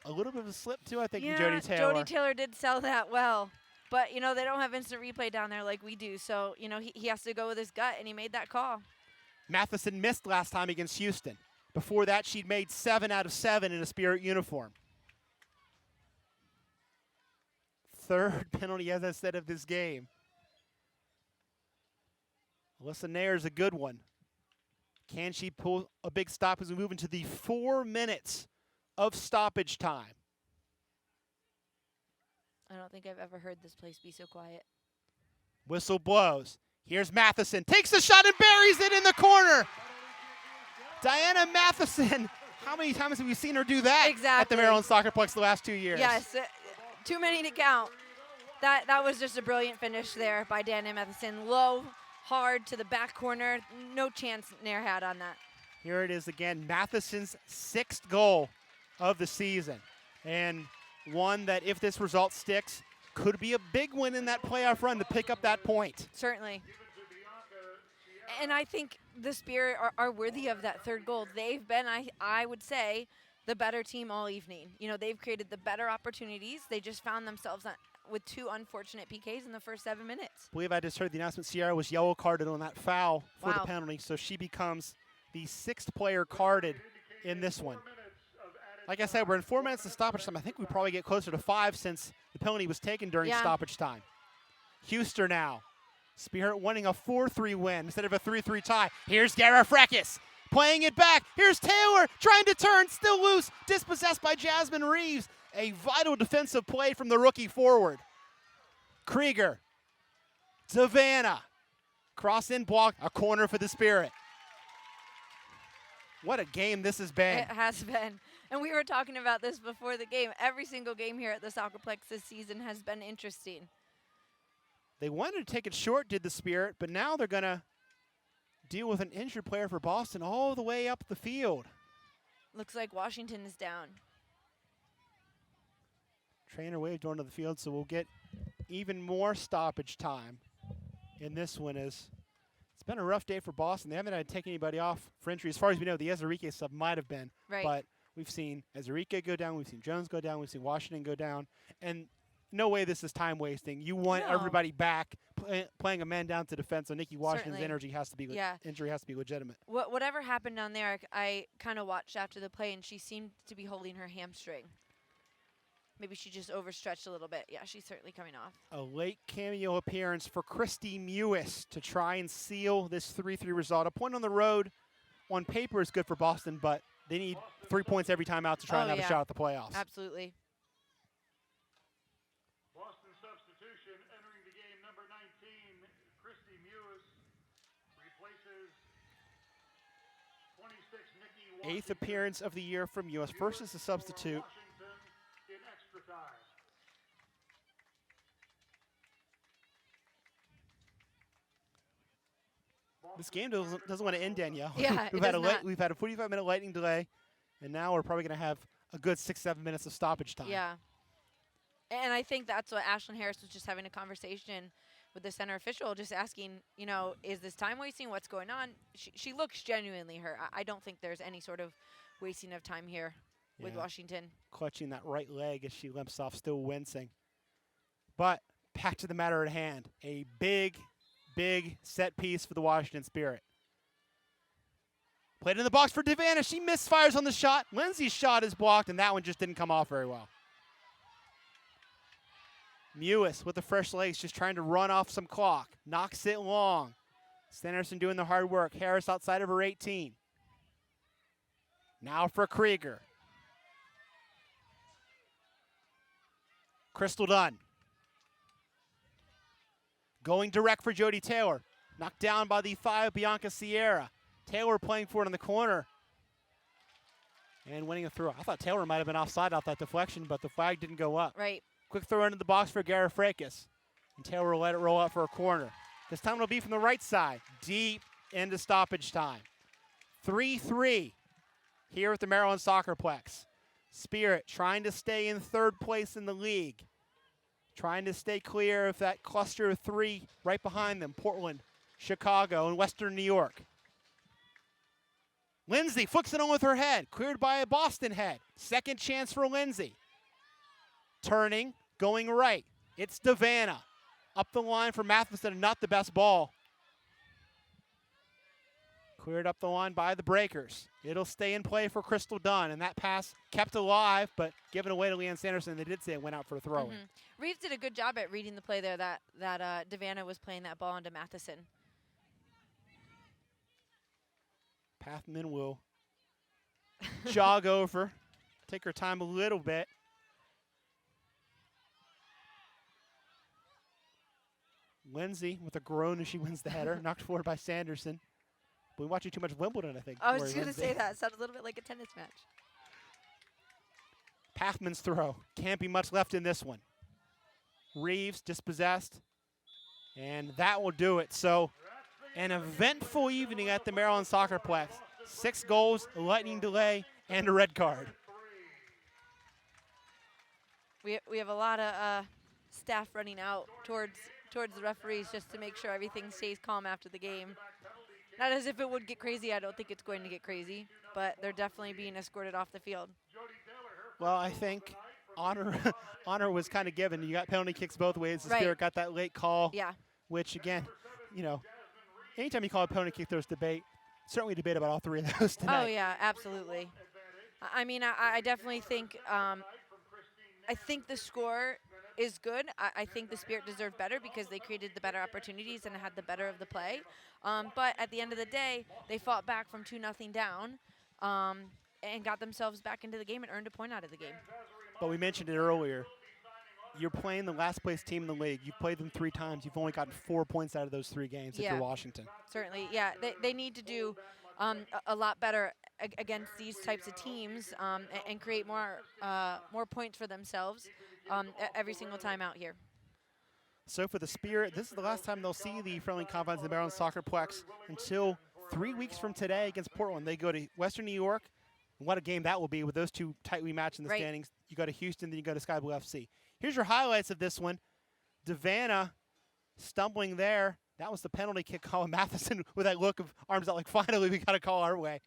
S4: a little bit of a slip too, I think, from Jody Taylor.
S2: Jody Taylor did sell that well. But, they don't have instant replay down there like we do. So, he has to go with his gut, and he made that call.
S4: Matheson missed last time against Houston. Before that, she'd made 7 out of 7 in a Spirit uniform. Third penalty, as I said, of this game. Alyssa Nair's a good one. Can she pull a big stop as we move into the 4 minutes of stoppage time?
S2: I don't think I've ever heard this place be so quiet.
S4: Whistle blows. Here's Matheson. Takes the shot and buries it in the corner. Diana Matheson. How many times have we seen her do that at the Maryland Soccerplex the last 2 years?
S2: Yes, too many to count. That was just a brilliant finish there by Diana Matheson. Low, hard to the back corner. No chance Nair had on that.
S4: Here it is again. Matheson's 6th goal of the season. And one that, if this result sticks, could be a big win in that playoff run to pick up that point.
S2: Certainly. And I think the Spirit are worthy of that 3rd goal. They've been, I would say, the better team all evening. You know, they've created the better opportunities. They just found themselves with 2 unfortunate PKs in the first 7 minutes.
S4: I believe I just heard the announcement. Sierra was yellow carded on that foul for the
S2: Wow.
S4: penalty, so she becomes the 6th player carded in this one. Like I said, we're in 4 minutes of stoppage time. I think we probably get closer to 5 since the penalty was taken during stoppage time. Huster now. Spirit winning a 4-3 win instead of a 3-3 tie. Here's Garafrekis playing it back. Here's Taylor trying to turn, still loose, dispossessed by Jasmine Reeves. A vital defensive play from the rookie forward. Krieger. Savannah. Cross in block, a corner for the Spirit. What a game this has been.
S2: It has been. And we were talking about this before the game. Every single game here at the Soccerplex this season has been interesting.
S4: They wanted to take it short, did the Spirit, but now they're going to deal with an injured player for Boston all the way up the field.
S2: Looks like Washington is down.
S4: Trainer waved onto the field, so we'll get even more stoppage time in this one. It's been a rough day for Boston. They haven't had to take anybody off for injury. As far as we know, the Ezerique stuff might have been.
S2: Right.
S4: But we've seen Ezerique go down, we've seen Jones go down, we've seen Washington go down. And no way this is time wasting. You want everybody back, playing a man down to defense, so Nikki Washington's injury has to be legitimate.
S2: Whatever happened down there, I kind of watched after the play, and she seemed to be holding her hamstring. Maybe she just overstretched a little bit. Yeah, she's certainly coming off.
S4: A late cameo appearance for Christy Mewis to try and seal this 3-3 result. A point on the road on paper is good for Boston, but they need 3 points every time out to try and have a shot at the playoffs.
S2: Absolutely.
S3: Boston substitution entering the game, number 19, Christy Mewis replaces 26, Nikki Washington.
S4: 8th appearance of the year from Mewis. First as a substitute.
S3: In extra time.
S4: This game doesn't want to end, Danielle.
S2: Yeah,
S4: we've had a 45-minute lightning delay, and now we're probably going to have a good 6-7 minutes of stoppage time.
S2: Yeah. And I think that's what Ashlyn Harris was just having a conversation with the center official, just asking, you know, is this time wasting? What's going on? She looks genuinely hurt. I don't think there's any sort of wasting of time here with Washington.
S4: Clutching that right leg as she limps off, still wincing. But back to the matter at hand. A big set piece for the Washington Spirit. Played in the box for Devana. She misfires on the shot. Lindsay's shot is blocked, and that one just didn't come off very well. Mewis with the fresh legs, just trying to run off some clock. Knocks it long. Sanderson doing the hard work. Harris outside of her 18. Now for Krieger. Crystal Dunn. Going direct for Jody Taylor. Knocked down by the thigh of Bianca Sierra. Taylor playing for it in the corner. And winning a throw. I thought Taylor might have been offside off that deflection, but the flag didn't go up.
S2: Right.
S4: Quick throw into the box for Garafrekis. And Taylor will let it roll out for a corner. This time it'll be from the right side. Deep into stoppage time. 3-3 here at the Maryland Soccerplex. Spirit trying to stay in 3rd place in the league. Trying to stay clear of that cluster of 3 right behind them. Portland, Chicago, and Western New York. Lindsay flicks it on with her head. Cleared by a Boston head. Second chance for Lindsay. Turning, going right. It's Devana. Up the line for Matheson, not the best ball. Cleared up the line by the Breakers. It'll stay in play for Crystal Dunn, and that pass kept alive, but given away to Leanne Sanderson. They did say it went out for a throw-in.
S2: Reeves did a good job at reading the play there that Devana was playing that ball into Matheson.
S4: Pathman will jog over, take her time a little bit. Lindsay with a groan as she wins the header, knocked forward by Sanderson. We're watching too much Wimbledon, I think.
S2: I was just going to say that. It sounds a little bit like a tennis match.
S4: Pathman's throw. Can't be much left in this one. Reeves dispossessed. And that will do it. So an eventful evening at the Maryland Soccerplex. 6 goals, a lightning delay, and a red card.
S2: We have a lot of staff running out towards the referees just to make sure everything stays calm after the game. Not as if it would get crazy. I don't think it's going to get crazy, but they're definitely being escorted off the field.
S4: Well, I think honor was kind of given. You got penalty kicks both ways. The Spirit got that late call, which, again, you know, anytime you call a penalty kick, there's debate. Certainly debate about all 3 of those tonight.
S2: Oh, yeah, absolutely. I mean, I definitely think I think the score is good. I think the Spirit deserved better because they created the better opportunities and had the better of the play. But at the end of the day, they fought back from 2-0 down and got themselves back into the game and earned a point out of the game.
S4: But we mentioned it earlier. You're playing the last place team in the league. You've played them 3 times. You've only gotten 4 points out of those 3 games if you're Washington.
S2: Certainly, yeah. They need to do a lot better against these types of teams and create more points for themselves every single time out here.
S4: So for the Spirit, this is the last time they'll see the friendly confines of the Maryland Soccerplex until 3 weeks from today against Portland. They go to Western New York. What a game that will be with those 2 tightly matched in the standings. You go to Houston, then you go to Sky Blue FC. Here's your highlights of this one. Devanna stumbling there. That was the penalty kick. Colin Matheson with that look of arms out like, finally, we got a call our way.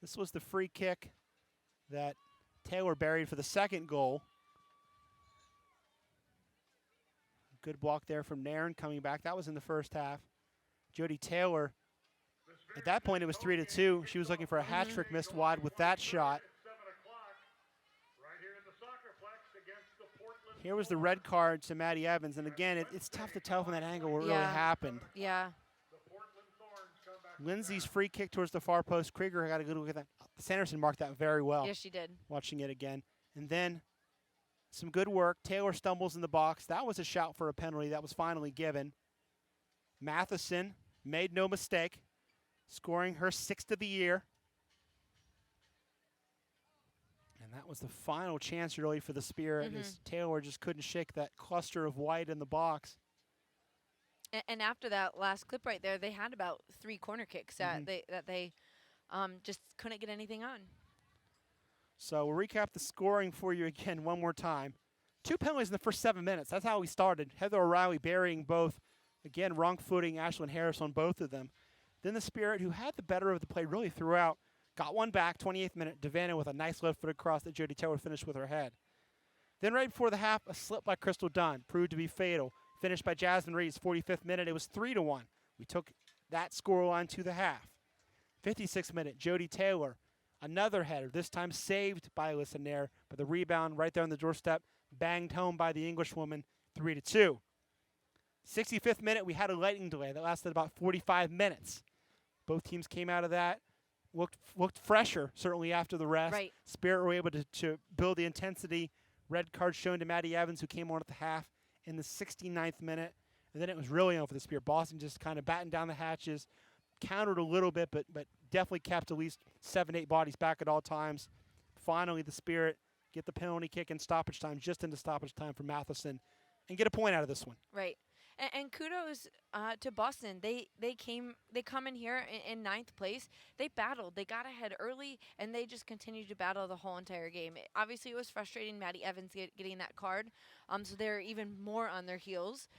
S4: This was the free kick that Taylor buried for the 2nd goal. Good block there from Nairn coming back. That was in the first half. Jody Taylor, at that point, it was 3-2. She was looking for a hat trick, missed wide with that shot. Here was the red card to Maddie Evans. And again, it's tough to tell from that angle what really happened.
S2: Yeah.
S4: Lindsay's free kick towards the far post. Krieger got a good look at that. Sanderson marked that very well.
S2: Yes, she did.
S4: Watching it again. And then some good work. Taylor stumbles in the box. That was a shout for a penalty that was finally given. Matheson made no mistake, scoring her 6th of the year. And that was the final chance really for the Spirit as Taylor just couldn't shake that cluster of white in the box.
S2: And after that last clip right there, they had about 3 corner kicks that they just couldn't get anything on.
S4: So we'll recap the scoring for you again one more time. 2 penalties in the first 7 minutes. That's how we started. Heather O'Reilly burying both. Again, wrong footing, Ashlyn Harris on both of them. Then the Spirit, who had the better of the play really throughout, got one back, 28th minute. Devanna with a nice left-footed cross that Jody Taylor finished with her head. Then right before the half, a slip by Crystal Dunn proved to be fatal. Finished by Jasmine Reeves, 45th minute. It was 3-1. We took that scoreline to the half. 56th minute, Jody Taylor, another header, this time saved by Alyssa Nair, but the rebound right there on the doorstep, banged home by the Englishwoman, 3-2. 65th minute, we had a lightning delay that lasted about 45 minutes. Both teams came out of that, looked fresher, certainly after the rest.
S2: Right.
S4: Spirit were able to build the intensity. Red card shown to Maddie Evans, who came on at the half in the 69th minute. And then it was really on for the Spirit. Boston just kind of battened down the hatches, countered a little bit, but definitely kept at least 7-8 bodies back at all times. Finally, the Spirit get the penalty kick in stoppage time, just into stoppage time for Matheson, and get a point out of this one.
S2: Right. And kudos to Boston. They come in here in 9th place. They battled. They got ahead early, and they just continued to battle the whole entire game. Obviously, it was frustrating Maddie Evans getting that card, so they're even more on their heels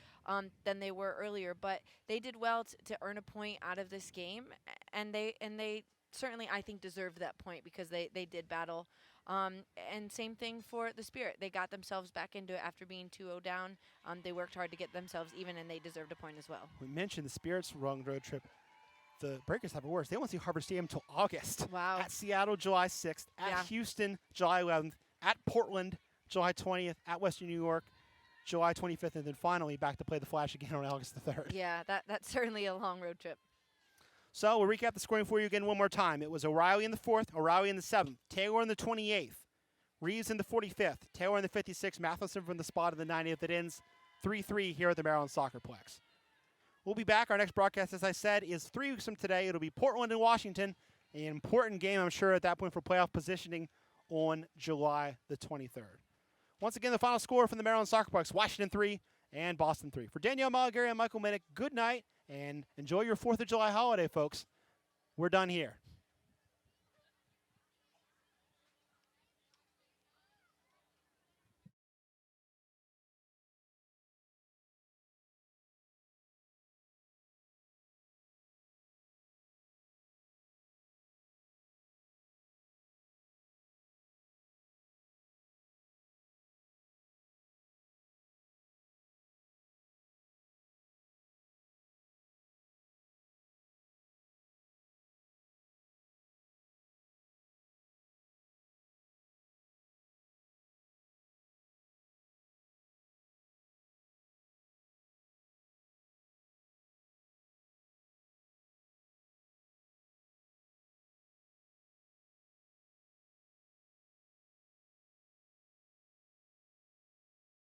S2: than they were earlier. But they did well to earn a point out of this game, and they certainly, I think, deserved that point because they did battle. And same thing for the Spirit. They got themselves back into it after being 2-0 down. They worked hard to get themselves even, and they deserved a point as well.
S4: We mentioned the Spirit's wrong road trip. The Breakers have it worse. They won't see Harbor Stadium until August.
S2: Wow.
S4: At Seattle, July 6th. At Houston, July 11th. At Portland, July 20th. At Western New York, July 25th. And then finally back to play the Flash again on August the 3rd.
S2: Yeah, that's certainly a long road trip.
S4: So we'll recap the scoring for you again one more time. It was O'Reilly in the 4th, O'Reilly in the 7th, Taylor in the 28th, Reeves in the 45th, Taylor in the 56th, Matheson from the spot in the 90th. It ends 3-3 here at the Maryland Soccerplex. We'll be back. Our next broadcast, as I said, is 3 weeks from today. It'll be Portland and Washington, an important game, I'm sure, at that point for playoff positioning on July the 23rd. Once again, the final score from the Maryland Soccerplex, Washington 3 and Boston 3. For Danielle Malagari and Michael Minnick, good night and enjoy your 4th of July holiday, folks. We're done here.